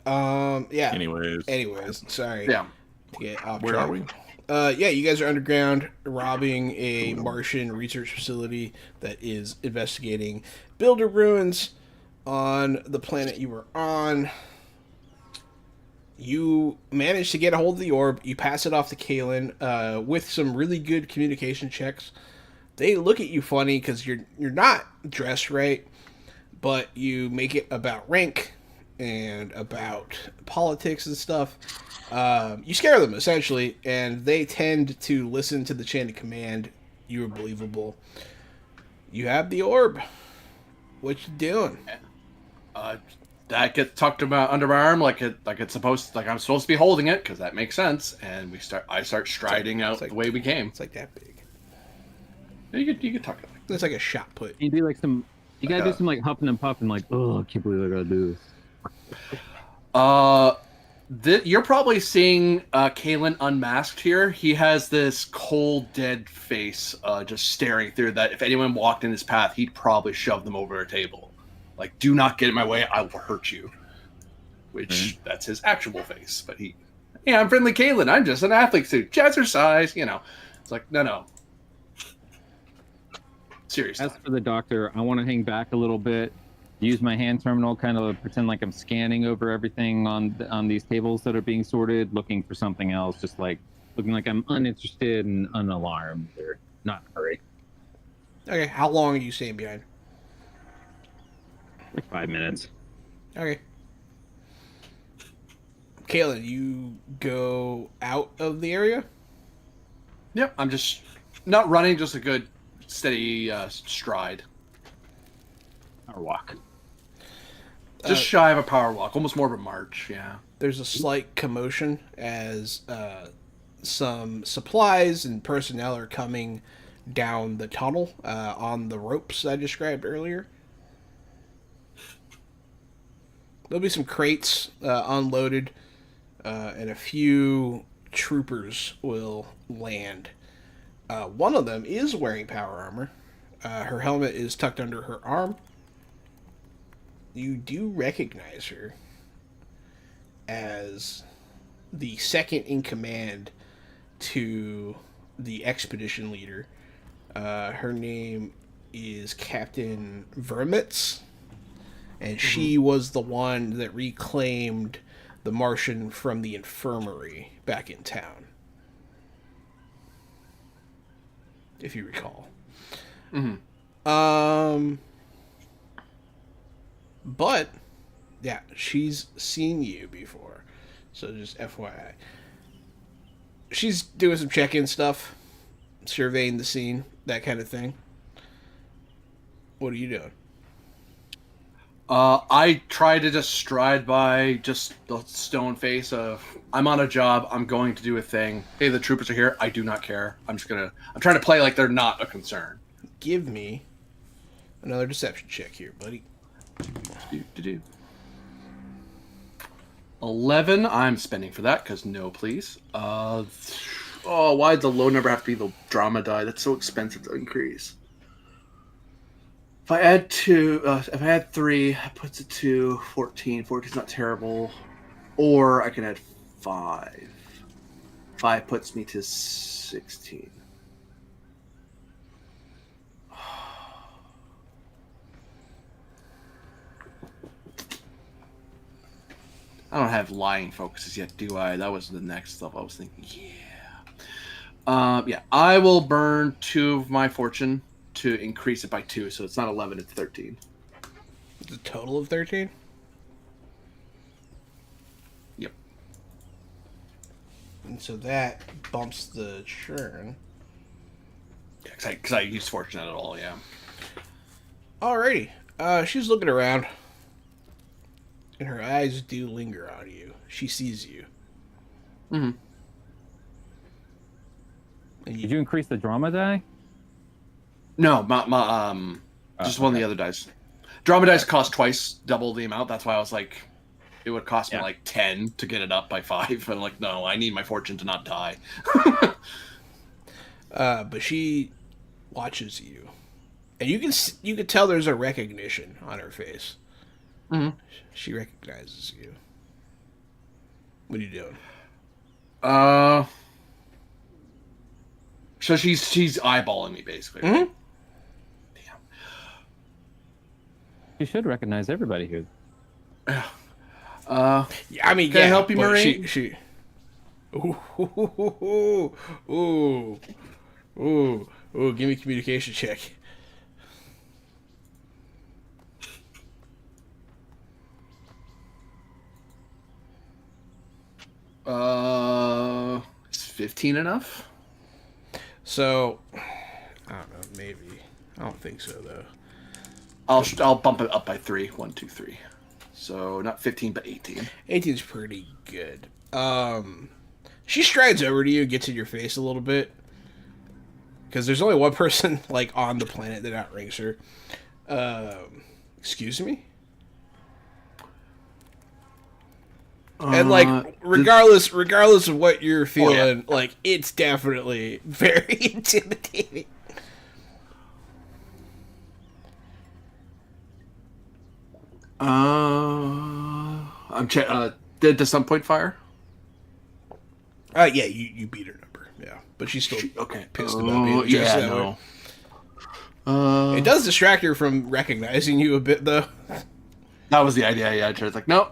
Yeah. Anyways, Sorry. Yeah. To get off where track. are we? Yeah, you guys are underground robbing a Martian research facility that is investigating builder ruins on the planet you were on. You manage to get a hold of the orb. You pass it off to Kalen with some really good communication checks. They look at you funny because you're not dressed right, but you make it about rank and about politics and stuff. You scare them, essentially, and they tend to listen to the chain of command. You are believable. You have the orb. What you doing? That gets tucked about under my arm like I'm supposed to be holding it because that makes sense. And I start striding out like- the way we came. It's like that big. You could tuck it. It's like a shot put. You do like some. You gotta Like do some like huffing and puffing, like, oh, I can't believe I gotta do this. You're probably seeing Kalen unmasked here. He has this cold, dead face just staring through that. If anyone walked in his path, he'd probably shove them over a table. Like, do not get in my way, I will hurt you. Which, that's his actual face. But I'm friendly Kalen. I'm just an athlete suit. Jazzercise, It's like, no. Seriously. As for the doctor, I want to hang back a little bit, use my hand terminal, kind of pretend like I'm scanning over everything on these tables that are being sorted, looking for something else, just like looking like I'm uninterested and unalarmed or not in a hurry. Okay, how long are you staying behind? Like 5 minutes. Okay. Kalen, you go out of the area? Yep, I'm just not running, just a good steady stride. Or walk. Just shy of a power walk, almost more of a march. Yeah. There's a slight commotion as some supplies and personnel are coming down the tunnel on the ropes I described earlier. There'll be some crates unloaded, and a few troopers will land. One of them is wearing power armor. Her helmet is tucked under her arm. You do recognize her as the second in command to the expedition leader. Her name is Captain Vermitz, and she was the one that reclaimed the Martian from the infirmary back in town, if you recall. But yeah, she's seen you before, so just FYI. She's doing some check-in stuff, surveying the scene, that kind of thing. What are you doing? I try to just stride by just the stone face of, I'm on a job, I'm going to do a thing. Hey, the troopers are here, I do not care. I'm trying to play like they're not a concern. Give me another deception check here, buddy. 11, I'm spending for that, because no, please. Why'd the low number have to be the drama die? That's so expensive to increase. If I add 3, that puts it to 14. 14's not terrible. Or I can add 5. 5 puts me to 16. I don't have lying focuses yet, do I? That was the next stuff I was thinking. Yeah. I will burn 2 of my fortune to increase it by 2, so it's not 11, it's 13. It's a total of 13? Yep. And so that bumps the churn. Yeah, because I used fortune at it all, yeah. Alrighty. She's looking around, and her eyes do linger on you. She sees you. Mm-hmm. And Did you increase the drama die? No, just one of the other dice. Drama dice cost twice double the amount. That's why I was like, it would cost me like 10 to get it up by 5. And I'm like, no, I need my fortune to not die. But she watches you, and you can tell there's a recognition on her face. Mm-hmm. She recognizes you. What are you doing? So she's eyeballing me basically. Mm-hmm. Right? You should recognize everybody here. Yeah, I mean, can I help you, Marie? She. Ooh. Give me a communication check. Is 15 enough? So, I don't know. Maybe. I don't think so though. I'll bump it up by 3. 1, 2, 3. So not 15, but 18. 18's pretty good. She strides over to you, gets in your face a little bit, because there's only one person like on the planet that outrings her. Excuse me. And like, regardless of what you're feeling, like it's definitely very intimidating. Did the some point fire? Yeah, you beat her number. Yeah, but she's still pissed about being addressed that way. It does distract her from recognizing you a bit, though. That was the idea. Yeah, I was like, no,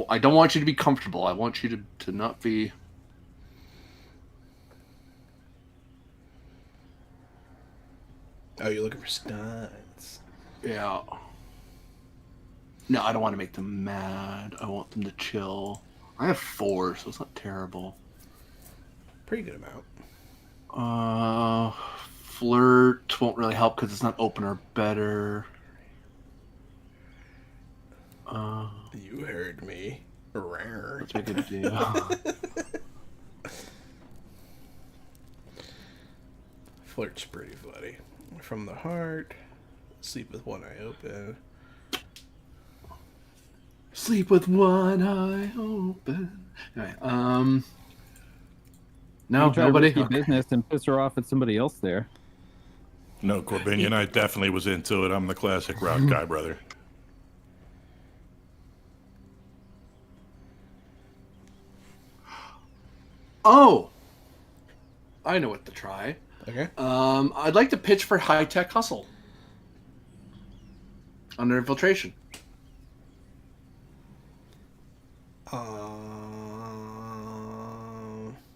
I don't want you to be comfortable. I want you to not be. Oh, you're looking for stunts. Yeah. No, I don't want to make them mad. I want them to chill. I have 4, so it's not terrible. Pretty good amount. Flirt won't really help because it's not open or better. You heard me. Rare. What's I gonna do? Flirt's pretty funny. From the heart. Sleep with one eye open. Sleep with one eye open. Anyway, no, Try to nobody. risky Okay. business and piss her off at somebody else there. No, Corbinian, I definitely was into it. I'm the classic rock guy, brother. Oh, I know what to try. Okay. I'd like to pitch for high tech hustle under infiltration.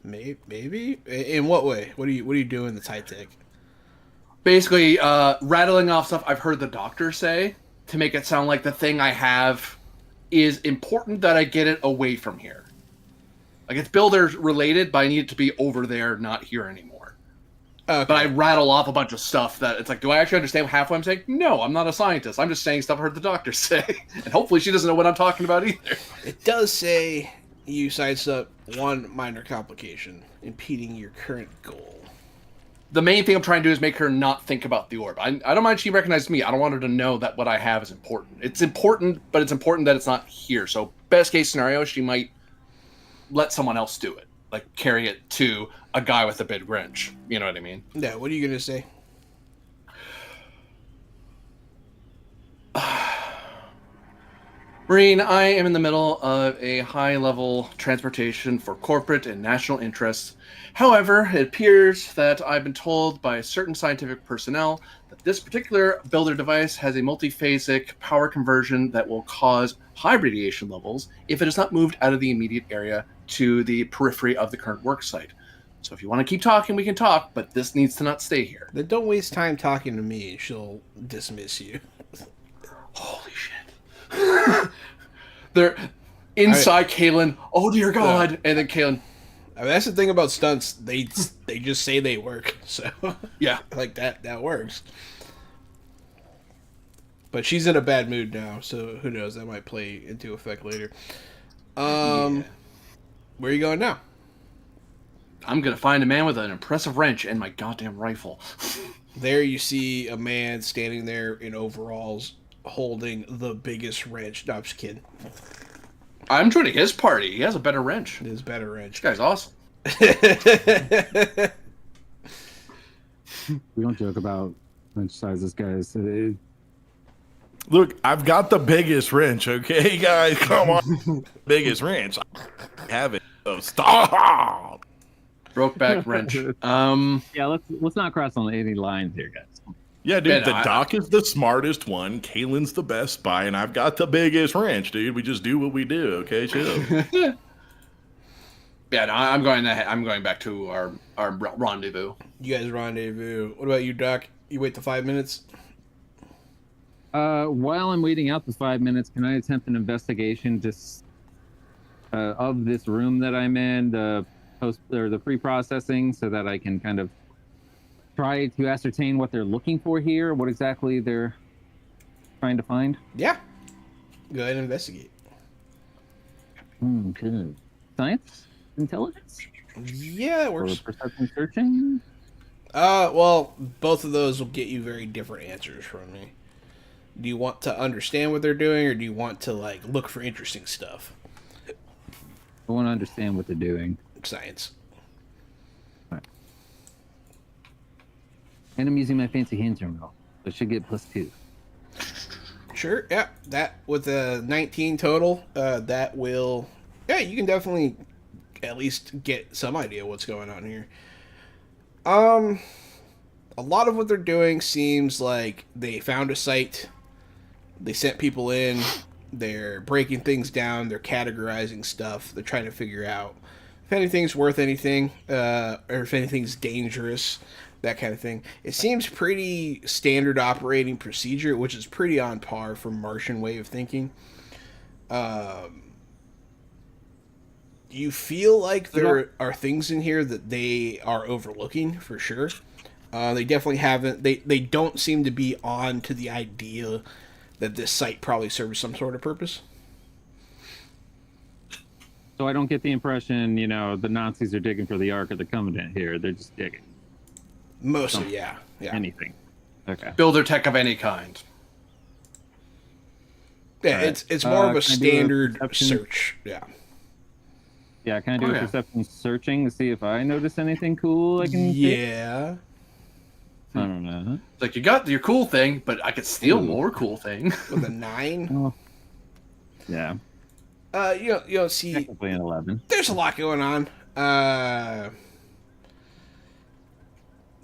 Maybe. In what way? What are you doing that's high tech? Basically, rattling off stuff I've heard the doctor say to make it sound like the thing I have is important that I get it away from here. Like it's builder related, but I need it to be over there, not here anymore. Okay. But I rattle off a bunch of stuff that it's like, do I actually understand half what I'm saying? No, I'm not a scientist. I'm just saying stuff I heard the doctor say. And hopefully she doesn't know what I'm talking about either. It does say you sidestep one minor complication, impeding your current goal. The main thing I'm trying to do is make her not think about the orb. I don't mind she recognizes me. I don't want her to know that what I have is important. It's important, but it's important that it's not here. So best case scenario, she might let someone else do it. Like carry it to a guy with a big wrench. You know what I mean? Yeah, what are you going to say? Marine, I am in the middle of a high-level transportation for corporate and national interests. However, it appears that I've been told by certain scientific personnel that this particular builder device has a multiphasic power conversion that will cause high radiation levels if it is not moved out of the immediate area to the periphery of the current work site. So if you want to keep talking, we can talk, but this needs to not stay here. Then don't waste time talking to me. She'll dismiss you. Holy shit. They're inside Kalen. Oh dear God. And then Kalen. I mean, that's the thing about stunts. They just say they work. So Yeah. like that works. But she's in a bad mood now, so who knows? That might play into effect later. Yeah. Where are you going now? I'm going to find a man with an impressive wrench and my goddamn rifle. There you see a man standing there in overalls holding the biggest wrench. No, I'm just kidding. I'm joining his party. He has a better wrench. It is better wrench. This guy's awesome. We don't joke about wrench sizes, guys. Look, I've got the biggest wrench, okay, guys? Come on. Biggest wrench. I have it. So stop. Brokeback wrench. Yeah, let's not cross on any lines here, guys. Yeah, dude, Man, the doc is the smartest one. Kalen's the best spy, and I've got the biggest wrench, dude. We just do what we do, okay? Chill. Yeah, no, I'm going back to our rendezvous. You guys rendezvous. What about you, Doc? You wait the 5 minutes? While I'm waiting out the 5 minutes, can I attempt an investigation just of this room that I'm in, the pre-processing, so that I can kind of try to ascertain what they're looking for here, what exactly they're trying to find? Yeah. Go ahead and investigate. Good. Science? Intelligence? Yeah, it Or works. perception searching? Well, both of those will get you very different answers from me. Do you want to understand what they're doing, or do you want to, like, look for interesting stuff? I want to understand what they're doing. Science. And I'm using my fancy hand terminal. So it should get +2. Sure, yeah. That, with a 19 total, that will... Yeah, you can definitely at least get some idea what's going on here. A lot of what they're doing seems like they found a site, they sent people in, they're breaking things down, they're categorizing stuff, they're trying to figure out if anything's worth anything, or if anything's dangerous, that kind of thing. It seems pretty standard operating procedure, which is pretty on par for Martian way of thinking. You feel like there are things in here that they are overlooking, for sure. They definitely haven't... They don't seem to be on to the idea that this site probably serves some sort of purpose. So I don't get the impression, the Nazis are digging for the Ark of the Covenant here. They're just digging. Mostly, yeah. Anything. Okay. Builder tech of any kind. Yeah, Right. it's more of a can I do a standard perception? search. Yeah. Yeah, can I do Oh, a yeah. perception searching to see if I notice anything cool I can take? Yeah. I don't know. It's like, you got your cool thing, but I could steal more cool thing. With a 9. Oh. Yeah, You don't see. technically an 11. There's a lot going on.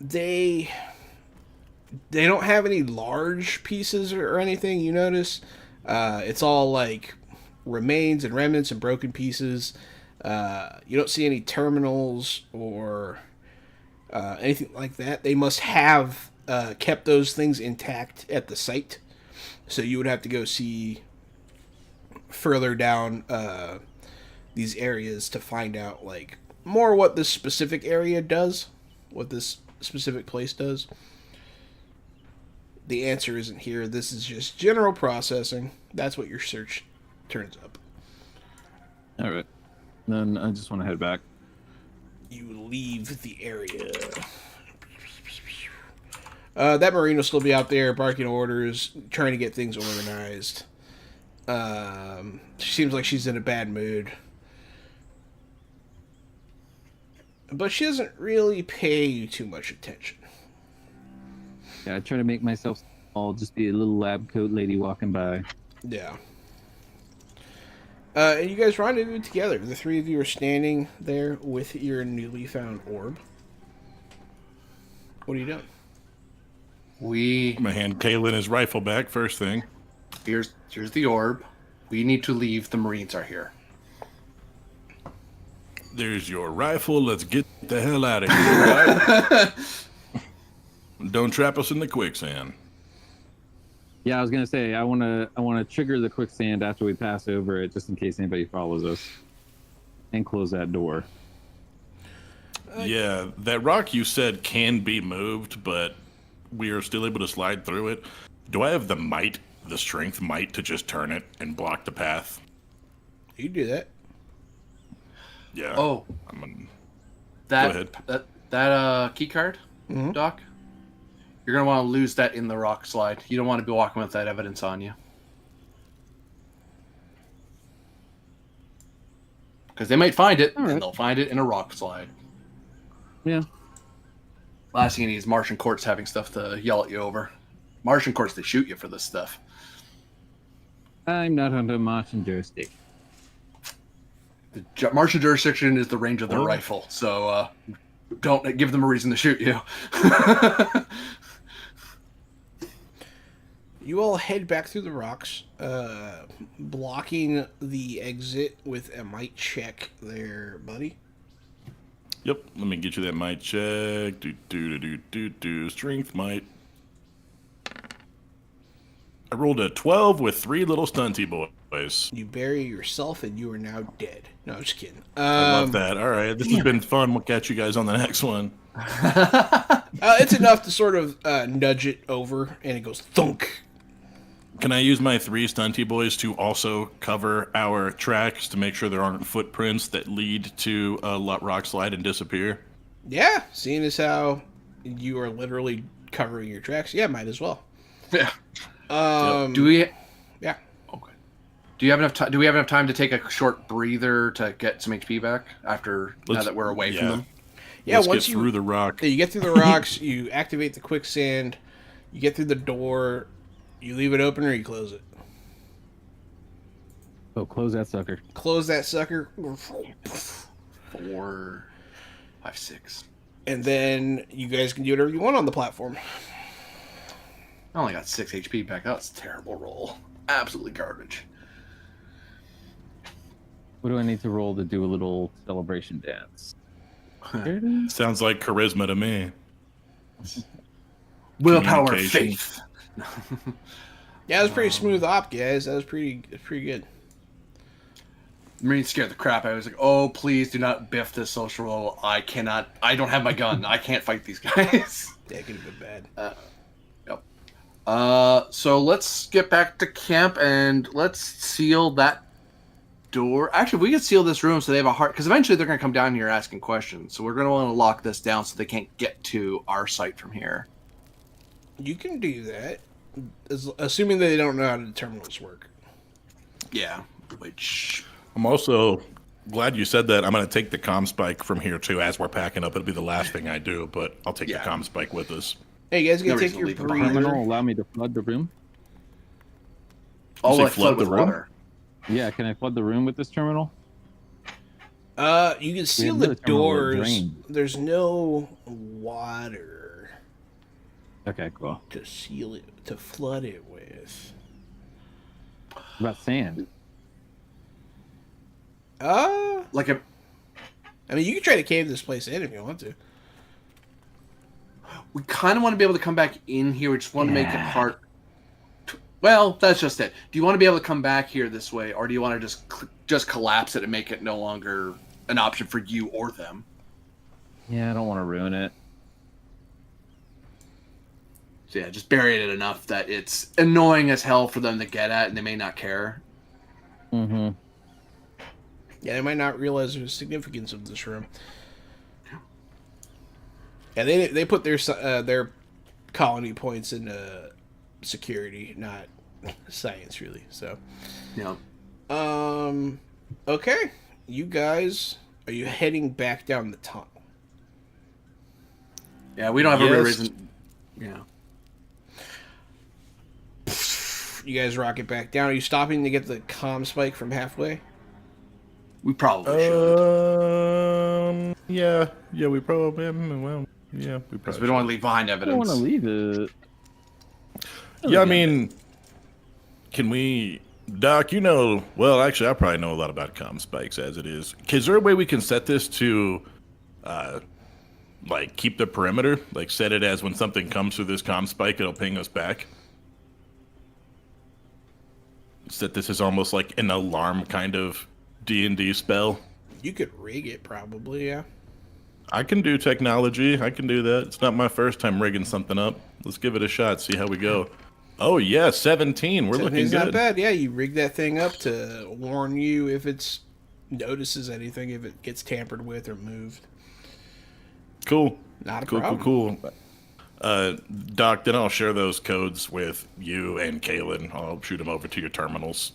They don't have any large pieces or anything. You notice, it's all like remains and remnants and broken pieces. You don't see any terminals or anything like that. They must have kept those things intact at the site, so you would have to go see further down these areas to find out like more what this specific area does, what this specific place does. The answer isn't here. This is just general processing. That's what your search turns up. All right. Then I just want to head back. You leave the area. That Marine will still be out there barking orders, trying to get things organized. She seems like she's in a bad mood. But she doesn't really pay you too much attention. Yeah, I try to make myself small, just be a little lab coat lady walking by. Yeah. And you guys rendezvous together. The three of you are standing there with your newly found orb. What are you doing? I'm gonna hand Kalen his rifle back first thing. Here's the orb. We need to leave. The Marines are here. There's your rifle. Let's get the hell out of here. Right? Don't trap us in the quicksand. Yeah, I was gonna say I wanna trigger the quicksand after we pass over it, just in case anybody follows us, and close that door. Yeah, that rock you said can be moved, but we are still able to slide through it. Do I have the strength might to just turn it and block the path? You do that. Yeah. Oh, I'm gonna, that ahead. that key card, Doc. You're gonna want to lose that in the rock slide. You don't want to be walking with that evidence on you, because they might find it, right. and they'll find it in a rock slide. Yeah. Last thing you need is Martian courts having stuff to yell at you over. Martian courts, they shoot you for this stuff. I'm not under Martian jurisdiction. The Martian jurisdiction is the range of their rifle, so don't give them a reason to shoot you. You all head back through the rocks, blocking the exit with a might check there, buddy. Yep. Let me get you that might check. Do. Strength might. I rolled a 12 with 3 little stunty boys. You bury yourself and you are now dead. No, I'm just kidding. I love that. All right. This has been fun. We'll catch you guys on the next one. It's enough to sort of nudge it over, and it goes thunk. Can I use my 3 stunty boys to also cover our tracks to make sure there aren't footprints that lead to a rock slide and disappear? Yeah, seeing as how you are literally covering your tracks, yeah, might as well. Yeah. Um, Do we? Yeah. Okay. Do you have enough time? Do we have enough time to take a short breather to get some HP back now that we're away from them? Yeah, Let's once get you through the rock. you get through the rocks, you activate the quicksand, you get through the door, you leave it open or you close it. Oh, close that sucker. Close that sucker, 4, 5, 6. and then you guys can do whatever you want on the platform. I only got 6 HP back. That's a terrible roll. Absolutely garbage. What do I need to roll to do a little celebration dance? There it is. Sounds like charisma to me. Willpower, Communication. faith. Yeah, it was pretty smooth op, guys. That was pretty good. Marine scared the crap out. I was like, oh, please do not biff this social roll. I don't have my gun. I can't fight these guys. Yeah, it could have been bad. Yep. So let's get back to camp and let's seal that door. Actually, we can seal this room so they have a heart, because eventually they're going to come down here asking questions. So we're going to want to lock this down so they can't get to our site from here. You can do that, assuming they don't know how the terminals work. Yeah, which... I'm also glad you said that. I'm going to take the comm spike from here, too, as we're packing up. It'll be the last thing I do, but I'll take the comm spike with us. Hey, you guys can No take reason to your leave it behind. Terminal breather. allow me to flood the room? Oh, say like flood flood with the room? water. Yeah, can I flood the room with this terminal? You can seal know the the terminal will doors. drain. There's no water Okay, cool. to seal it, to flood it with. What about sand? Like a... I mean, you can try to cave this place in if you want to. We kind of want to be able to come back in here. We just want to make it part... Well, that's just it. Do you want to be able to come back here this way, or do you want to just collapse it and make it no longer an option for you or them? Yeah, I don't want to ruin it. So yeah, just bury it enough that it's annoying as hell for them to get at, and they may not care. Mm-hmm. Yeah, they might not realize the significance of this room. Yeah, they put their colony points into security, not science, really. So, Yeah. okay, you guys, are you heading back down the tunnel? Yeah, we don't have a real Yes. reason. Yeah. You guys rocket back down. Are you stopping to get the comm spike from halfway? We probably should. Yeah, we probably, well, yeah, we Because probably we don't want to leave behind I don't want evidence. to leave it. Yeah, I mean, can we, Doc, you know, well, actually, I probably know a lot about comm spikes as it is. Is there a way we can set this to, like, keep the perimeter? Like, set it as when something comes through this comm spike, it'll ping us back? Set this as almost like an alarm kind of D&D spell? You could rig it, probably, yeah. I can do technology. I can do that. It's not my first time rigging something up. Let's give it a shot, see how we go. Oh, yeah, 17. We're looking It's not good. bad. Yeah, you rig that thing up to warn you if it notices anything, if it gets tampered with or moved. Cool. Not a Cool, problem. cool. Doc, then I'll share those codes with you and Kaylin. I'll shoot them over to your terminals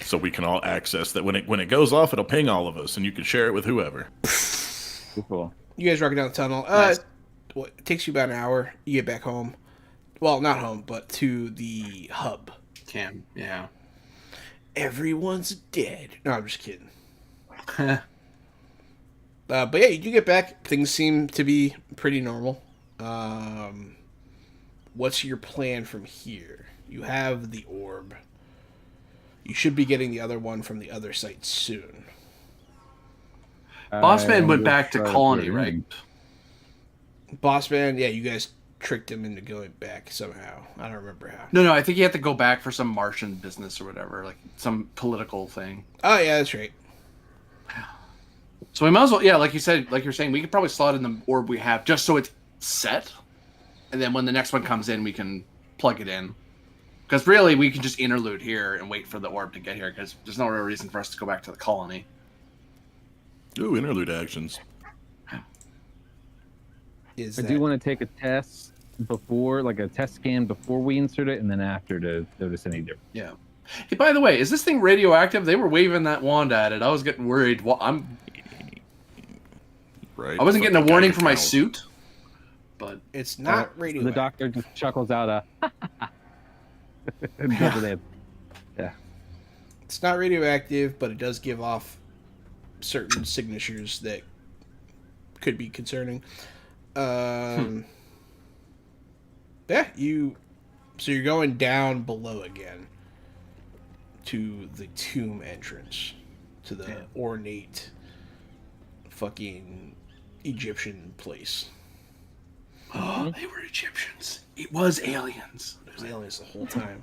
so we can all access that. When it goes off, it'll ping all of us, and you can share it with whoever. Cool. You guys rocket down the tunnel. Nice. It takes you about an hour. You get back home. Well, not home, but to the hub. Cam, yeah. Everyone's dead. No, I'm just kidding. But yeah, you do get back. Things seem to be pretty normal. What's your plan from here? You have the orb. You should be getting the other one from the other site soon. Bossman went will back to try Colony, put it right? in. Bossman, yeah, you guys tricked him into going back somehow. I don't remember how. No, I think you have to go back for some Martian business or whatever, like some political thing. Oh, yeah, that's right. So we might as well, yeah, like you said, like you're saying, we could probably slot in the orb we have just so it's set, and then when the next one comes in, we can plug it in. Because really, we can just interlude here and wait for the orb to get here, because there's no real reason for us to go back to the colony. Ooh, interlude actions. I do want to take a test before, like a test scan before we insert it, and then after to notice any difference. Yeah. Hey, by the way, is this thing radioactive? They were waving that wand at it. I was getting worried. Well, Right. I wasn't getting a Fucking warning Geiger for my count. suit, but It's not The radioactive. doctor just chuckles out a. And does it. Yeah. It's not radioactive, but it does give off certain signatures that could be concerning. Yeah, so you're going down below again to the tomb entrance, to the ornate fucking Egyptian place. they were Egyptians. It was aliens. There's aliens the whole time.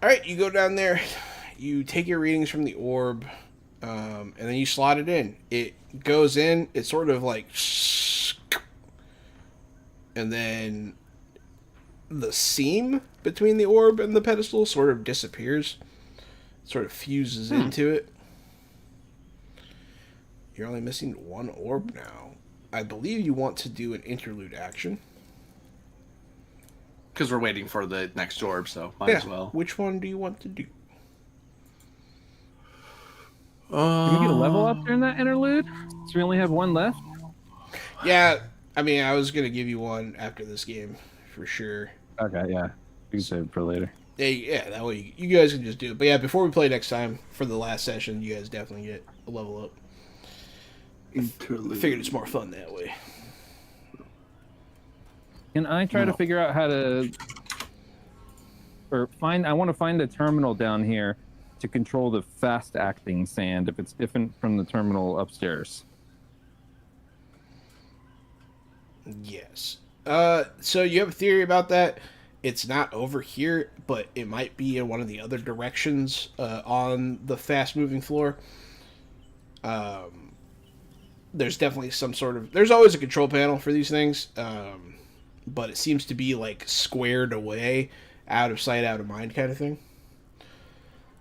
Alright, you go down there, you take your readings from the orb, and then you slot it in. It goes in, it's sort of like, and then the seam between the orb and the pedestal sort of disappears. Sort of fuses into it. You're only missing one orb now. I believe you want to do an interlude action. Because we're waiting for the next orb, so might as well. Which one do you want to do? Can we get a level up during that interlude? So we only have one left? Yeah, I mean, I was going to give you one after this game, for sure. Okay, yeah. We can save it for later. Yeah, that way you guys can just do it. But yeah, before we play next time, for the last session, you guys definitely get a level up. Interlude. I figured it's more fun that way. Can I try to figure out how to... I want to find the terminal down here to control the fast-acting sand if it's different from the terminal upstairs. Yes. So you have a theory about that. It's not over here, but it might be in one of the other directions on the fast-moving floor. There's definitely some sort of... There's always a control panel for these things, but it seems to be, like, squared away, out of sight, out of mind kind of thing.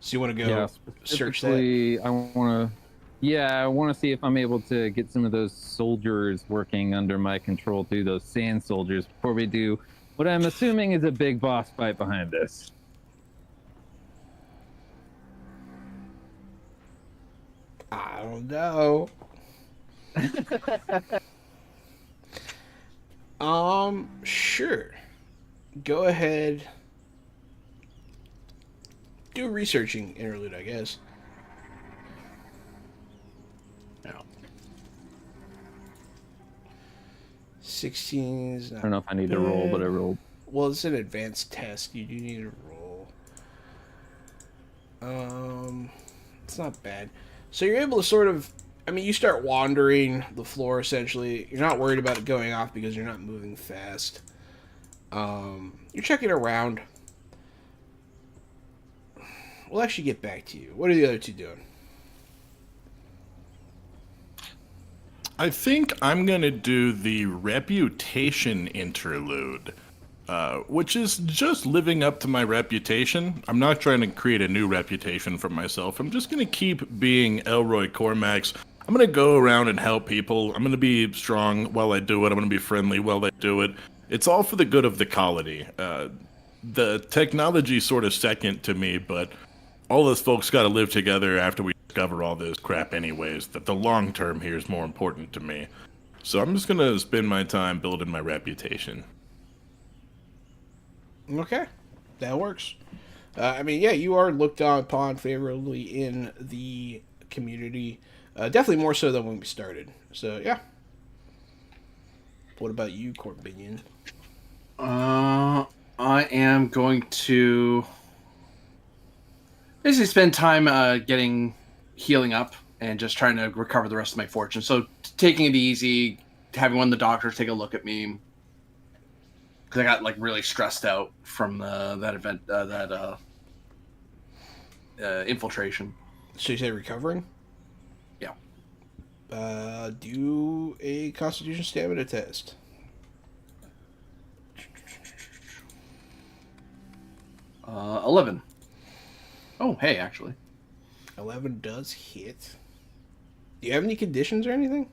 So you want to go search that? I want to see if I'm able to get some of those soldiers working under my control too, those sand soldiers, before we do what I'm assuming is a big boss fight behind this. I don't know. Sure. Go ahead. Do a researching interlude, I guess. No. 16 is not... I don't know if I need to roll, but I rolled. Well, it's an advanced test. You do need to roll. It's not bad. So you're able to sort of... I mean, you start wandering the floor, essentially. You're not worried about it going off because you're not moving fast. You're checking around. We'll actually get back to you. What are the other two doing? I think I'm going to do the reputation interlude, which is just living up to my reputation. I'm not trying to create a new reputation for myself. I'm just going to keep being Elroy Cormax. I'm going to go around and help people. I'm going to be strong while I do it. I'm going to be friendly while I do it. It's all for the good of the colony. The technology's sort of second to me, but all those folks got to live together after we discover all this crap anyways. That the long term here is more important to me. So I'm just going to spend my time building my reputation. Okay. That works. I mean, yeah, you are looked upon favorably in the community. Definitely more so than when we started. So, yeah. What about you, Corbinian? I am going to basically spend time healing up and just trying to recover the rest of my fortune. So taking it easy, having one of the doctors take a look at me, because I got like really stressed out from that event, infiltration. So you say recovering? Yeah. Do a Constitution stamina test. 11. Oh, hey, actually. 11 does hit. Do you have any conditions or anything?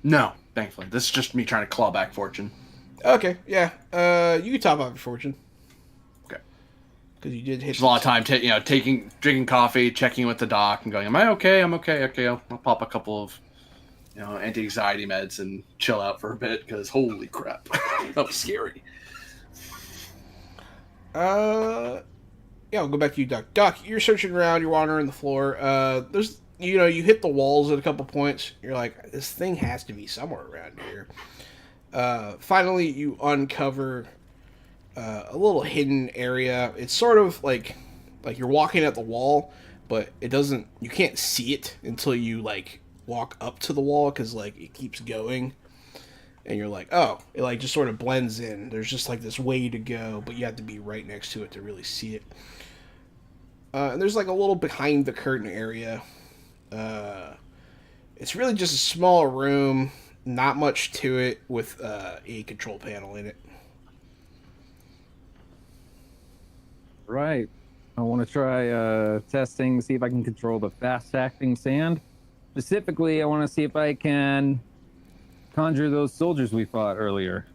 No, thankfully. This is just me trying to claw back fortune. Okay, yeah. You can top off your fortune. Okay. Because you did hit... There's a lot of time, drinking coffee, checking with the doc, and going, am I okay? I'm okay. Okay, I'll pop a couple of, anti-anxiety meds and chill out for a bit, because holy crap. That was scary. Yeah, I'll go back to you, Doc. Doc, you're searching around, you're wandering the floor. There's, you hit the walls at a couple points. You're like, this thing has to be somewhere around here. Finally, you uncover a little hidden area. It's sort of like you're walking at the wall, but you can't see it until you, walk up to the wall, because, it keeps going. And you're like, oh, it just sort of blends in. There's just this way to go, but you have to be right next to it to really see it. And there's a little behind the curtain area. It's really just a small room, not much to it, with a control panel in it. Right. I want to try testing, see if I can control the fast-acting sand. Specifically, I want to see if I can conjure those soldiers we fought earlier.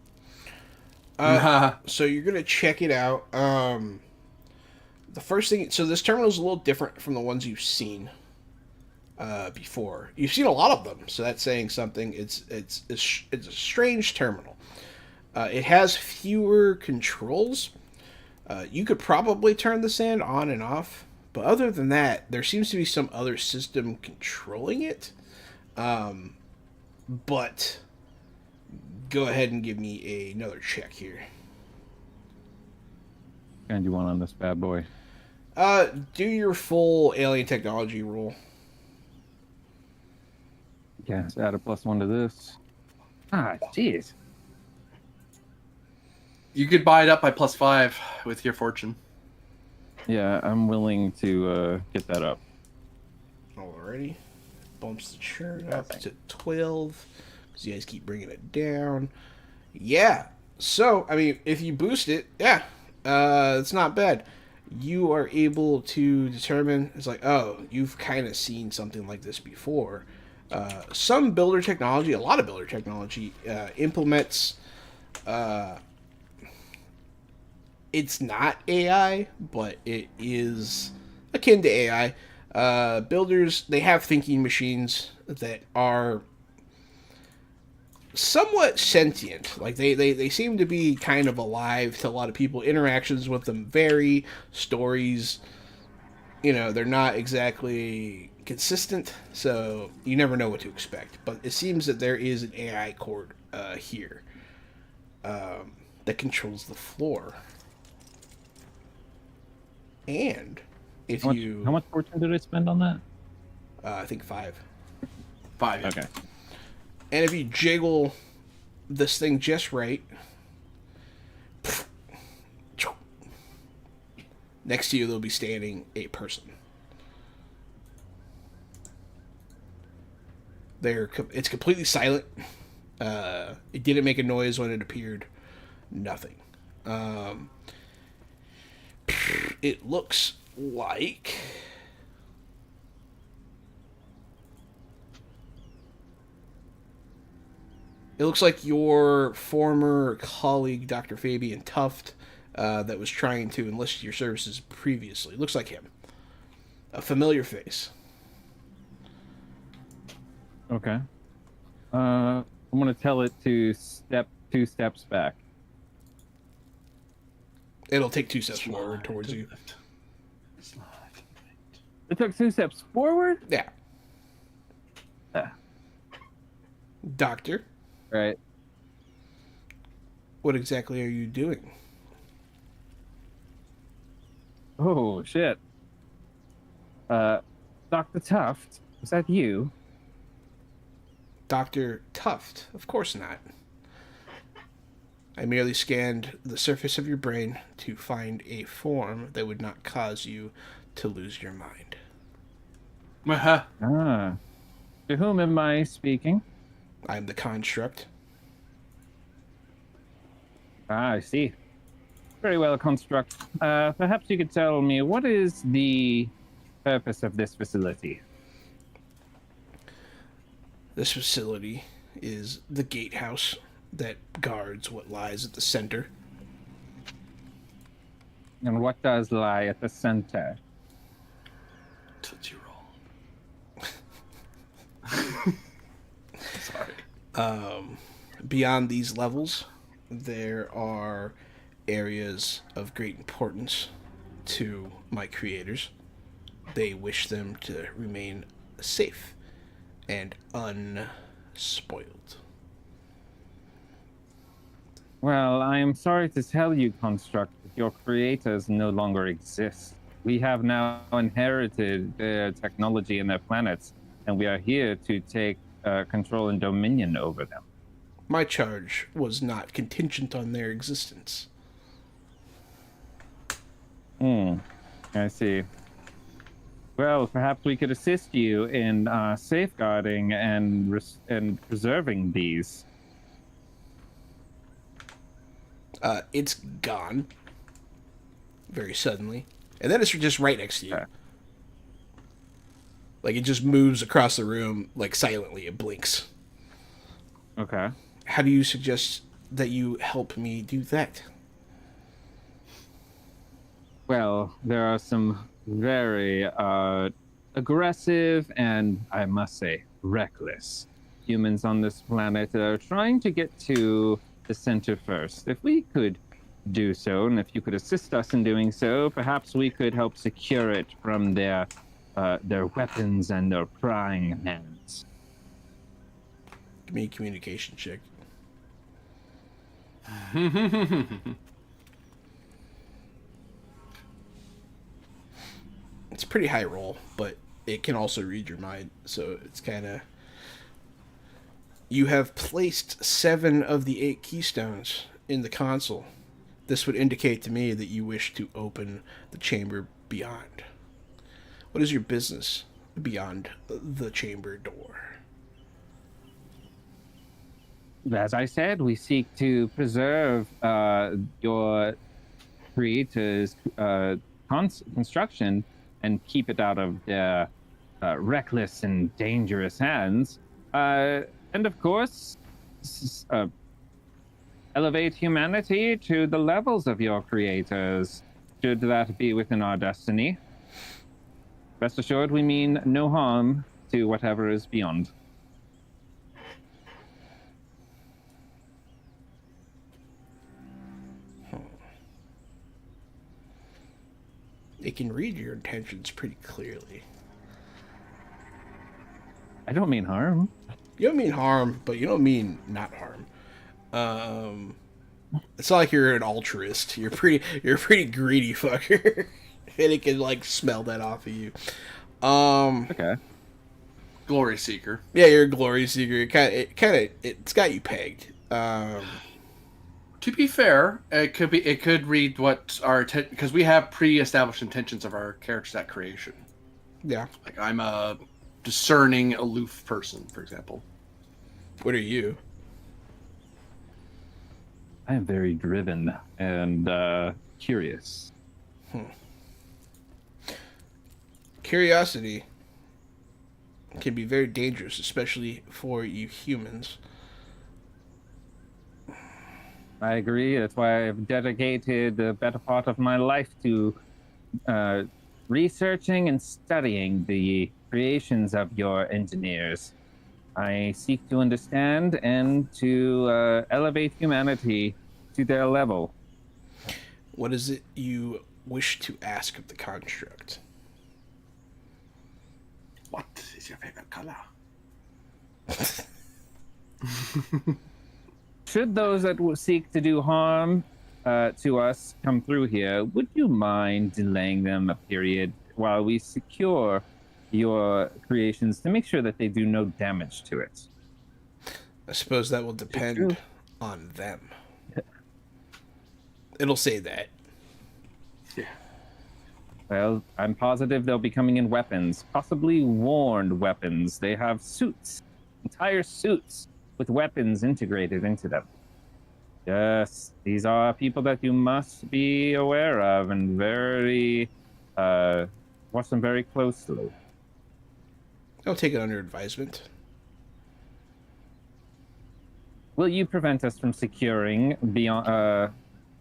So you're gonna check it out. The first thing, so this terminal is a little different from the ones you've seen before. You've seen a lot of them, so that's saying something. It's a strange terminal. It has fewer controls. You could probably turn the sand on and off, but other than that, there seems to be some other system controlling it. But go ahead and give me another check here. And you want on this bad boy? Do your full alien technology roll. Yes, add a +1 to this. Ah, jeez. You could buy it up by +5 with your fortune. Yeah, I'm willing to get that up. Alrighty. Bumps the churn up to 12. Because you guys keep bringing it down. Yeah. So, I mean, if you boost it, yeah. It's not bad. You are able to determine, it's like, oh, you've kind of seen something like this before. Some builder technology, a lot of builder technology, implements... it's not AI, but it is akin to AI. Builders, they have thinking machines that are somewhat sentient. Like, they seem to be kind of alive to a lot of people. Interactions with them vary. Stories, they're not exactly consistent, so you never know what to expect. But it seems that there is an AI core here that controls the floor. And if How much fortune did I spend on that? I think 5. 5. Yeah. Okay. And if you jiggle this thing just right, next to you there'll be standing a person. It's completely silent. It didn't make a noise when it appeared. Nothing. It looks like your former colleague, Dr. Fabian Tuft, that was trying to enlist your services previously. Looks like him. A familiar face. Okay. I'm gonna tell it to step 2 steps back. It'll take 2 steps forward towards you. It took 2 steps forward? Yeah. Ah. Doctor, Right. what exactly are you doing? Oh, shit. Dr. Tuft, is that you? Dr. Tuft? Of course not. I merely scanned the surface of your brain to find a form that would not cause you to lose your mind. Ah. To whom am I speaking? I am the construct. Ah, I see. Very well, Construct. Perhaps you could tell me, what is the purpose of this facility? This facility is the gatehouse that guards what lies at the center. And what does lie at the center? Tootsie roll. Sorry. Beyond these levels, there are areas of great importance to my creators. They wish them to remain safe and unspoiled. Well, I am sorry to tell you, Construct, that your creators no longer exist. We have now inherited their technology and their planets, and we are here to take control and dominion over them. My charge was not contingent on their existence. I see. Well, perhaps we could assist you in safeguarding and preserving these. It's gone. very suddenly, and then it's just right next to you. Okay. Like, it just moves across the room, like, silently. It blinks. Okay. How do you suggest that you help me do that? Well, there are some very aggressive and, I must say, reckless humans on this planet that are trying to get to the center first. If we could do so, and if you could assist us in doing so, perhaps we could help secure it from their weapons and their prying hands. Give me a communication check. It's a pretty high roll, but it can also read your mind, so it's kind of... You have placed 7 of the 8 keystones in the console. This would indicate to me that you wish to open the chamber beyond. What is your business beyond the chamber door? As I said, we seek to preserve your creator's construction and keep it out of their reckless and dangerous hands. And of course, elevate humanity to the levels of your creators, should that be within our destiny. Rest assured, we mean no harm to whatever is beyond. It can read your intentions pretty clearly. I don't mean harm. You don't mean harm, but you don't mean not harm. It's not like you're an altruist. You're a pretty greedy fucker, and it can like smell that off of you. Okay. Glory seeker. Yeah, you're a glory seeker. It's got you pegged. To be fair, it could read what our because we have pre-established intentions of our characters at creation. Yeah. Like, I'm a discerning, aloof person, for example. What are you? I am very driven and curious. Curiosity can be very dangerous, especially for you humans. I agree. That's why I've dedicated the better part of my life to researching and studying the creations of your engineers. I seek to understand and to elevate humanity to their level. What is it you wish to ask of the construct? What is your favorite color? Should those that will seek to do harm to us come through here, would you mind delaying them a period while we secure your creations to make sure that they do no damage to it? I suppose that will depend on them. It'll say that. Yeah. Well, I'm positive they'll be coming in weapons, possibly worn weapons. They have suits, entire suits with weapons integrated into them. Yes, these are people that you must be aware of and very watch them very closely. I'll take it under advisement. Will you prevent us from securing beyond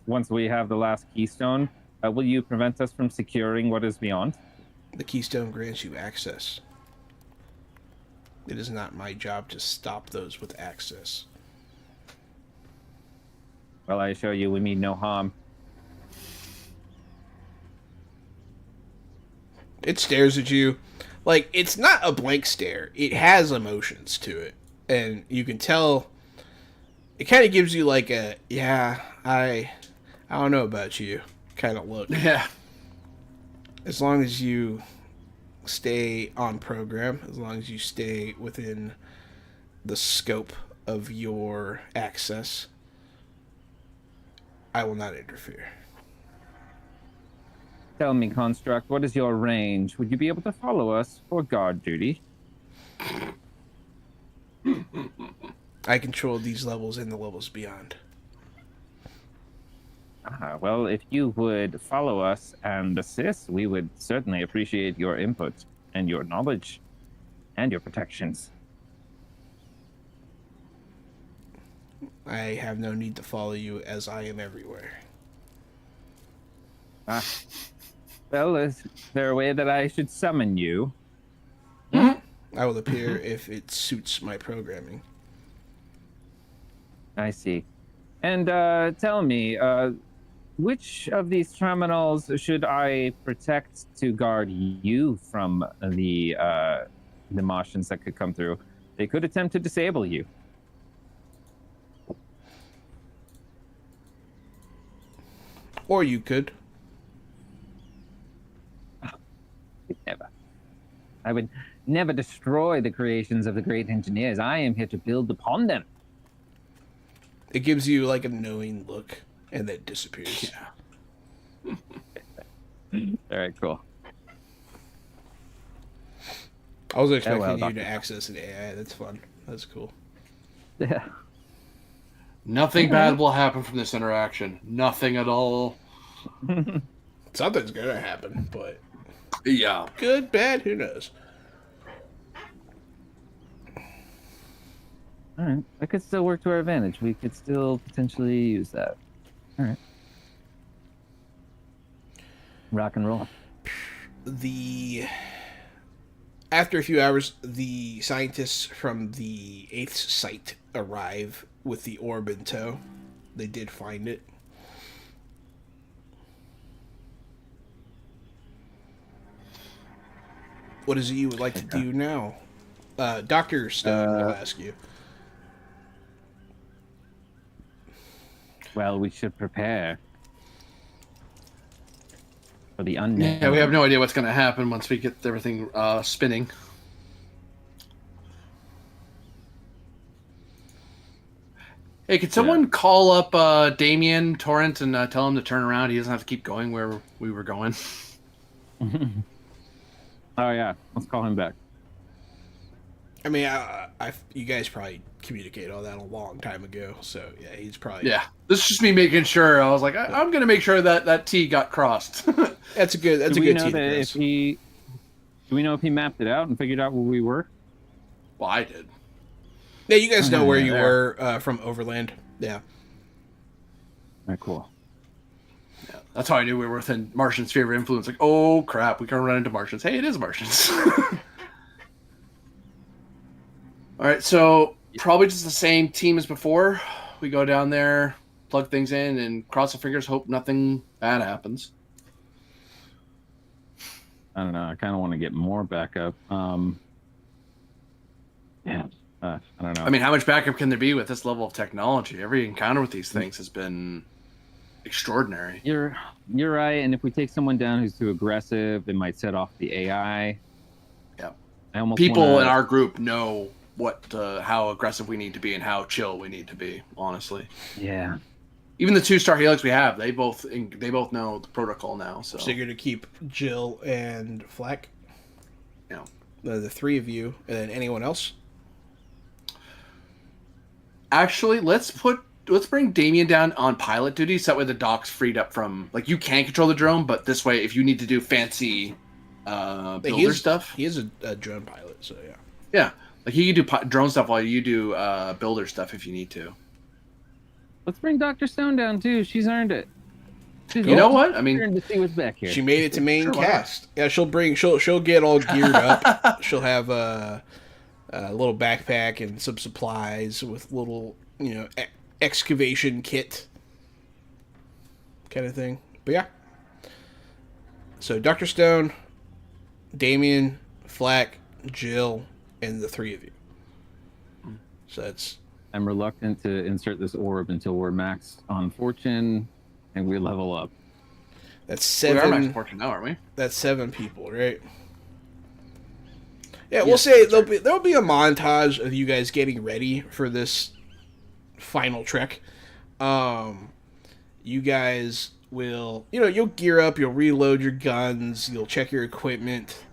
once we have the last keystone? Will you prevent us from securing what is beyond? The keystone grants you access. It is not my job to stop those with access. Well, I assure you, we mean no harm. It stares at you. Like, it's not a blank stare. It has emotions to it. And you can tell it kind of gives you like a, yeah, I don't know about you kind of look. Yeah. As long as you stay on program, as long as you stay within the scope of your access, I will not interfere. Tell me, Construct, what is your range? Would you be able to follow us for guard duty? I control these levels and the levels beyond. Well, if you would follow us and assist, we would certainly appreciate your input and your knowledge and your protections. I have no need to follow you, as I am everywhere. Well, is there a way that I should summon you? I will appear if it suits my programming. I see. And tell me, which of these terminals should I protect to guard you from the Martians that could come through? They could attempt to disable you. Or you could. Never. I would never destroy the creations of the great engineers. I am here to build upon them. It gives you like a knowing look, and then disappears. Yeah. All right, cool. I was expecting well, you Dr. to access an AI. That's fun. That's cool. Yeah. Nothing bad will happen from this interaction. Nothing at all. Something's gonna happen, but Yeah. good, bad, who knows? All right. That could still work to our advantage. We could still potentially use that. All right. Rock and roll. After a few hours, the scientists from the 8th site arrive with the orb in tow. They did find it. What is it you would like to do now? Dr. Stone will ask you. Well, we should prepare for the unknown. Yeah, we have no idea what's going to happen once we get everything spinning. Hey, could someone call up Damien Torrent and tell him to turn around? He doesn't have to keep going where we were going. Oh yeah, let's call him back. I mean, you guys probably communicated all that a long time ago, so yeah, he's probably... Yeah, this is just me making sure. I was like, I'm going to make sure that T got crossed. That's a good Do T we know to that cross. do we know if he mapped it out and figured out where we were? Well, I did. Yeah, you guys know where you there. were from Overland. Yeah. All right, cool. Yeah, that's how I knew we were within Martian sphere of influence. Like, oh crap, we can run into Martians. Hey, it is Martians. All right, so probably just the same team as before. We go down there, plug things in, and cross our fingers, hope nothing bad happens. I don't know. I kind of want to get more backup. Yeah. I don't know. I mean, how much backup can there be with this level of technology? Every encounter with these things has been extraordinary. You're right. And if we take someone down who's too aggressive, it might set off the AI. Yeah. I almost People wanna... in our group know how aggressive we need to be and how chill we need to be. Honestly. Yeah. Even the 2-star Helix we have, they both know the protocol now. So you're gonna keep Jill and Fleck. Yeah. The three of you, and then anyone else. Actually, let's bring Damien down on pilot duty, so that way the doc's freed up from, like, you can control the drone, but this way, if you need to do fancy builder stuff, he is a drone pilot, so yeah. Yeah, like he can do drone stuff while you do builder stuff if you need to. Let's bring Dr. Stone down too. She's earned it. You know what? I mean, to see what's back here. She made it to main Sure, why cast. Yeah, she'll get all geared up. She'll have a little backpack and some supplies with little, excavation kit kind of thing. But yeah. So Dr. Stone, Damien, Flack, Jill, and the three of you. So that's... I'm reluctant to insert this orb until we're maxed on fortune and we level up. That's we are seven. max fortune now, aren't we? That's 7 people, right? Yeah, we'll say there'll be a montage of you guys getting ready for this final trek. You guys will, you'll gear up, you'll reload your guns, you'll check your equipment,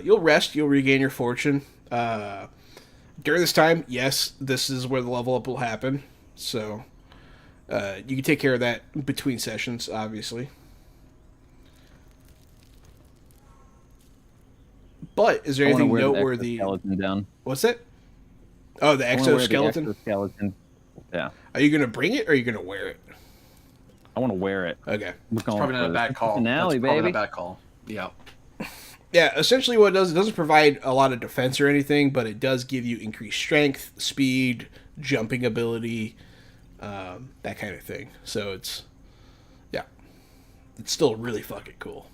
you'll rest, you'll regain your fortune. During this time, yes, this is where the level up will happen. So, You can take care of that between sessions, obviously. But is there anything noteworthy? Skeleton down. What's that? Oh, the exoskeleton. The exoskeleton. Yeah. Are you gonna bring it or are you gonna wear it? I want to wear it. Okay. It's probably not a bad call. Finale, That's probably baby. not a bad call. Yeah. Yeah, essentially what it doesn't provide a lot of defense or anything, but it does give you increased strength, speed, jumping ability, that kind of thing. So it's still really fucking cool.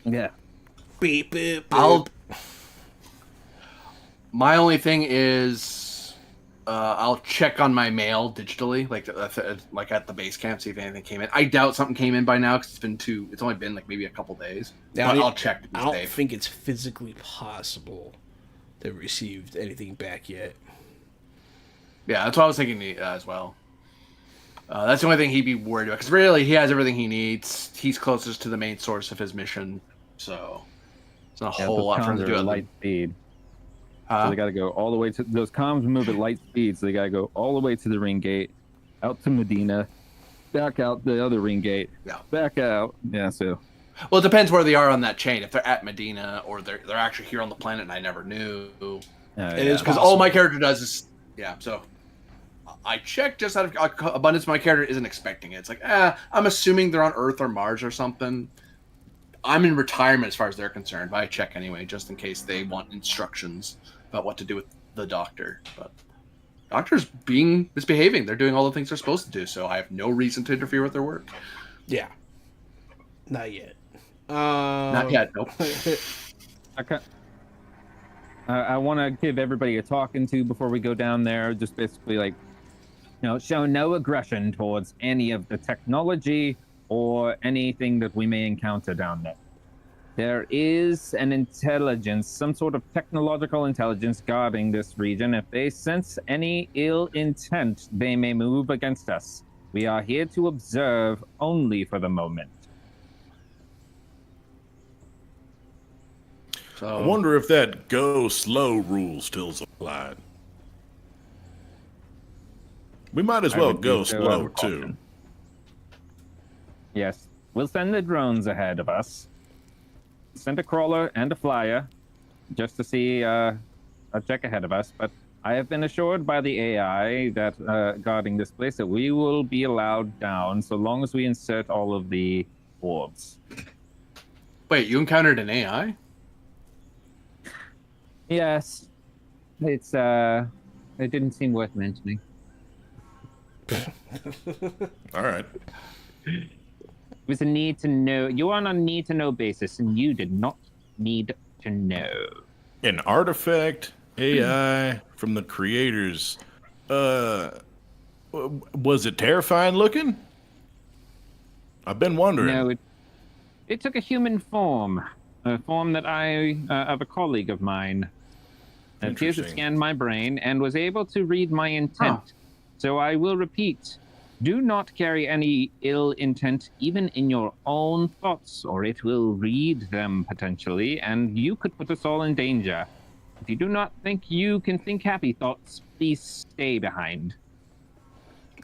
Yeah. Beep, beep, beep. My only thing is, I'll check on my mail digitally, like at the base camp, see if anything came in. I doubt something came in by now because it's only been like maybe a couple days. Now, but I'll check. I don't think it's physically possible to have received anything back yet. Yeah, that's what I was thinking as well. That's the only thing he'd be worried about because really he has everything he needs. He's closest to the main source of his mission, so it's not a whole lot for him to do. At light speed. Huh? So they got to go all the way to those comms move at light speed. So they got to go all the way to the ring gate, out to Medina, back out the other ring gate, back out. Yeah. So. Well, it depends where they are on that chain. If they're at Medina or they're actually here on the planet, and I never knew. It is because all my character does is So I checked just out of abundance. My character isn't expecting it. It's like I'm assuming they're on Earth or Mars or something. I'm in retirement as far as they're concerned, but I check anyway just in case they want instructions about what to do with the doctor. But doctor's misbehaving. They're doing all the things they're supposed to do, so I have no reason to interfere with their work. Yeah. Not yet. Not yet, nope. Okay. I want to give everybody a talking to before we go down there. Just basically show no aggression towards any of the technology or anything that we may encounter down there. There is an intelligence, some sort of technological intelligence guarding this region. If they sense any ill intent, they may move against us. We are here to observe only for the moment. So, I wonder if that go slow rule still's applied. We might as well go slow too. Yes, we'll send the drones ahead of us. Send a crawler and a flyer just to see a check ahead of us. But I have been assured by the AI that guarding this place that we will be allowed down so long as we insert all of the orbs. Wait, you encountered an AI? Yes, it didn't seem worth mentioning. All right. It was a need to know. You are on a need to know basis, and you did not need to know. An artifact AI from the creators. Was it terrifying looking? I've been wondering. No, it took a human form, a form that of a colleague of mine. It appears to scan my brain and was able to read my intent. Huh. So I will repeat. Do not carry any ill intent even in your own thoughts, or it will read them potentially, and you could put us all in danger. If you do not think you can think happy thoughts, please stay behind.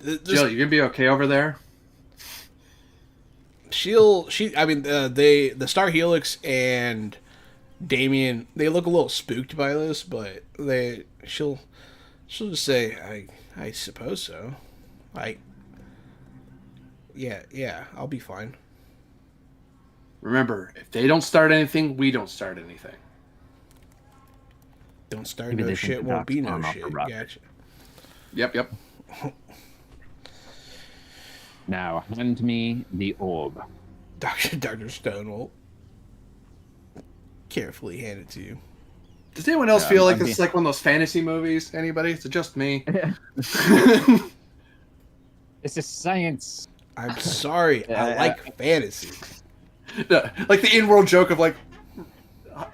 Jill, you gonna be okay over there? The Star Helix and Damien, they look a little spooked by this, but she'll just say, I suppose so. Yeah, I'll be fine. Remember, if they don't start anything, we don't start anything. Don't start Maybe no they shit, think won't be the no doc's shit. on off the Gotcha. Yep. Now, hand me the orb. Dr. Stone will carefully hand it to you. Does anyone else feel like I'm this is like one of those fantasy movies? Anybody? Is it just me? This is science. I'm sorry. I like fantasy. Like the in-world joke of like,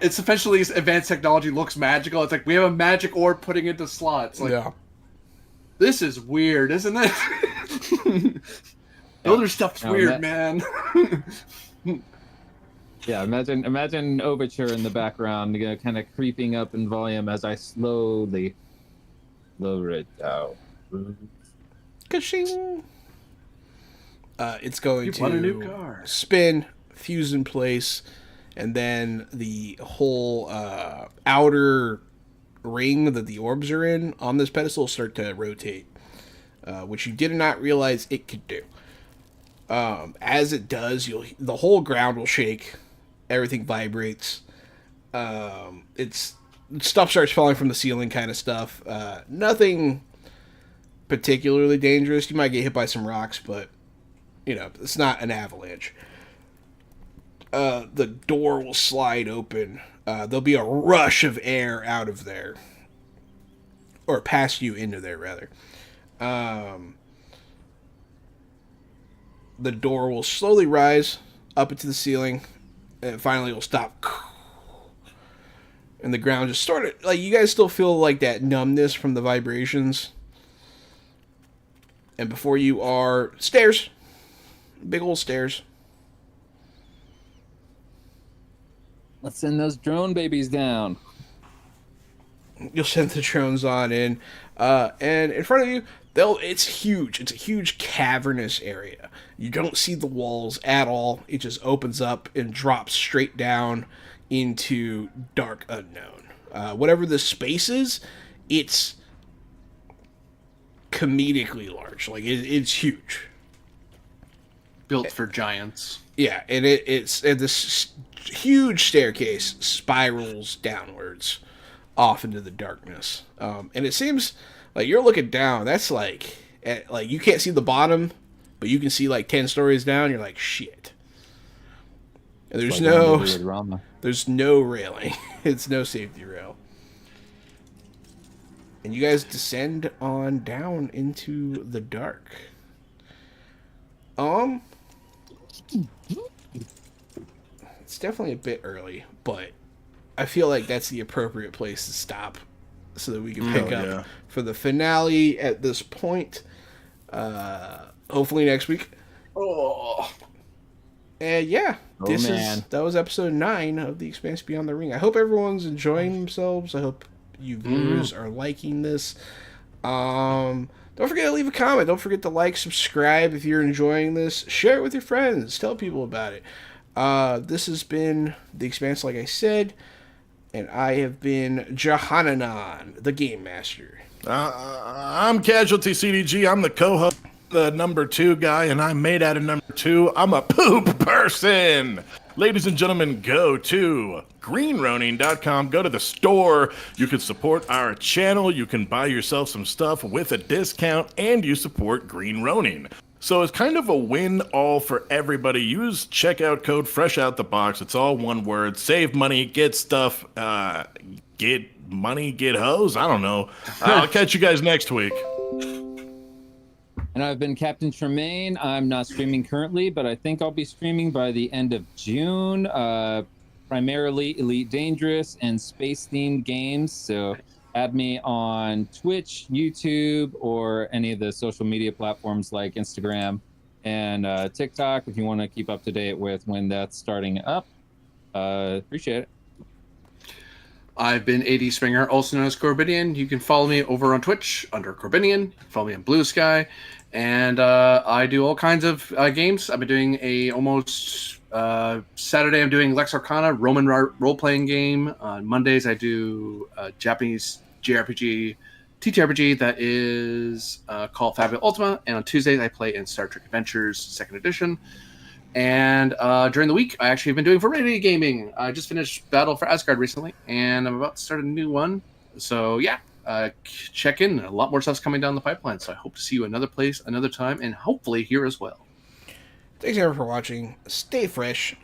it's essentially advanced technology looks magical. It's like we have a magic orb putting into slots. Like, Yeah. this is weird, isn't it? Older stuff's weird, man. Yeah, imagine Overture in the background, kind of creeping up in volume as I slowly lower it down. Ka-shing. It's going You to bought a new car. spin, fuse in place, and then the whole outer ring that the orbs are in on this pedestal will start to rotate, which you did not realize it could do. As it does, the whole ground will shake, everything vibrates. Stuff starts falling from the ceiling, kind of stuff. Nothing particularly dangerous. You might get hit by some rocks, but it's not an avalanche. The door will slide open. There'll be a rush of air out of there, or past you into there, rather. The door will slowly rise up into the ceiling, and finally it will stop. And the ground just sort of, like, you guys still feel like that numbness from the vibrations. And before you are stairs. Big old stairs. Let's send those drone babies down. You'll send the drones on in. And in front of you, it's huge. It's a huge cavernous area. You don't see the walls at all. It just opens up and drops straight down into dark unknown. Whatever the space is, it's comedically large. Like, it's huge. Built for giants. Yeah, and it's this huge staircase spirals downwards off into the darkness. And it seems like you're looking down. That's like you can't see the bottom, but you can see like 10 stories down. You're like, shit. And there's no railing. It's no safety rail. And you guys descend on down into the dark. It's definitely a bit early, but I feel like that's the appropriate place to stop so that we can pick up for the finale at this point. Hopefully next week. Oh. And yeah, that was episode 9 of the Expanse Beyond the Ring. I hope everyone's enjoying themselves. I hope you viewers are liking this. Don't forget to leave a comment. Don't forget to like, subscribe if you're enjoying this. Share it with your friends. Tell people about it. This has been The Expanse, like I said, and I have been Jahananan, the Game Master. I'm Casualty CDG. I'm the co-host, the number 2 guy, and I'm made out of number 2. I'm a poop person. Ladies and gentlemen, go to greenronin.com. Go to the store. You can support our channel. You can buy yourself some stuff with a discount, and you support Green Ronin. So it's kind of a win-all for everybody. Use checkout code Fresh Out the Box. It's all one word. Save money, get stuff, get money, get hoes. I don't know. I'll catch you guys next week. And I've been Captain Tremaine. I'm not streaming currently, but I think I'll be streaming by the end of June. Primarily Elite Dangerous and space-themed games. So add me on Twitch, YouTube, or any of the social media platforms like Instagram and TikTok if you want to keep up to date with when that's starting up. Appreciate it. I've been AD Springer, also known as Corbinian. You can follow me over on Twitch under Corbinian. Follow me on Blue Sky. And I do all kinds of games. I've been doing Saturday I'm doing Lex Arcana, Roman role-playing game. On Mondays I do Japanese JRPG, ttrpg that is called Fabula Ultima. And on Tuesdays I play in Star Trek Adventures 2nd Edition. And during the week I actually have been doing variety gaming. I just finished Battle for Asgard recently, and I'm about to start a new one. So yeah, check in. A lot more stuff's coming down the pipeline. So I hope to see you another place, another time, and hopefully here as well. Thanks everyone for watching. Stay fresh.